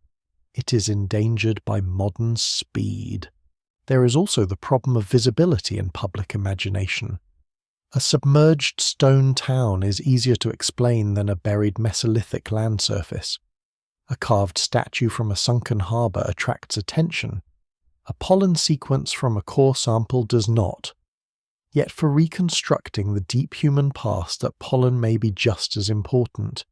[SPEAKER 1] it is endangered by modern speed. There is also the problem of visibility in public imagination. A submerged stone town is easier to explain than a buried Mesolithic land surface. A carved statue from a sunken harbour attracts attention. A pollen sequence from a core sample does not. Yet for reconstructing the deep human past, that pollen may be just as important.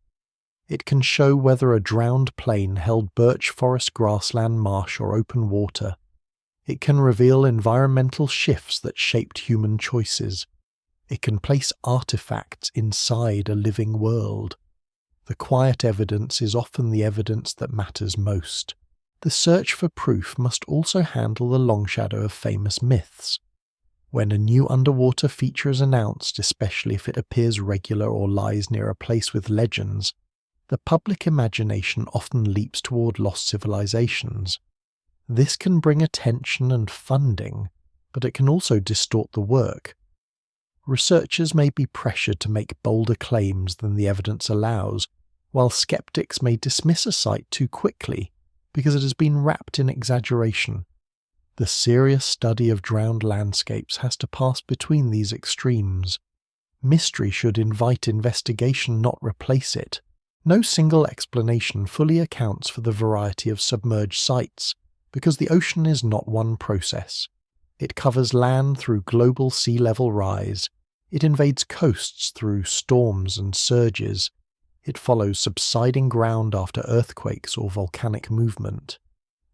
[SPEAKER 1] It can show whether a drowned plane held birch forest, grassland, marsh, or open water. It can reveal environmental shifts that shaped human choices. It can place artifacts inside a living world. The quiet evidence is often the evidence that matters most. The search for proof must also handle the long shadow of famous myths. When a new underwater feature is announced, especially if it appears regular or lies near a place with legends, the public imagination often leaps toward lost civilizations. This can bring attention and funding, but it can also distort the work. Researchers may be pressured to make bolder claims than the evidence allows, while skeptics may dismiss a site too quickly because it has been wrapped in exaggeration. The serious study of drowned landscapes has to pass between these extremes. Mystery should invite investigation, not replace it. No single explanation fully accounts for the variety of submerged sites, because the ocean is not one process. It covers land through global sea level rise. It invades coasts through storms and surges. It follows subsiding ground after earthquakes or volcanic movement.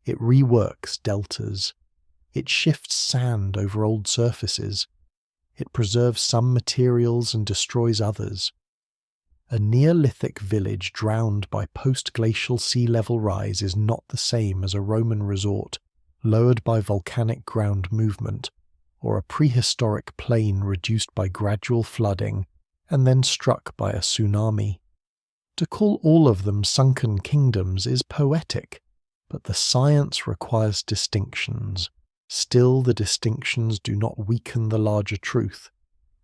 [SPEAKER 1] It reworks deltas. It shifts sand over old surfaces. It preserves some materials and destroys others. A Neolithic village drowned by post-glacial sea level rise is not the same as a Roman resort lowered by volcanic ground movement, or a prehistoric plain reduced by gradual flooding and then struck by a tsunami. To call all of them sunken kingdoms is poetic, but the science requires distinctions. Still, the distinctions do not weaken the larger truth,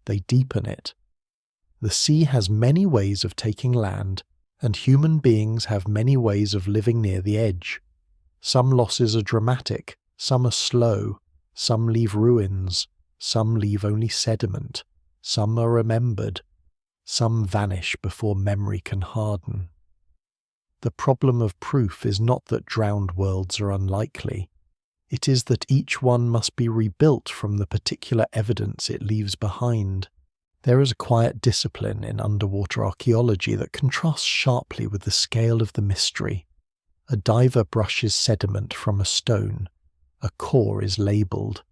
[SPEAKER 1] they deepen it. The sea has many ways of taking land, and human beings have many ways of living near the edge. Some losses are dramatic, some are slow, some leave ruins, some leave only sediment, some are remembered, some vanish before memory can harden. The problem of proof is not that drowned worlds are unlikely. It is that each one must be rebuilt from the particular evidence it leaves behind. There is a quiet discipline in underwater archaeology that contrasts sharply with the scale of the mystery. A diver brushes sediment from a stone. A core is labelled.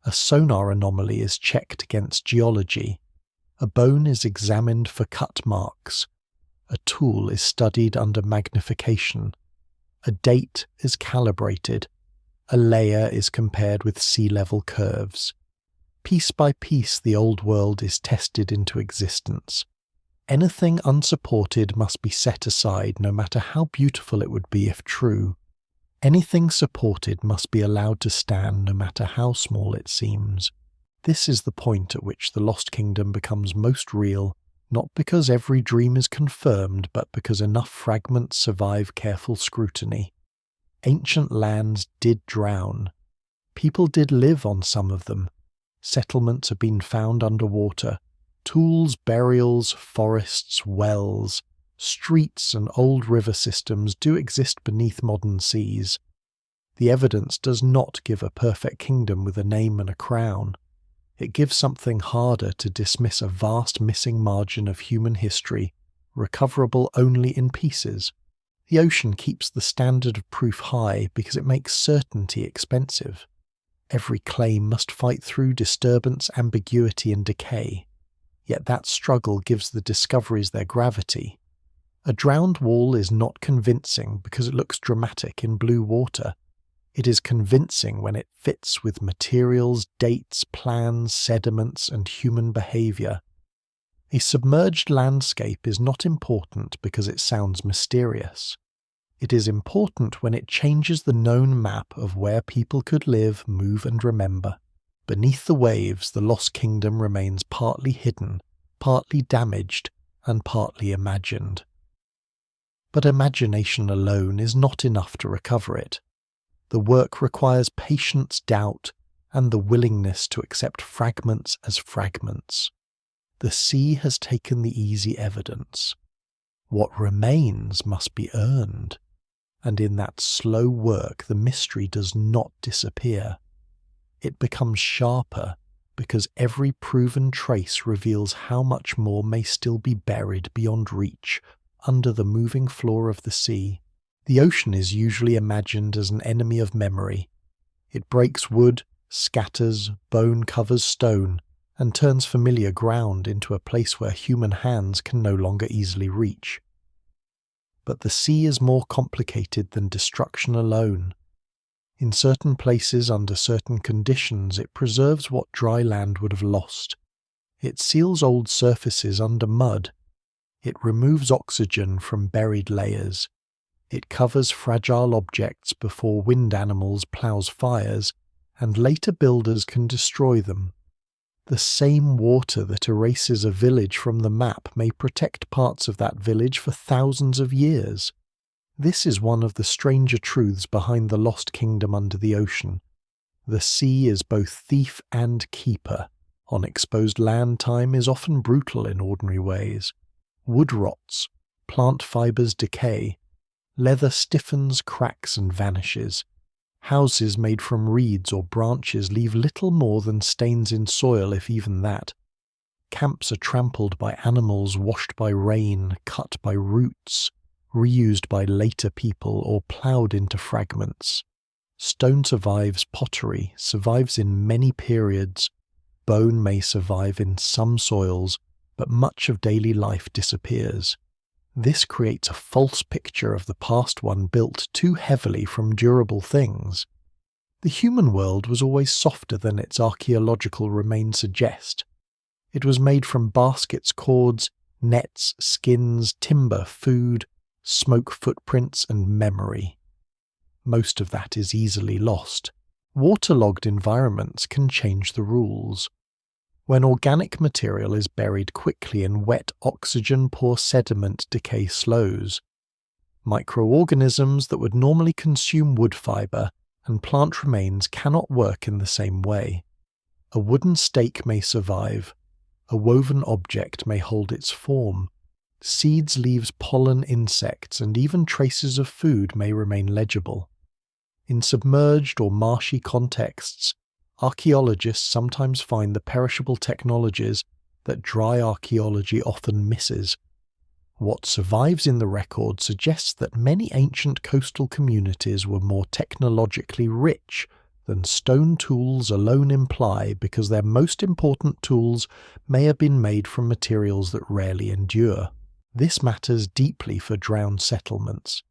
[SPEAKER 1] A sonar anomaly is checked against geology. A bone is examined for cut marks. A tool is studied under magnification. A date is calibrated. A layer is compared with sea level curves. Piece by piece the old world is tested into existence. Anything unsupported must be set aside, no matter how beautiful it would be if true. Anything supported must be allowed to stand, no matter how small it seems. This is the point at which the Lost Kingdom becomes most real, not because every dream is confirmed, but because enough fragments survive careful scrutiny. Ancient lands did drown. People did live on some of them. Settlements have been found underwater. Tools, burials, forests, wells, streets and old river systems do exist beneath modern seas. The evidence does not give a perfect kingdom with a name and a crown. It gives something harder to dismiss a vast missing margin of human history, recoverable only in pieces. The ocean keeps the standard of proof high because it makes certainty expensive. Every claim must fight through disturbance, ambiguity, and decay. Yet that struggle gives the discoveries their gravity. A drowned wall is not convincing because it looks dramatic in blue water. It is convincing when it fits with materials, dates, plans, sediments, and human behavior. A submerged landscape is not important because it sounds mysterious. It is important when it changes the known map of where people could live, move, and remember. Beneath the waves, the lost kingdom remains partly hidden, partly damaged, and partly imagined. But imagination alone is not enough to recover it. The work requires patience, doubt, and the willingness to accept fragments as fragments. The sea has taken the easy evidence. What remains must be earned. And in that slow work, the mystery does not disappear. It becomes sharper because every proven trace reveals how much more may still be buried beyond reach under the moving floor of the sea. The ocean is usually imagined as an enemy of memory. It breaks wood, scatters, bone covers stone, and turns familiar ground into a place where human hands can no longer easily reach. But the sea is more complicated than destruction alone. In certain places, under certain conditions, it preserves what dry land would have lost. It seals old surfaces under mud. It removes oxygen from buried layers. It covers fragile objects before wind animals plows fires, and later builders can destroy them. The same water that erases a village from the map may protect parts of that village for thousands of years. This is one of the stranger truths behind the lost kingdom under the ocean. The sea is both thief and keeper. On exposed land, time is often brutal in ordinary ways. Wood rots, plant fibers decay, leather stiffens, cracks, and vanishes. Houses made from reeds or branches leave little more than stains in soil, if even that. Camps are trampled by animals, washed by rain, cut by roots, reused by later people, or ploughed into fragments. Stone survives pottery, survives in many periods. Bone may survive in some soils, but much of daily life disappears. This creates a false picture of the past one built too heavily from durable things. The human world was always softer than its archaeological remains suggest. It was made from baskets, cords, nets, skins, timber, food, smoke footprints, and memory. Most of that is easily lost. Waterlogged environments can change the rules. When organic material is buried quickly in wet, oxygen-poor sediment, decay slows. Microorganisms that would normally consume wood fibre and plant remains cannot work in the same way. A wooden stake may survive. A woven object may hold its form. Seeds, leaves, pollen, insects, and even traces of food may remain legible. In submerged or marshy contexts, archaeologists sometimes find the perishable technologies that dry archaeology often misses. What survives in the record suggests that many ancient coastal communities were more technologically rich than stone tools alone imply, because their most important tools may have been made from materials that rarely endure. This matters deeply for drowned settlements.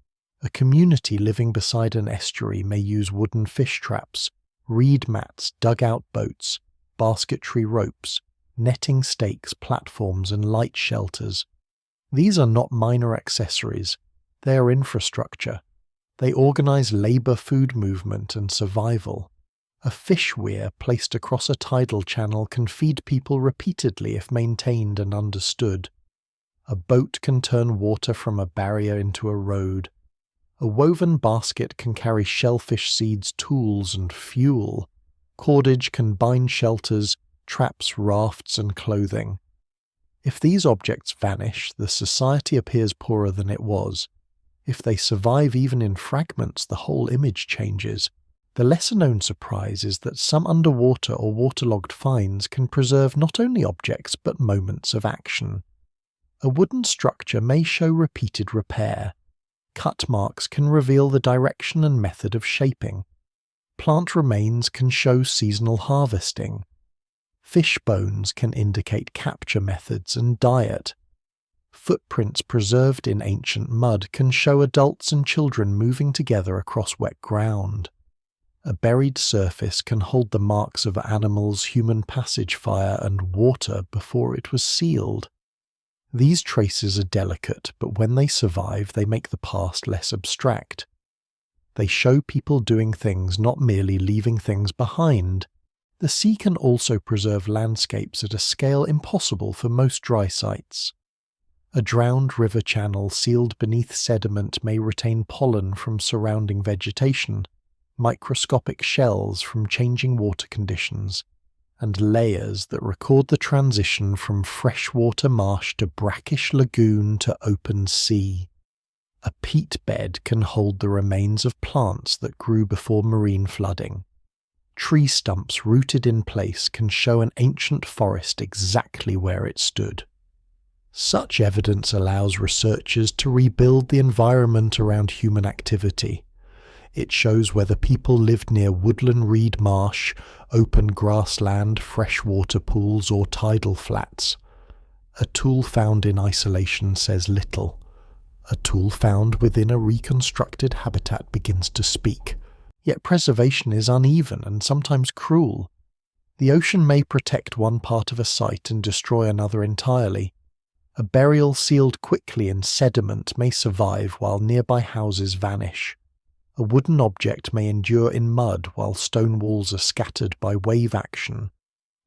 [SPEAKER 1] A community living beside an estuary may use wooden fish traps, reed mats, dugout boats, basketry ropes, netting stakes, platforms, and light shelters. These are not minor accessories. They are infrastructure. They organize labor, food movement, and survival. A fish weir placed across a tidal channel can feed people repeatedly if maintained and understood. A boat can turn water from a barrier into a road. A woven basket can carry shellfish seeds, tools, and fuel. Cordage can bind shelters, traps, rafts, and clothing. If these objects vanish, the society appears poorer than it was. If they survive even in fragments, the whole image changes. The lesser-known surprise is that some underwater or waterlogged finds can preserve not only objects but moments of action. A wooden structure may show repeated repair. Cut marks can reveal the direction and method of shaping. Plant remains can show seasonal harvesting. Fish bones can indicate capture methods and diet. Footprints preserved in ancient mud can show adults and children moving together across wet ground. A buried surface can hold the marks of animals, human passage, fire, and water before it was sealed. These traces are delicate, but when they survive, they make the past less abstract. They show people doing things, not merely leaving things behind. The sea can also preserve landscapes at a scale impossible for most dry sites. A drowned river channel sealed beneath sediment may retain pollen from surrounding vegetation, microscopic shells from changing water conditions, and layers that record the transition from freshwater marsh to brackish lagoon to open sea. A peat bed can hold the remains of plants that grew before marine flooding. Tree stumps rooted in place can show an ancient forest exactly where it stood. Such evidence allows researchers to rebuild the environment around human activity. It shows whether people lived near woodland reed marsh, open grassland, freshwater pools, or tidal flats. A tool found in isolation says little. A tool found within a reconstructed habitat begins to speak. Yet preservation is uneven and sometimes cruel. The ocean may protect one part of a site and destroy another entirely. A burial sealed quickly in sediment may survive while nearby houses vanish. A wooden object may endure in mud while stone walls are scattered by wave action.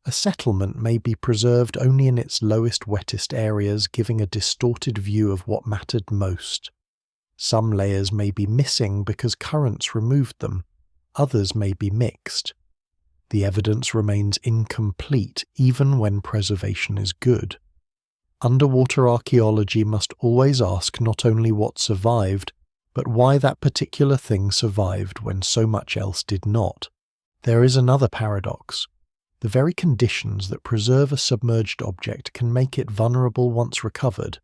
[SPEAKER 1] A settlement may be preserved only in its lowest, wettest areas, giving a distorted view of what mattered most. Some layers may be missing because currents removed them. Others may be mixed. The evidence remains incomplete even when preservation is good. Underwater archaeology must always ask not only what survived, but why that particular thing survived when so much else did not. There is another paradox. The very conditions that preserve a submerged object can make it vulnerable once recovered.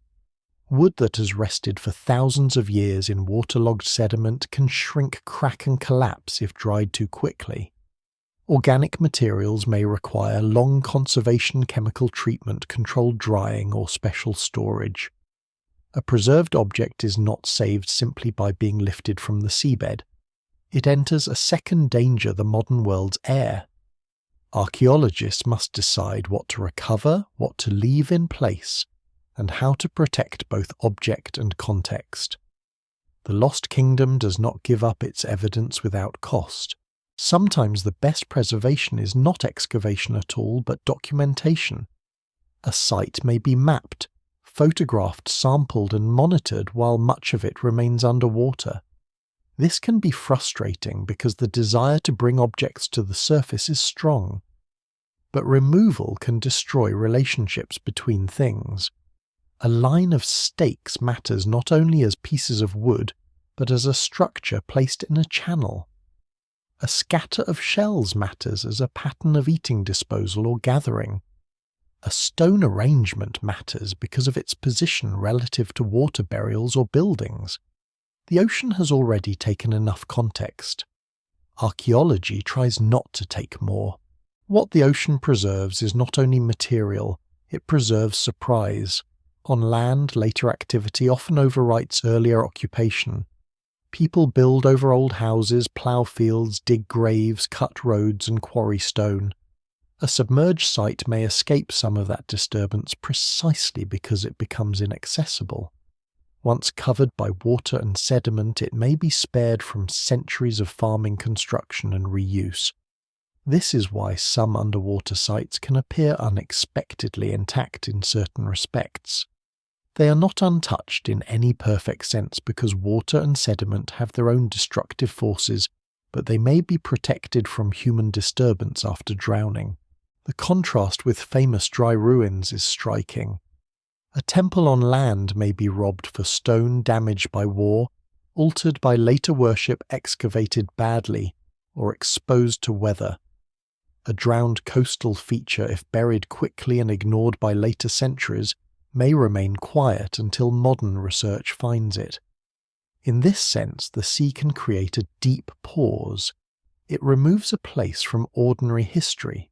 [SPEAKER 1] Wood that has rested for thousands of years in waterlogged sediment can shrink, crack, and collapse if dried too quickly. Organic materials may require long conservation chemical treatment, controlled drying, or special storage. A preserved object is not saved simply by being lifted from the seabed. It enters a second danger, the modern world's air. Archaeologists must decide what to recover, what to leave in place, and how to protect both object and context. The Lost Kingdom does not give up its evidence without cost. Sometimes the best preservation is not excavation at all, but documentation. A site may be mapped, photographed, sampled, and monitored while much of it remains underwater. This can be frustrating because the desire to bring objects to the surface is strong. But removal can destroy relationships between things. A line of stakes matters not only as pieces of wood, but as a structure placed in a channel. A scatter of shells matters as a pattern of eating disposal or gathering. A stone arrangement matters because of its position relative to water burials or buildings. The ocean has already taken enough context. Archaeology tries not to take more. What the ocean preserves is not only material, it preserves surprise. On land, later activity often overwrites earlier occupation. People build over old houses, plough fields, dig graves, cut roads, and quarry stone. A submerged site may escape some of that disturbance precisely because it becomes inaccessible. Once covered by water and sediment, it may be spared from centuries of farming, construction, and reuse. This is why some underwater sites can appear unexpectedly intact in certain respects. They are not untouched in any perfect sense because water and sediment have their own destructive forces, but they may be protected from human disturbance after drowning. The contrast with famous dry ruins is striking. A temple on land may be robbed for stone damaged by war, altered by later worship excavated badly, or exposed to weather. A drowned coastal feature, if buried quickly and ignored by later centuries, may remain quiet until modern research finds it. In this sense, the sea can create a deep pause. It removes a place from ordinary history.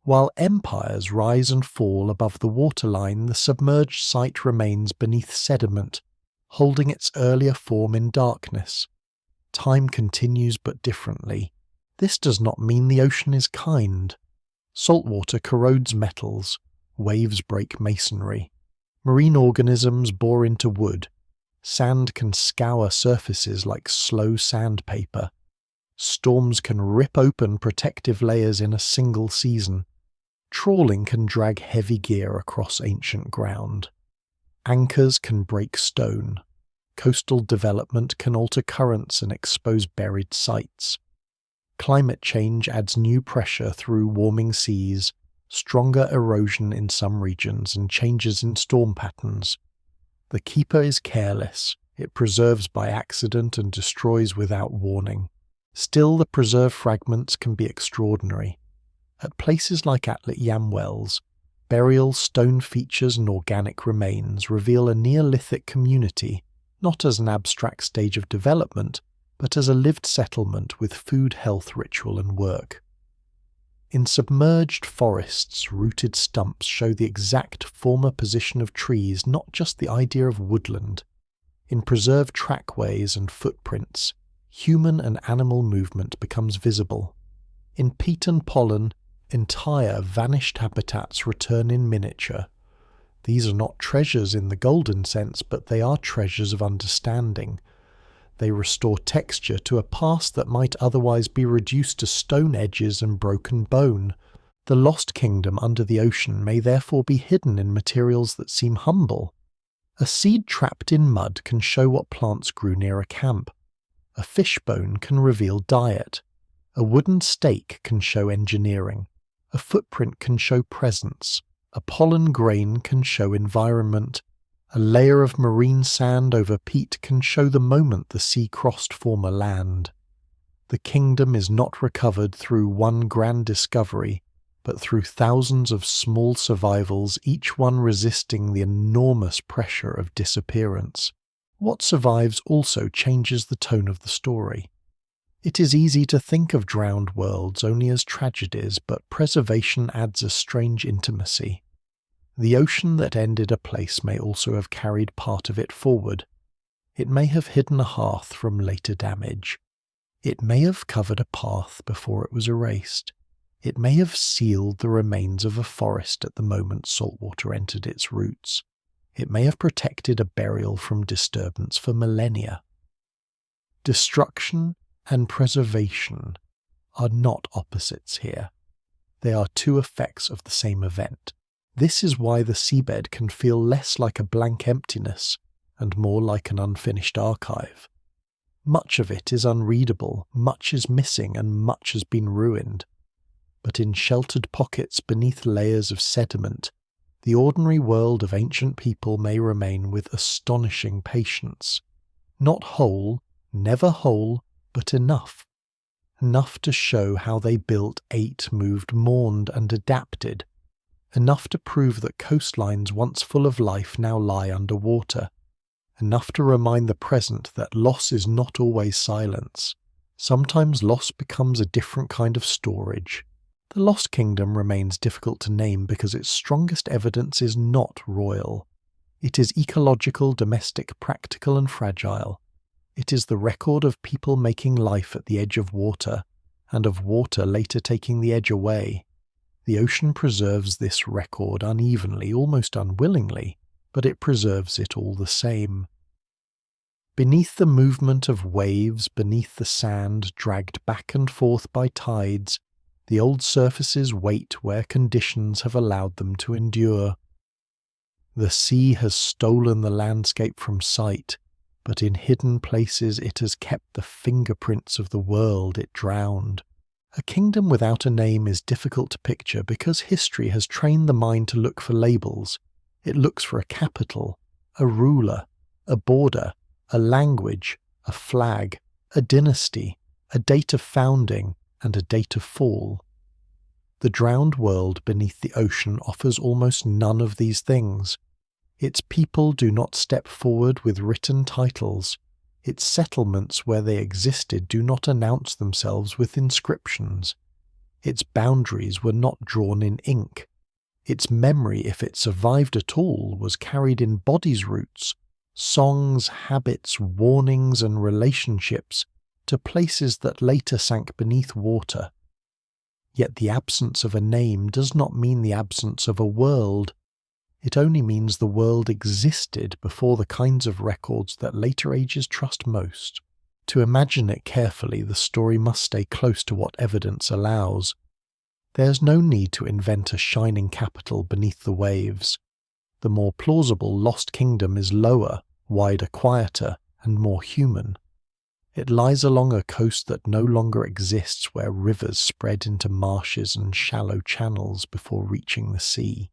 [SPEAKER 1] While empires rise and fall above the waterline, the submerged site remains beneath sediment, holding its earlier form in darkness. Time continues but differently. This does not mean the ocean is kind. Saltwater corrodes metals, waves break masonry. Marine organisms bore into wood. Sand can scour surfaces like slow sandpaper. Storms can rip open protective layers in a single season. Trawling can drag heavy gear across ancient ground. Anchors can break stone. Coastal development can alter currents and expose buried sites. Climate change adds new pressure through warming seas, stronger erosion in some regions, and changes in storm patterns. The keeper is careless. It preserves by accident and destroys without warning. Still, the preserved fragments can be extraordinary. At places like Atlit Yamwells, burial stone features and organic remains reveal a Neolithic community, not as an abstract stage of development, but as a lived settlement with food, health, ritual, and work. In submerged forests, rooted stumps show the exact former position of trees, not just the idea of woodland. In preserved trackways and footprints, human and animal movement becomes visible. In peat and pollen, entire vanished habitats return in miniature. These are not treasures in the golden sense, but they are treasures of understanding. They restore texture to a past that might otherwise be reduced to stone edges and broken bone. The lost kingdom under the ocean may therefore be hidden in materials that seem humble. A seed trapped in mud can show what plants grew near a camp. A fishbone can reveal diet. A wooden stake can show engineering. A footprint can show presence. A pollen grain can show environment. A layer of marine sand over peat can show the moment the sea crossed former land. The kingdom is not recovered through one grand discovery, but through thousands of small survivals, each one resisting the enormous pressure of disappearance. What survives also changes the tone of the story. It is easy to think of drowned worlds only as tragedies, but preservation adds a strange intimacy. The ocean that ended a place may also have carried part of it forward. It may have hidden a hearth from later damage. It may have covered a path before it was erased. It may have sealed the remains of a forest at the moment saltwater entered its roots. It may have protected a burial from disturbance for millennia. Destruction and preservation are not opposites here. They are two effects of the same event. This is why the seabed can feel less like a blank emptiness and more like an unfinished archive. Much of it is unreadable, much is missing, and much has been ruined. But in sheltered pockets beneath layers of sediment, the ordinary world of ancient people may remain with astonishing patience. Not whole, never whole, but enough. Enough to show how they built, ate, moved, mourned, and adapted. Enough to prove that coastlines once full of life now lie underwater. Enough to remind the present that loss is not always silence. Sometimes loss becomes a different kind of storage. The Lost Kingdom remains difficult to name because its strongest evidence is not royal. It is ecological, domestic, practical, and fragile. It is the record of people making life at the edge of water, and of water later taking the edge away. The ocean preserves this record unevenly, almost unwillingly, but it preserves it all the same. Beneath the movement of waves, beneath the sand dragged back and forth by tides, the old surfaces wait where conditions have allowed them to endure. The sea has stolen the landscape from sight, but in hidden places it has kept the fingerprints of the world it drowned. A kingdom without a name is difficult to picture because history has trained the mind to look for labels. It looks for a capital, a ruler, a border, a language, a flag, a dynasty, a date of founding and a date of fall. The drowned world beneath the ocean offers almost none of these things. Its people do not step forward with written titles. Its settlements where they existed do not announce themselves with inscriptions. Its boundaries were not drawn in ink. Its memory, if it survived at all, was carried in bodies' roots, songs, habits, warnings, and relationships to places that later sank beneath water. Yet the absence of a name does not mean the absence of a world. It only means the world existed before the kinds of records that later ages trust most. To imagine it carefully, the story must stay close to what evidence allows. There's no need to invent a shining capital beneath the waves. The more plausible Lost Kingdom is lower, wider, quieter, and more human. It lies along a coast that no longer exists, where rivers spread into marshes and shallow channels before reaching the sea.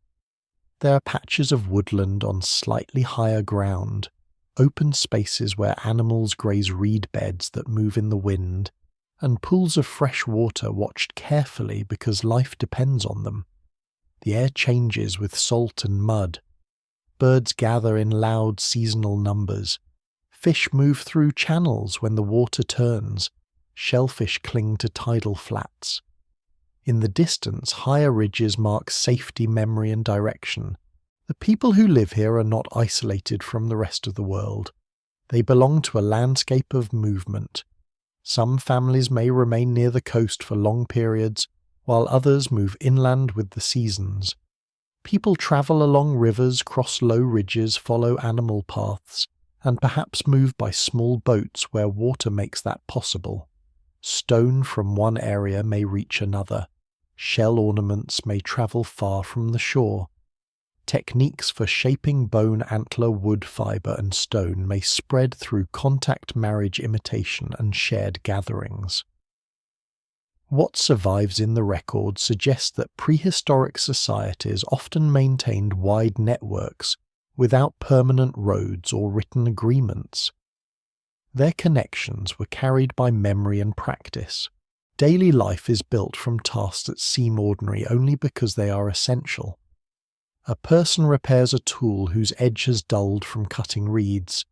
[SPEAKER 1] There are patches of woodland on slightly higher ground, open spaces where animals graze reed beds that move in the wind, and pools of fresh water watched carefully because life depends on them. The air changes with salt and mud. Birds gather in loud seasonal numbers. Fish move through channels when the water turns. Shellfish cling to tidal flats. In the distance, higher ridges mark safety, memory, and direction. The people who live here are not isolated from the rest of the world. They belong to a landscape of movement. Some families may remain near the coast for long periods, while others move inland with the seasons. People travel along rivers, cross low ridges, follow animal paths, and perhaps move by small boats where water makes that possible. Stone from one area may reach another. Shell ornaments may travel far from the shore. Techniques for shaping bone, antler, wood, fibre, and stone may spread through contact, marriage, imitation, and shared gatherings. What survives in the record suggests that prehistoric societies often maintained wide networks without permanent roads or written agreements. Their connections were carried by memory and practice. Daily life is built from tasks that seem ordinary only because they are essential. A person repairs a tool whose edge has dulled from cutting reeds.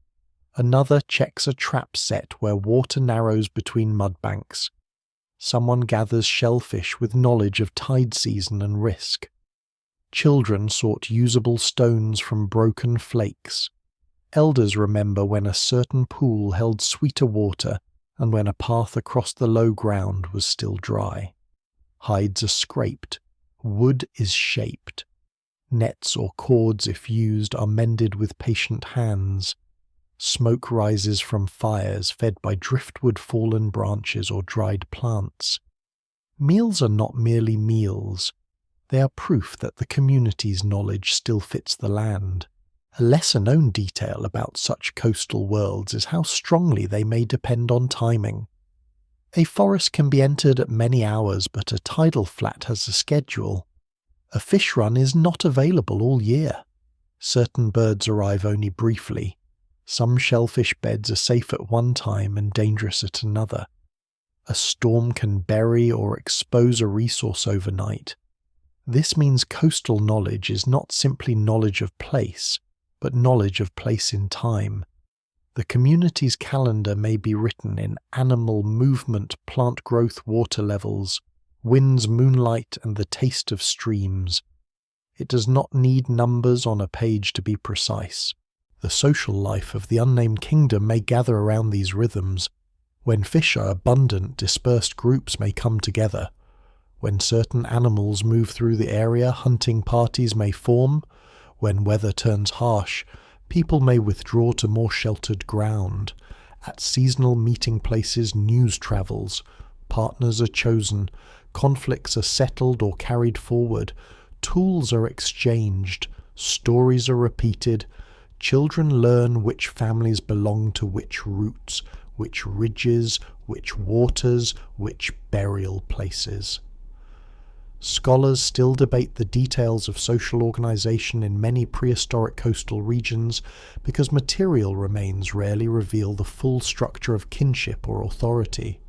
[SPEAKER 1] Another checks a trap set where water narrows between mud banks. Someone gathers shellfish with knowledge of tide season and risk. Children sort usable stones from broken flakes. Elders remember when a certain pool held sweeter water and when a path across the low ground was still dry. Hides are scraped. Wood is shaped. Nets or cords, if used, are mended with patient hands. Smoke rises from fires fed by driftwood, fallen branches, or dried plants. Meals are not merely meals. They are proof that the community's knowledge still fits the land. A lesser-known detail about such coastal worlds is how strongly they may depend on timing. A forest can be entered at many hours, but a tidal flat has a schedule. A fish run is not available all year. Certain birds arrive only briefly. Some shellfish beds are safe at one time and dangerous at another. A storm can bury or expose a resource overnight. This means coastal knowledge is not simply knowledge of place, but knowledge of place in time. The community's calendar may be written in animal movement, plant growth, water levels, winds, moonlight, and the taste of streams. It does not need numbers on a page to be precise. The social life of the unnamed kingdom may gather around these rhythms. When fish are abundant, dispersed groups may come together. When certain animals move through the area, hunting parties may form. When weather turns harsh, people may withdraw to more sheltered ground. At seasonal meeting places, news travels. Partners are chosen. Conflicts are settled or carried forward. Tools are exchanged. Stories are repeated. Children learn which families belong to which roots, which ridges, which waters, which burial places. Scholars still debate the details of social organization in many prehistoric coastal regions because material remains rarely reveal the full structure of kinship or authority.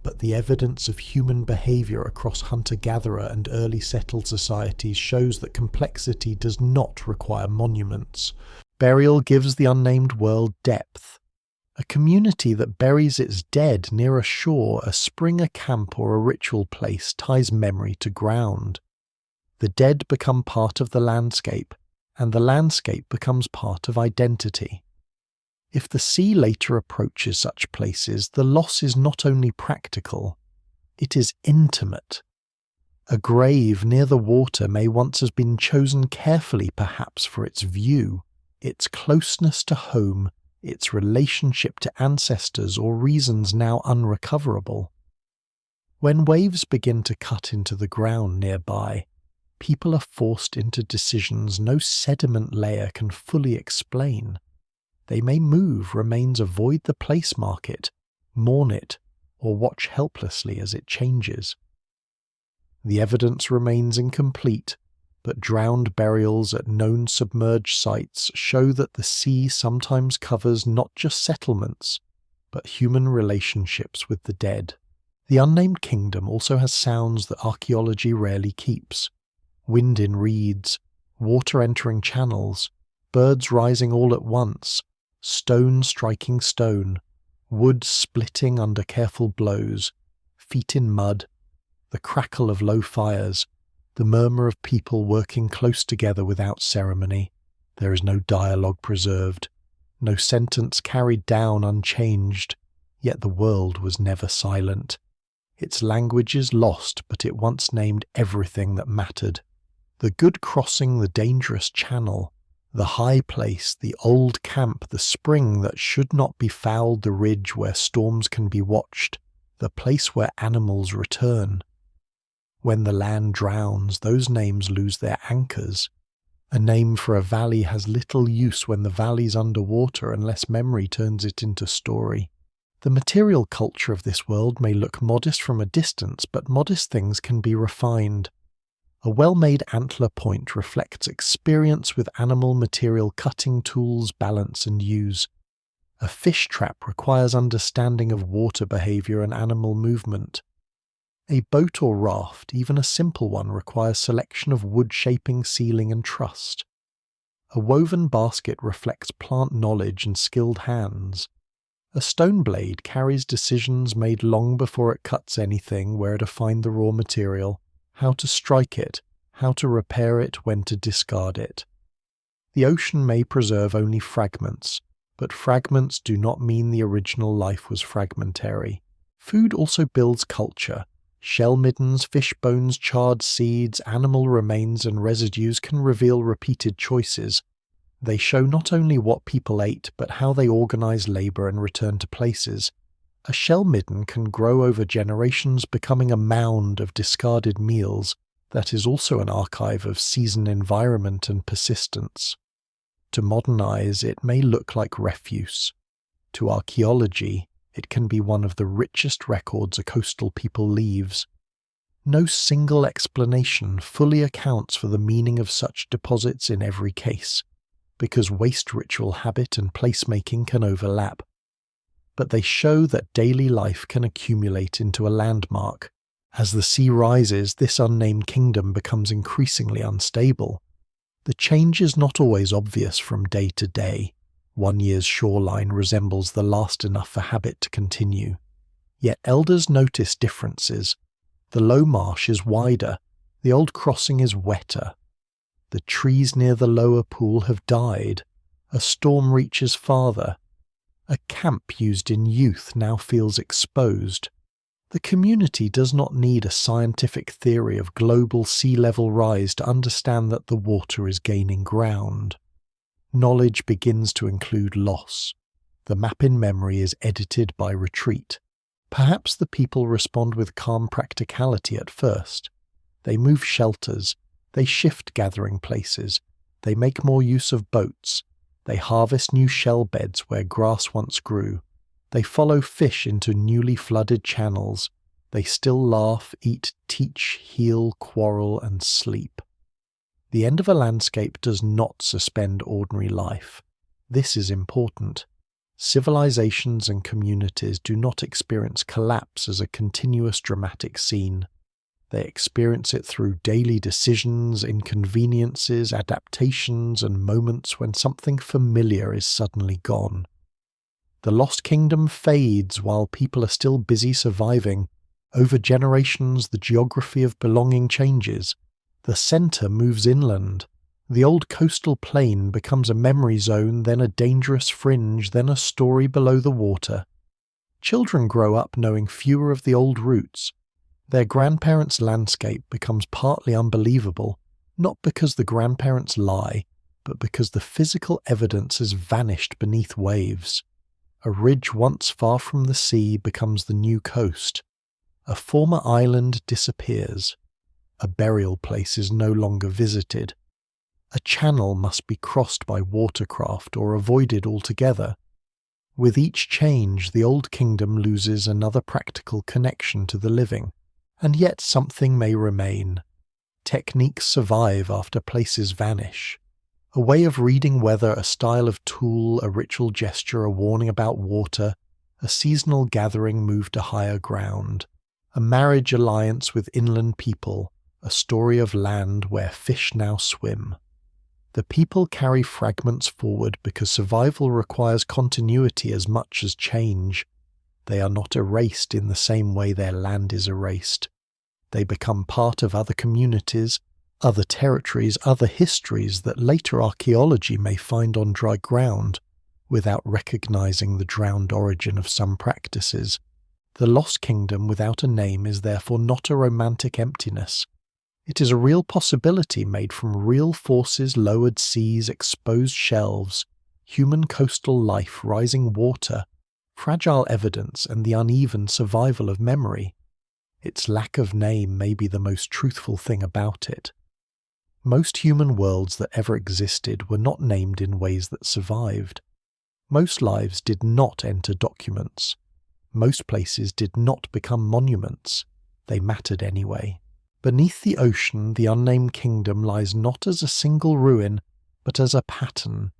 [SPEAKER 1] but the evidence of human behaviour across hunter-gatherer and early settled societies shows that complexity does not require monuments. Burial gives the unnamed world depth. A community that buries its dead near a shore, a spring, a camp, or a ritual place ties memory to ground. The dead become part of the landscape, and the landscape becomes part of identity. If the sea later approaches such places, the loss is not only practical, it is intimate. A grave near the water may once have been chosen carefully, perhaps for its view, its closeness to home, its relationship to ancestors, or reasons now unrecoverable. When waves begin to cut into the ground nearby, people are forced into decisions no sediment layer can fully explain. They may move remains, avoid the place market, mourn it, or watch helplessly as it changes. The evidence remains incomplete, but drowned burials at known submerged sites show that the sea sometimes covers not just settlements, but human relationships with the dead. The unnamed kingdom also has sounds that archaeology rarely keeps. Wind in reeds, water entering channels, birds rising all at once, stone striking stone, wood splitting under careful blows, feet in mud, the crackle of low fires, the murmur of people working close together without ceremony. There is no dialogue preserved, no sentence carried down unchanged, yet the world was never silent. Its language is lost, but it once named everything that mattered. The good crossing the dangerous channel, the high place, the old camp, the spring that should not be fouled, the ridge where storms can be watched, the place where animals return. When the land drowns, those names lose their anchors. A name for a valley has little use when the valley's underwater unless memory turns it into story. The material culture of this world may look modest from a distance, but modest things can be refined. A well-made antler point reflects experience with animal material cutting tools, balance and use. A fish trap requires understanding of water behavior and animal movement. A boat or raft, even a simple one, requires selection of wood shaping, sealing and trust. A woven basket reflects plant knowledge and skilled hands. A stone blade carries decisions made long before it cuts anything, where to find the raw material, how to strike it, how to repair it, when to discard it. The ocean may preserve only fragments, but fragments do not mean the original life was fragmentary. Food also builds culture. Shell middens, fish bones, charred seeds, animal remains and residues can reveal repeated choices. They show not only what people ate, but how they organize labor and return to places. A shell midden can grow over generations, becoming a mound of discarded meals that is also an archive of season, environment and persistence. To modern eyes, it may look like refuse. To archaeology, it can be one of the richest records a coastal people leaves. No single explanation fully accounts for the meaning of such deposits in every case, because waste ritual habit and placemaking can overlap. But they show that daily life can accumulate into a landmark. As the sea rises, this unnamed kingdom becomes increasingly unstable. The change is not always obvious from day to day. One year's shoreline resembles the last enough for habit to continue. Yet elders notice differences. The low marsh is wider, the old crossing is wetter. The trees near the lower pool have died. A storm reaches farther. A camp used in youth now feels exposed. The community does not need a scientific theory of global sea level rise to understand that the water is gaining ground. Knowledge begins to include loss. The map in memory is edited by retreat. Perhaps the people respond with calm practicality at first. They move shelters. They shift gathering places. They make more use of boats. They harvest new shell beds where grass once grew. They follow fish into newly flooded channels. They still laugh, eat, teach, heal, quarrel, and sleep. The end of a landscape does not suspend ordinary life. This is important. Civilizations and communities do not experience collapse as a continuous dramatic scene. They experience it through daily decisions, inconveniences, adaptations, and moments when something familiar is suddenly gone. The lost kingdom fades while people are still busy surviving. Over generations, the geography of belonging changes. The center moves inland. The old coastal plain becomes a memory zone, then a dangerous fringe, then a story below the water. Children grow up knowing fewer of the old routes. Their grandparents' landscape becomes partly unbelievable, not because the grandparents lie, but because the physical evidence has vanished beneath waves. A ridge once far from the sea becomes the new coast. A former island disappears. A burial place is no longer visited. A channel must be crossed by watercraft or avoided altogether. With each change, the old kingdom loses another practical connection to the living, and yet something may remain. Techniques survive after places vanish. A way of reading weather, a style of tool, a ritual gesture, a warning about water, a seasonal gathering moved to higher ground, a marriage alliance with inland people, a story of land where fish now swim. The people carry fragments forward because survival requires continuity as much as change. They are not erased in the same way their land is erased. They become part of other communities, other territories, other histories that later archaeology may find on dry ground, without recognizing the drowned origin of some practices. The lost kingdom without a name is therefore not a romantic emptiness. It is a real possibility made from real forces, lowered seas, exposed shelves, human coastal life, rising water, fragile evidence, and the uneven survival of memory. Its lack of name may be the most truthful thing about it. Most human worlds that ever existed were not named in ways that survived. Most lives did not enter documents. Most places did not become monuments. They mattered anyway. Beneath the ocean, the unnamed kingdom lies not as a single ruin, but as a pattern,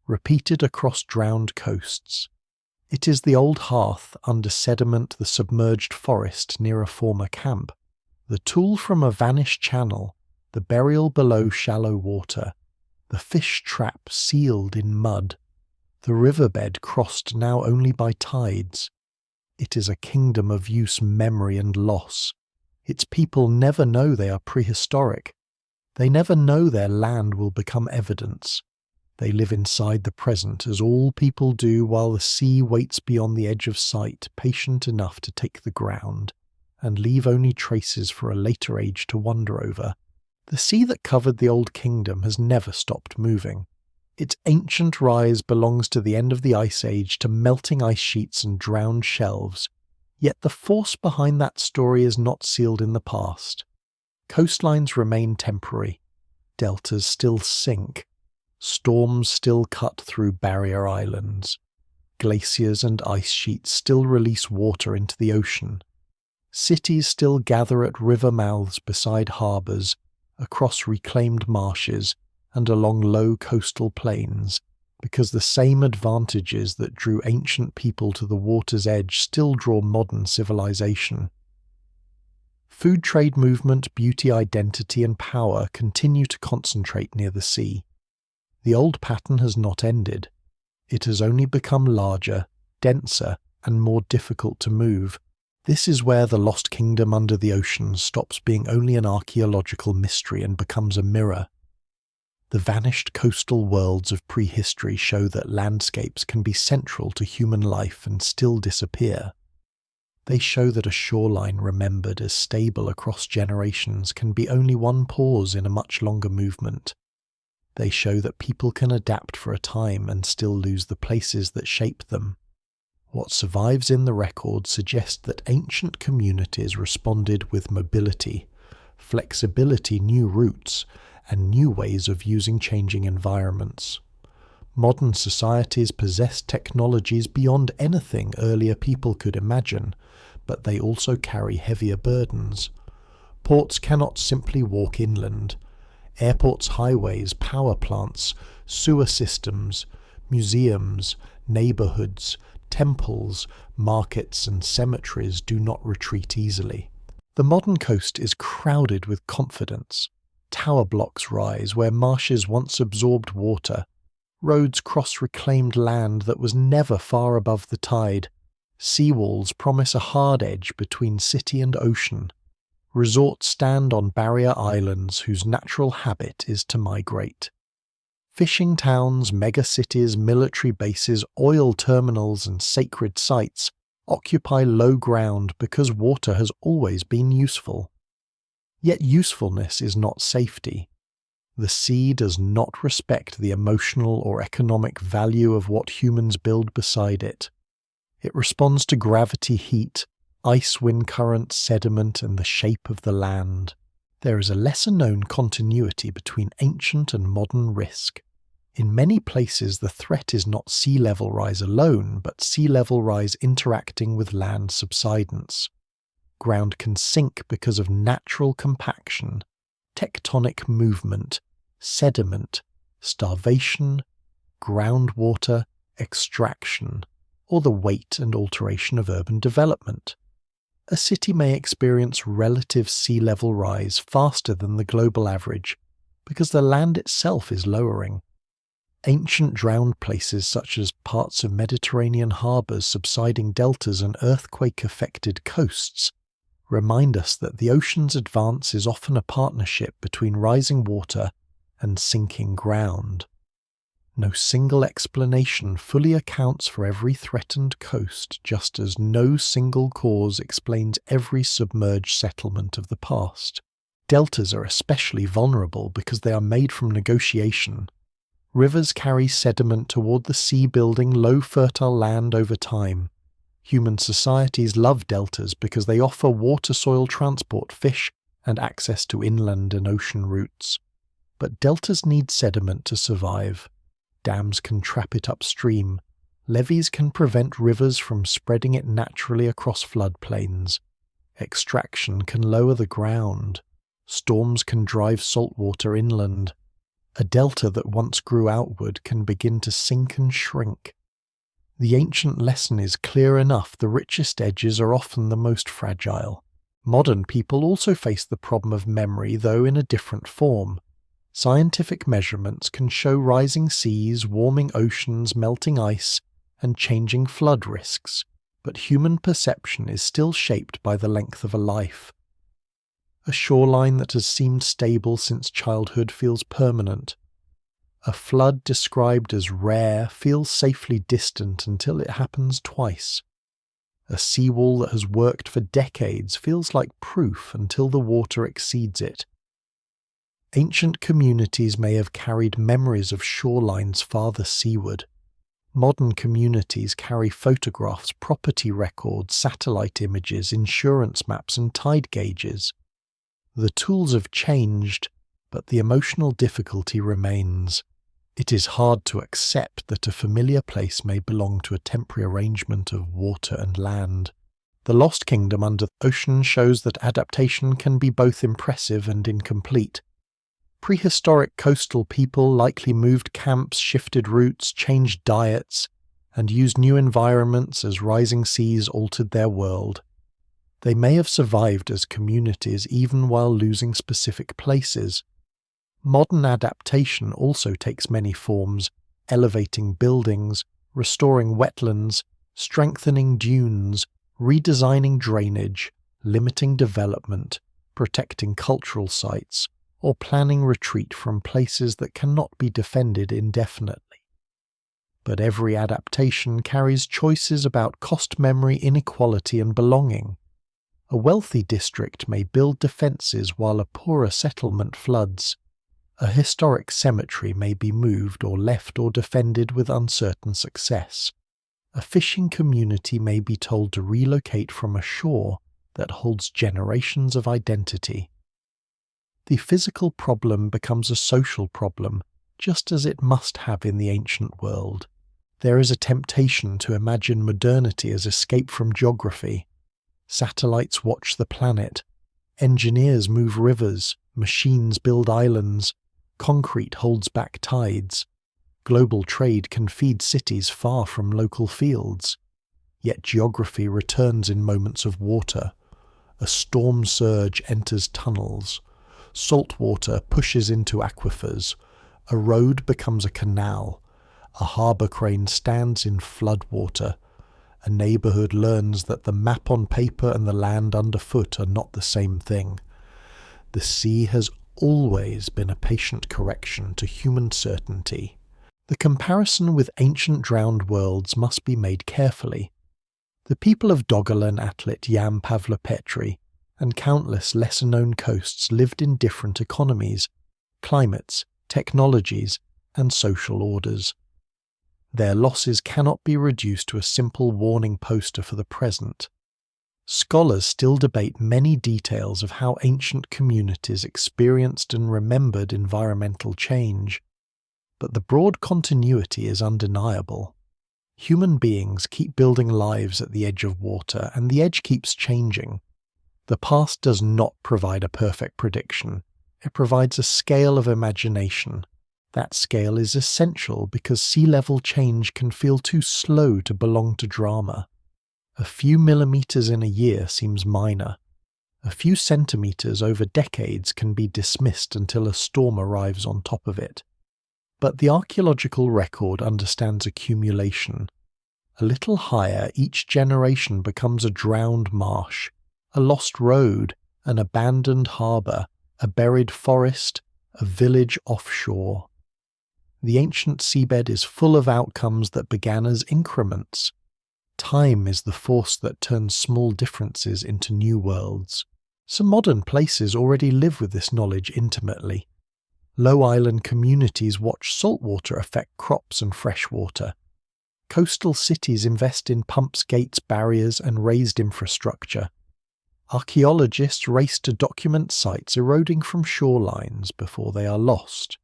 [SPEAKER 1] repeated across drowned coasts. It is the old hearth under sediment, the submerged forest near a former camp, the tool from a vanished channel, the burial below shallow water, the fish trap sealed in mud, the riverbed crossed now only by tides. It is a kingdom of use, memory, and loss. Its people never know they are prehistoric. They never know their land will become evidence. They live inside the present, as all people do, while the sea waits beyond the edge of sight, patient enough to take the ground, and leave only traces for a later age to wander over. The sea that covered the old kingdom has never stopped moving. Its ancient rise belongs to the end of the Ice Age, to melting ice sheets and drowned shelves. Yet the force behind that story is not sealed in the past. Coastlines remain temporary. Deltas still sink. Storms still cut through barrier islands. Glaciers and ice sheets still release water into the ocean. Cities still gather at river mouths beside harbours, across reclaimed marshes, and along low coastal plains, because the same advantages that drew ancient people to the water's edge still draw modern civilization. Food trade movement, beauty, identity, and power continue to concentrate near the sea. The old pattern has not ended. It has only become larger, denser, and more difficult to move. This is where the lost kingdom under the ocean stops being only an archaeological mystery and becomes a mirror. The vanished coastal worlds of prehistory show that landscapes can be central to human life and still disappear. They show that a shoreline remembered as stable across generations can be only one pause in a much longer movement. They show that people can adapt for a time and still lose the places that shape them. What survives in the record suggests that ancient communities responded with mobility, flexibility, new routes, and new ways of using changing environments. Modern societies possess technologies beyond anything earlier people could imagine, but they also carry heavier burdens. Ports cannot simply walk inland. Airports, highways, power plants, sewer systems, Museums, neighborhoods, temples, markets, and cemeteries do not retreat easily. The modern coast is crowded with confidence. Tower blocks rise where marshes once absorbed water. Roads cross reclaimed land that was never far above the tide. Seawalls promise a hard edge between city and ocean. Resorts stand on barrier islands whose natural habit is to migrate. Fishing towns, megacities, military bases, oil terminals, and sacred sites occupy low ground because water has always been useful. Yet usefulness is not safety. The sea does not respect the emotional or economic value of what humans build beside it. It responds to gravity, heat, ice, wind currents, sediment, and the shape of the land. There is a lesser-known continuity between ancient and modern risk. In many places, the threat is not sea level rise alone, but sea level rise interacting with land subsidence. Ground can sink because of natural compaction, tectonic movement, sediment, starvation, groundwater, extraction, or the weight and alteration of urban development. A city may experience relative sea level rise faster than the global average because the land itself is lowering. Ancient drowned places such as parts of Mediterranean harbours, subsiding deltas, and earthquake-affected coasts remind us that the ocean's advance is often a partnership between rising water and sinking ground. No single explanation fully accounts for every threatened coast, just as no single cause explains every submerged settlement of the past. Deltas are especially vulnerable because they are made from negotiation. Rivers carry sediment toward the sea, building low fertile land over time. Human societies love deltas because they offer water-soil transport, fish, and access to inland and ocean routes. But deltas need sediment to survive. Dams can trap it upstream. Levees can prevent rivers from spreading it naturally across floodplains. Extraction can lower the ground. Storms can drive saltwater inland. A delta that once grew outward can begin to sink and shrink. The ancient lesson is clear enough: the richest edges are often the most fragile. Modern people also face the problem of memory, though in a different form. Scientific measurements can show rising seas, warming oceans, melting ice, and changing flood risks, but human perception is still shaped by the length of a life. A shoreline that has seemed stable since childhood feels permanent. A flood described as rare feels safely distant until it happens twice. A seawall that has worked for decades feels like proof until the water exceeds it. Ancient communities may have carried memories of shorelines farther seaward. Modern communities carry photographs, property records, satellite images, insurance maps, and tide gauges. The tools have changed, but the emotional difficulty remains. It is hard to accept that a familiar place may belong to a temporary arrangement of water and land. The Lost Kingdom under the ocean shows that adaptation can be both impressive and incomplete. Prehistoric coastal people likely moved camps, shifted routes, changed diets, and used new environments as rising seas altered their world. They may have survived as communities even while losing specific places. Modern adaptation also takes many forms: elevating buildings, restoring wetlands, strengthening dunes, redesigning drainage, limiting development, protecting cultural sites, or planning retreat from places that cannot be defended indefinitely. But every adaptation carries choices about cost, memory, inequality, and belonging. A wealthy district may build defences while a poorer settlement floods. A historic cemetery may be moved or left or defended with uncertain success. A fishing community may be told to relocate from a shore that holds generations of identity. The physical problem becomes a social problem, just as it must have in the ancient world. There is a temptation to imagine modernity as escape from geography. Satellites watch the planet. Engineers move rivers. Machines build islands. Concrete holds back tides. Global trade can feed cities far from local fields. Yet geography returns in moments of water. A storm surge enters tunnels. Salt water pushes into aquifers. A road becomes a canal. A harbour crane stands in floodwater. A neighbourhood learns that the map on paper and the land underfoot are not the same thing. The sea has always been a patient correction to human certainty. The comparison with ancient drowned worlds must be made carefully. The people of Dogalan, Atlit, Yam, Pavlopetri, and countless lesser-known coasts lived in different economies, climates, technologies, and social orders. Their losses cannot be reduced to a simple warning poster for the present. Scholars still debate many details of how ancient communities experienced and remembered environmental change, but the broad continuity is undeniable. Human beings keep building lives at the edge of water, and the edge keeps changing. The past does not provide a perfect prediction. It provides a scale of imagination. That scale is essential because sea level change can feel too slow to belong to drama. A few millimeters in a year seems minor. A few centimeters over decades can be dismissed until a storm arrives on top of it. But the archaeological record understands accumulation. A little higher, each generation becomes a drowned marsh, a lost road, an abandoned harbour, a buried forest, a village offshore. The ancient seabed is full of outcomes that began as increments. Time is the force that turns small differences into new worlds. Some modern places already live with this knowledge intimately. Low island communities watch saltwater affect crops and freshwater. Coastal cities invest in pumps, gates, barriers, and raised infrastructure. Archaeologists race to document sites eroding from shorelines before they are lost.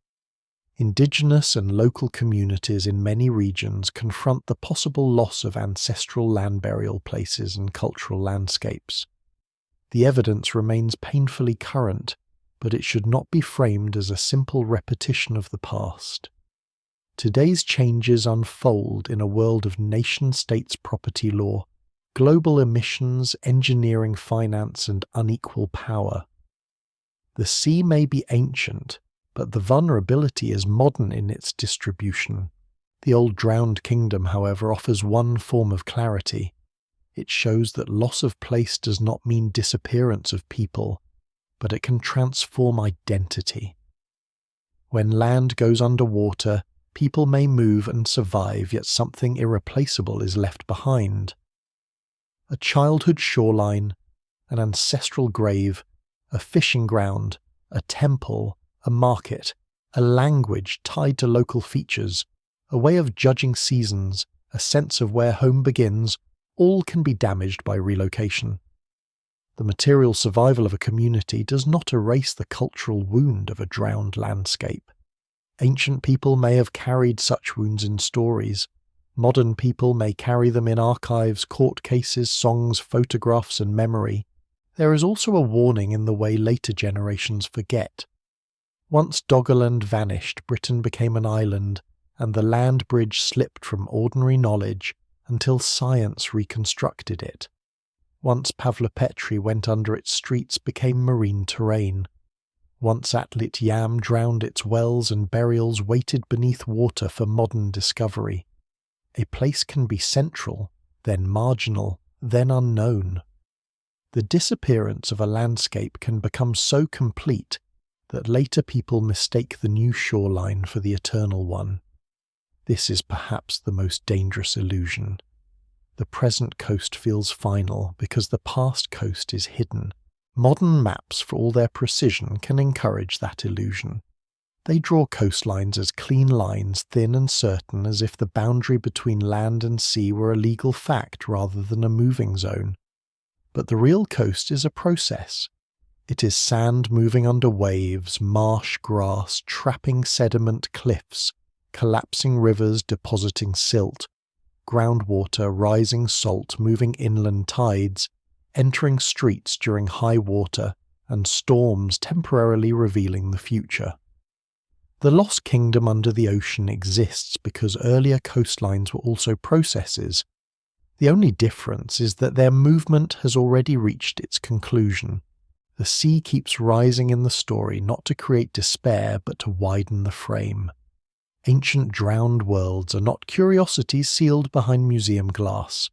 [SPEAKER 1] Indigenous and local communities in many regions confront the possible loss of ancestral land burial places and cultural landscapes. The evidence remains painfully current, but it should not be framed as a simple repetition of the past. Today's changes unfold in a world of nation-states property law, global emissions, engineering, finance, and unequal power. The sea may be ancient, but the vulnerability is modern in its distribution. The old drowned kingdom, however, offers one form of clarity. It shows that loss of place does not mean disappearance of people, but it can transform identity. When land goes underwater, people may move and survive, yet something irreplaceable is left behind. A childhood shoreline, an ancestral grave, a fishing ground, a temple, a market, a language tied to local features, a way of judging seasons, a sense of where home begins, all can be damaged by relocation. The material survival of a community does not erase the cultural wound of a drowned landscape. Ancient people may have carried such wounds in stories. Modern people may carry them in archives, court cases, songs, photographs, and memory. There is also a warning in the way later generations forget. Once Doggerland vanished, Britain became an island, and the land bridge slipped from ordinary knowledge until science reconstructed it. Once Pavlopetri went under its streets became marine terrain. Once Atlit Yam drowned its wells and burials waited beneath water for modern discovery. A place can be central, then marginal, then unknown. The disappearance of a landscape can become so complete that later people mistake the new shoreline for the eternal one. This is perhaps the most dangerous illusion. The present coast feels final because the past coast is hidden. Modern maps, for all their precision, can encourage that illusion. They draw coastlines as clean lines, thin and certain, as if the boundary between land and sea were a legal fact rather than a moving zone. But the real coast is a process. It is sand moving under waves, marsh grass, trapping sediment cliffs, collapsing rivers depositing silt, groundwater rising salt moving inland tides, entering streets during high water, and storms temporarily revealing the future. The lost kingdom under the ocean exists because earlier coastlines were also processes. The only difference is that their movement has already reached its conclusion. The sea keeps rising in the story not to create despair but to widen the frame. Ancient drowned worlds are not curiosities sealed behind museum glass.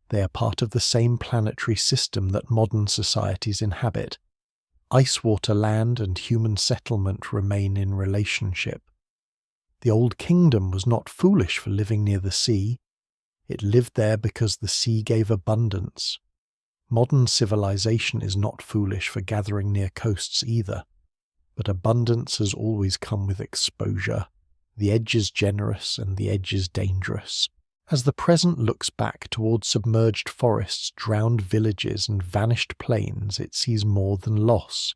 [SPEAKER 1] They are part of the same planetary system that modern societies inhabit. Ice-water land and human settlement remain in relationship. The old kingdom was not foolish for living near the sea. It lived there because the sea gave abundance. Modern civilization is not foolish for gathering near coasts either. But abundance has always come with exposure. The edge is generous and the edge is dangerous. As the present looks back towards submerged forests, drowned villages and vanished plains, it sees more than loss.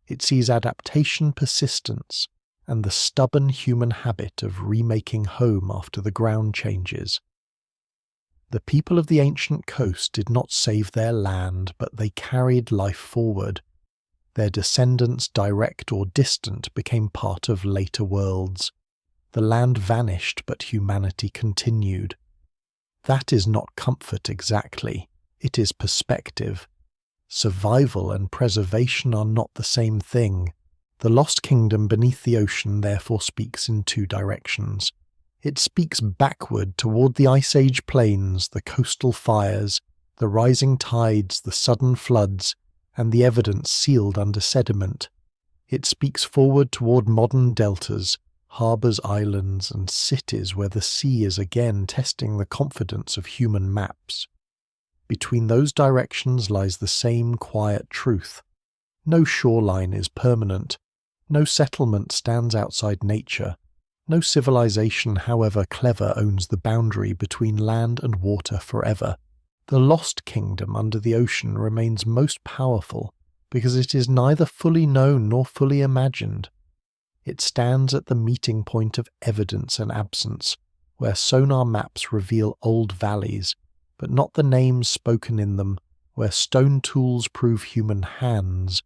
[SPEAKER 1] It sees adaptation, persistence, and the stubborn human habit of remaking home after the ground changes. The people of the ancient coast did not save their land, but they carried life forward. Their descendants, direct or distant, became part of later worlds. The land vanished, but humanity continued. That is not comfort exactly, it is perspective. Survival and preservation are not the same thing. The lost kingdom beneath the ocean therefore speaks in two directions. It speaks backward toward the Ice Age plains, the coastal fires, the rising tides, the sudden floods, and the evidence sealed under sediment. It speaks forward toward modern deltas, harbours, islands, and cities where the sea is again testing the confidence of human maps. Between those directions lies the same quiet truth. No shoreline is permanent. No settlement stands outside nature. No civilization, however clever, owns the boundary between land and water forever. The lost kingdom under the ocean remains most powerful because it is neither fully known nor fully imagined. It stands at the meeting point of evidence and absence, where sonar maps reveal old valleys, but not the names spoken in them, where stone tools prove human hands,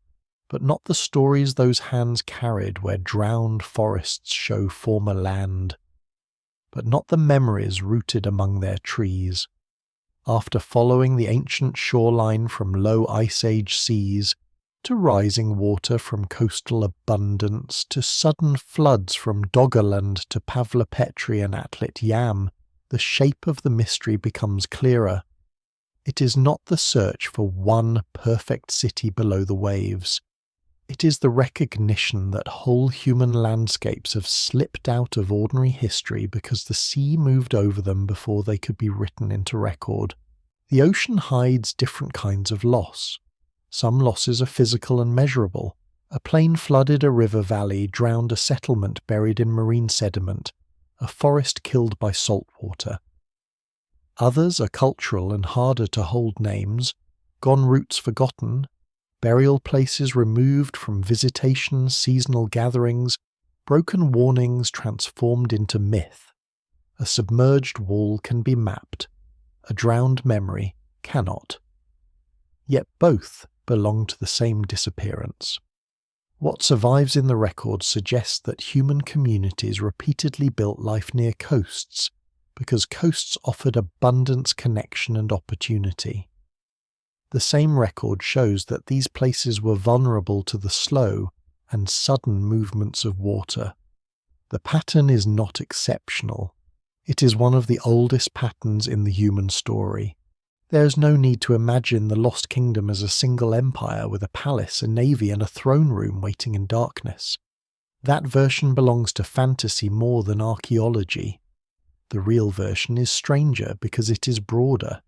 [SPEAKER 1] but not the stories those hands carried, where drowned forests show former land, but not the memories rooted among their trees. After following the ancient shoreline from low Ice Age seas, to rising water from coastal abundance, to sudden floods from Doggerland to Pavlopetri and Atlit Yam, the shape of the mystery becomes clearer. It is not the search for one perfect city below the waves. It is the recognition that whole human landscapes have slipped out of ordinary history because the sea moved over them before they could be written into record. The ocean hides different kinds of loss. Some losses are physical and measurable. A plane flooded a river valley, drowned a settlement buried in marine sediment, a forest killed by salt water. Others are cultural and harder to hold names, gone routes forgotten, burial places removed from visitation, seasonal gatherings, broken warnings transformed into myth. A submerged wall can be mapped, a drowned memory cannot. Yet both belong to the same disappearance. What survives in the record suggests that human communities repeatedly built life near coasts, because coasts offered abundance, connection, and opportunity. The same record shows that these places were vulnerable to the slow and sudden movements of water. The pattern is not exceptional. It is one of the oldest patterns in the human story. There is no need to imagine the Lost Kingdom as a single empire with a palace, a navy, and a throne room waiting in darkness. That version belongs to fantasy more than archaeology. The real version is stranger because it is broader.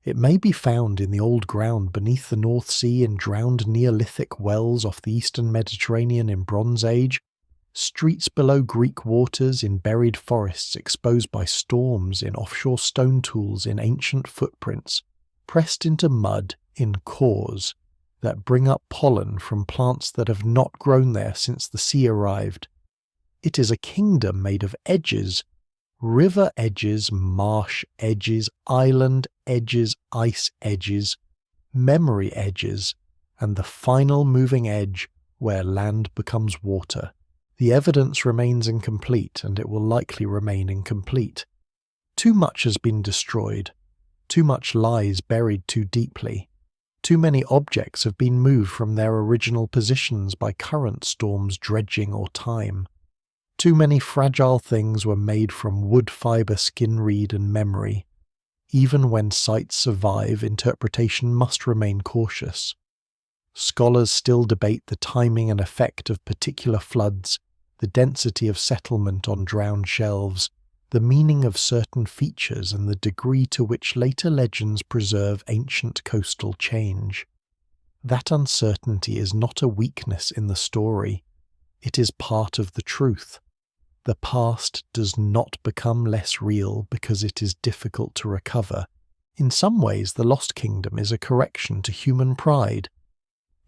[SPEAKER 1] It may be found in the old ground beneath the North Sea, in drowned Neolithic wells off the eastern Mediterranean in Bronze Age, streets below Greek waters, in buried forests exposed by storms, in offshore stone tools, in ancient footprints, pressed into mud in cores that bring up pollen from plants that have not grown there since the sea arrived. It is a kingdom made of edges, river edges, marsh edges, island edges, ice edges, memory edges, and the final moving edge where land becomes water. The evidence remains incomplete, and it will likely remain incomplete. Too much has been destroyed. Too much lies buried too deeply. Too many objects have been moved from their original positions by current storms, dredging, or time. Too many fragile things were made from wood fibre, skin reed, and memory. Even when sites survive, interpretation must remain cautious. Scholars still debate the timing and effect of particular floods, the density of settlement on drowned shelves, the meaning of certain features, and the degree to which later legends preserve ancient coastal change. That uncertainty is not a weakness in the story. It is part of the truth. The past does not become less real because it is difficult to recover. In some ways, the Lost Kingdom is a correction to human pride.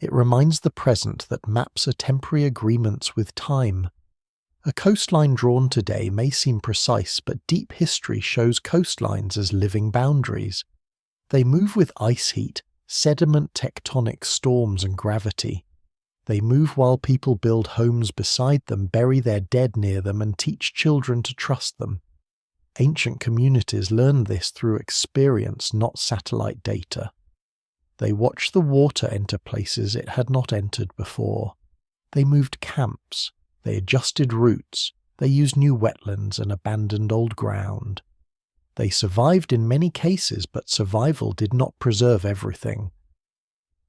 [SPEAKER 1] It reminds the present that maps are temporary agreements with time. A coastline drawn today may seem precise, but deep history shows coastlines as living boundaries. They move with ice heat, sediment, tectonic storms, and gravity. They move while people build homes beside them, bury their dead near them, and teach children to trust them. Ancient communities learned this through experience, not satellite data. They watched the water enter places it had not entered before. They moved camps. They adjusted routes. They used new wetlands and abandoned old ground. They survived in many cases, but survival did not preserve everything.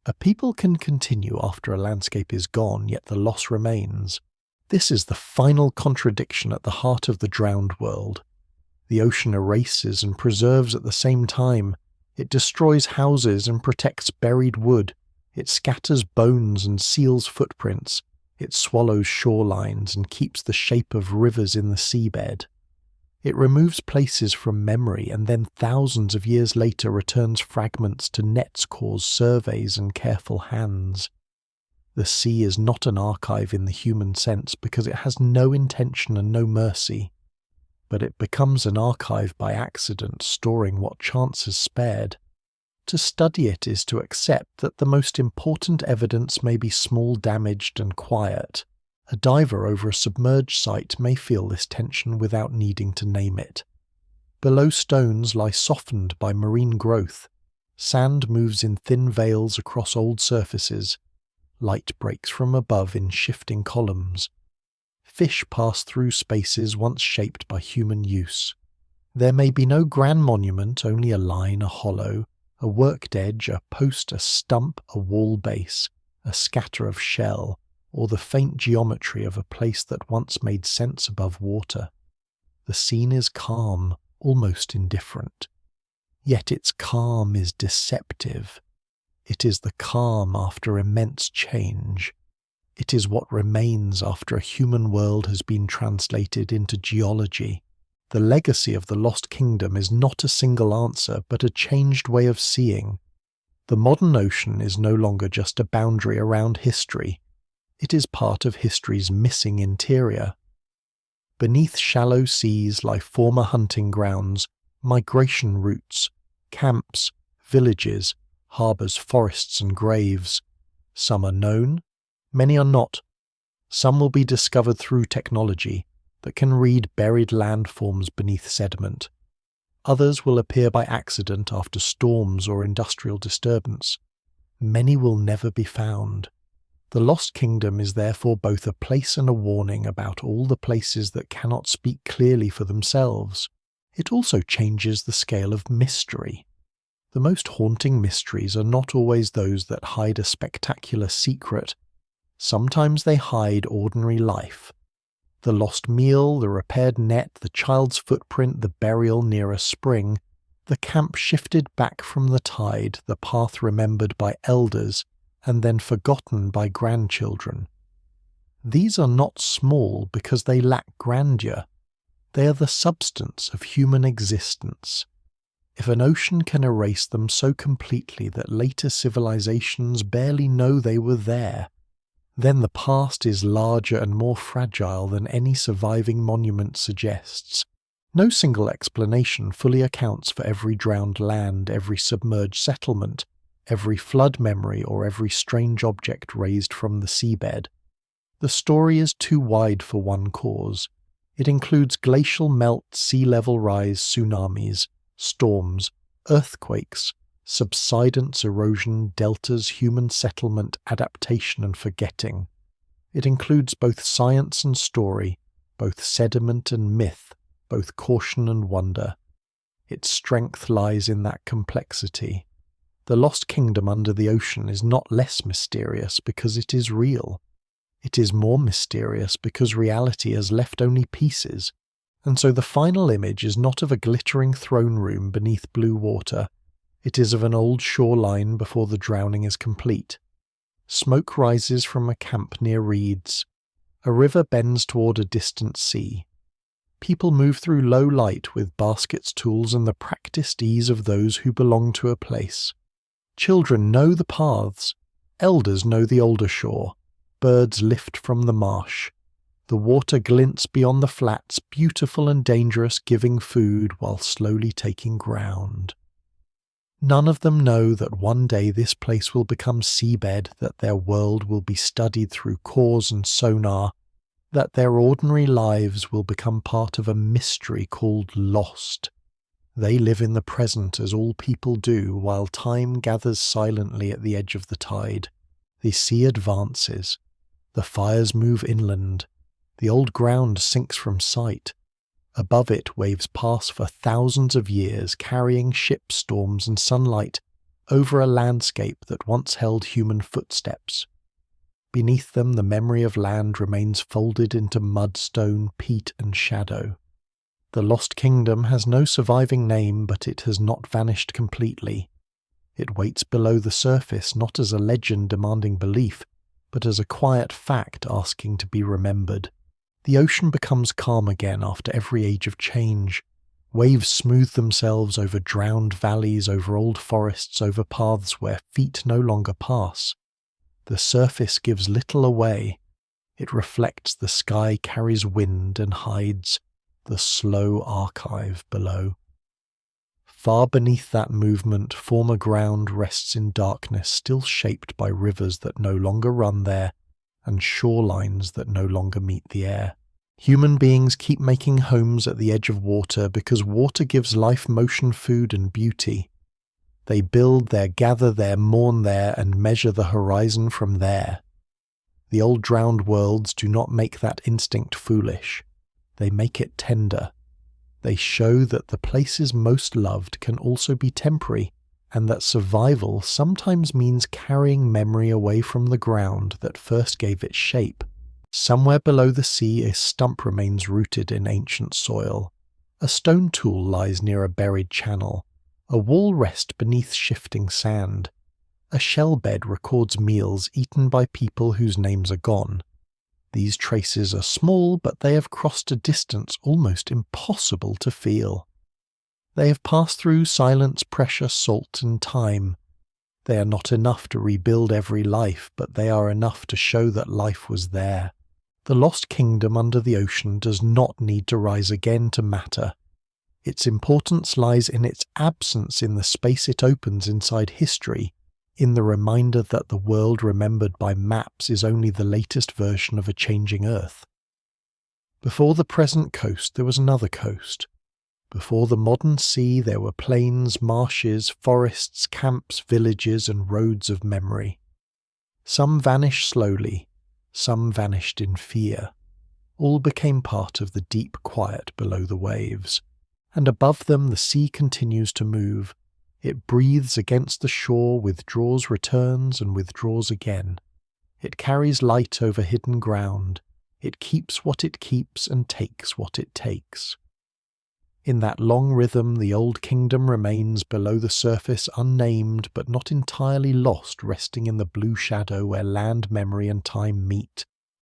[SPEAKER 1] A people can continue after a landscape is gone, yet the loss remains. This is the final contradiction at the heart of the drowned world. The ocean erases and preserves at the same time. It destroys houses and protects buried wood. It scatters bones and seals footprints. It swallows shorelines and keeps the shape of rivers in the seabed. It removes places from memory and then thousands of years later returns fragments to nets, cause surveys, and careful hands. The sea is not an archive in the human sense because it has no intention and no mercy, but it becomes an archive by accident, storing what chance has spared. To study it is to accept that the most important evidence may be small, damaged, and quiet. A diver over a submerged site may feel this tension without needing to name it. Below stones lie softened by marine growth. Sand moves in thin veils across old surfaces. Light breaks from above in shifting columns. Fish pass through spaces once shaped by human use. There may be no grand monument, only a line, a hollow, a worked edge, a post, a stump, a wall base, a scatter of shell, or the faint geometry of a place that once made sense above water. The scene is calm, almost indifferent. Yet its calm is deceptive. It is the calm after immense change. It is what remains after a human world has been translated into geology. The legacy of the Lost Kingdom is not a single answer, but a changed way of seeing. The modern ocean is no longer just a boundary around history. It is part of history's missing interior. Beneath shallow seas lie former hunting grounds, migration routes, camps, villages, harbours, forests, and graves. Some are known, many are not. Some will be discovered through technology that can read buried landforms beneath sediment. Others will appear by accident after storms or industrial disturbance. Many will never be found. The Lost Kingdom is therefore both a place and a warning about all the places that cannot speak clearly for themselves. It also changes the scale of mystery. The most haunting mysteries are not always those that hide a spectacular secret. Sometimes they hide ordinary life. The lost meal, the repaired net, the child's footprint, the burial near a spring, the camp shifted back from the tide, the path remembered by elders, and then forgotten by grandchildren. These are not small because they lack grandeur. They are the substance of human existence. If an ocean can erase them so completely that later civilizations barely know they were there, then the past is larger and more fragile than any surviving monument suggests. No single explanation fully accounts for every drowned land, every submerged settlement, every flood memory, or every strange object raised from the seabed. The story is too wide for one cause. It includes glacial melt, sea level rise, tsunamis, storms, earthquakes, subsidence, erosion, deltas, human settlement, adaptation and forgetting. It includes both science and story, both sediment and myth, both caution and wonder. Its strength lies in that complexity. The lost kingdom under the ocean is not less mysterious because it is real. It is more mysterious because reality has left only pieces, and so the final image is not of a glittering throne room beneath blue water. It is of an old shoreline before the drowning is complete. Smoke rises from a camp near reeds. A river bends toward a distant sea. People move through low light with baskets, tools, and the practiced ease of those who belong to a place. Children know the paths. Elders know the older shore. Birds lift from the marsh. The water glints beyond the flats, beautiful and dangerous, giving food while slowly taking ground. None of them know that one day this place will become seabed, that their world will be studied through cores and sonar, that their ordinary lives will become part of a mystery called lost. They live in the present as all people do, while time gathers silently at the edge of the tide. The sea advances. The fires move inland. The old ground sinks from sight. Above it, waves pass for thousands of years, carrying ships, storms, and sunlight over a landscape that once held human footsteps. Beneath them, the memory of land remains folded into mud, stone, peat, and shadow. The lost kingdom has no surviving name, but it has not vanished completely. It waits below the surface, not as a legend demanding belief, but as a quiet fact asking to be remembered. The ocean becomes calm again after every age of change. Waves smooth themselves over drowned valleys, over old forests, over paths where feet no longer pass. The surface gives little away. It reflects the sky, carries wind, and hides the slow archive below. Far beneath that movement, former ground rests in darkness, still shaped by rivers that no longer run there, and shorelines that no longer meet the air. Human beings keep making homes at the edge of water because water gives life, motion, food, and beauty. They build there, gather there, mourn there, and measure the horizon from there. The old drowned worlds do not make that instinct foolish. They make it tender. They show that the places most loved can also be temporary, and that survival sometimes means carrying memory away from the ground that first gave it shape. Somewhere below the sea, a stump remains rooted in ancient soil. A stone tool lies near a buried channel. A wall rests beneath shifting sand. A shell bed records meals eaten by people whose names are gone. These traces are small, but they have crossed a distance almost impossible to feel. They have passed through silence, pressure, salt, and time. They are not enough to rebuild every life, but they are enough to show that life was there. The lost kingdom under the ocean does not need to rise again to matter. Its importance lies in its absence in the space it opens inside history, in the reminder that the world remembered by maps is only the latest version of a changing Earth. Before the present coast there was another coast. Before the modern sea there were plains, marshes, forests, camps, villages, and roads of memory. Some vanished slowly, some vanished in fear. All became part of the deep quiet below the waves. And above them the sea continues to move. It breathes against the shore, withdraws, returns, and withdraws again. It carries light over hidden ground. It keeps what it keeps and takes what it takes. In that long rhythm, the old kingdom remains below the surface, unnamed but not entirely lost, resting in the blue shadow where land, memory, and time meet.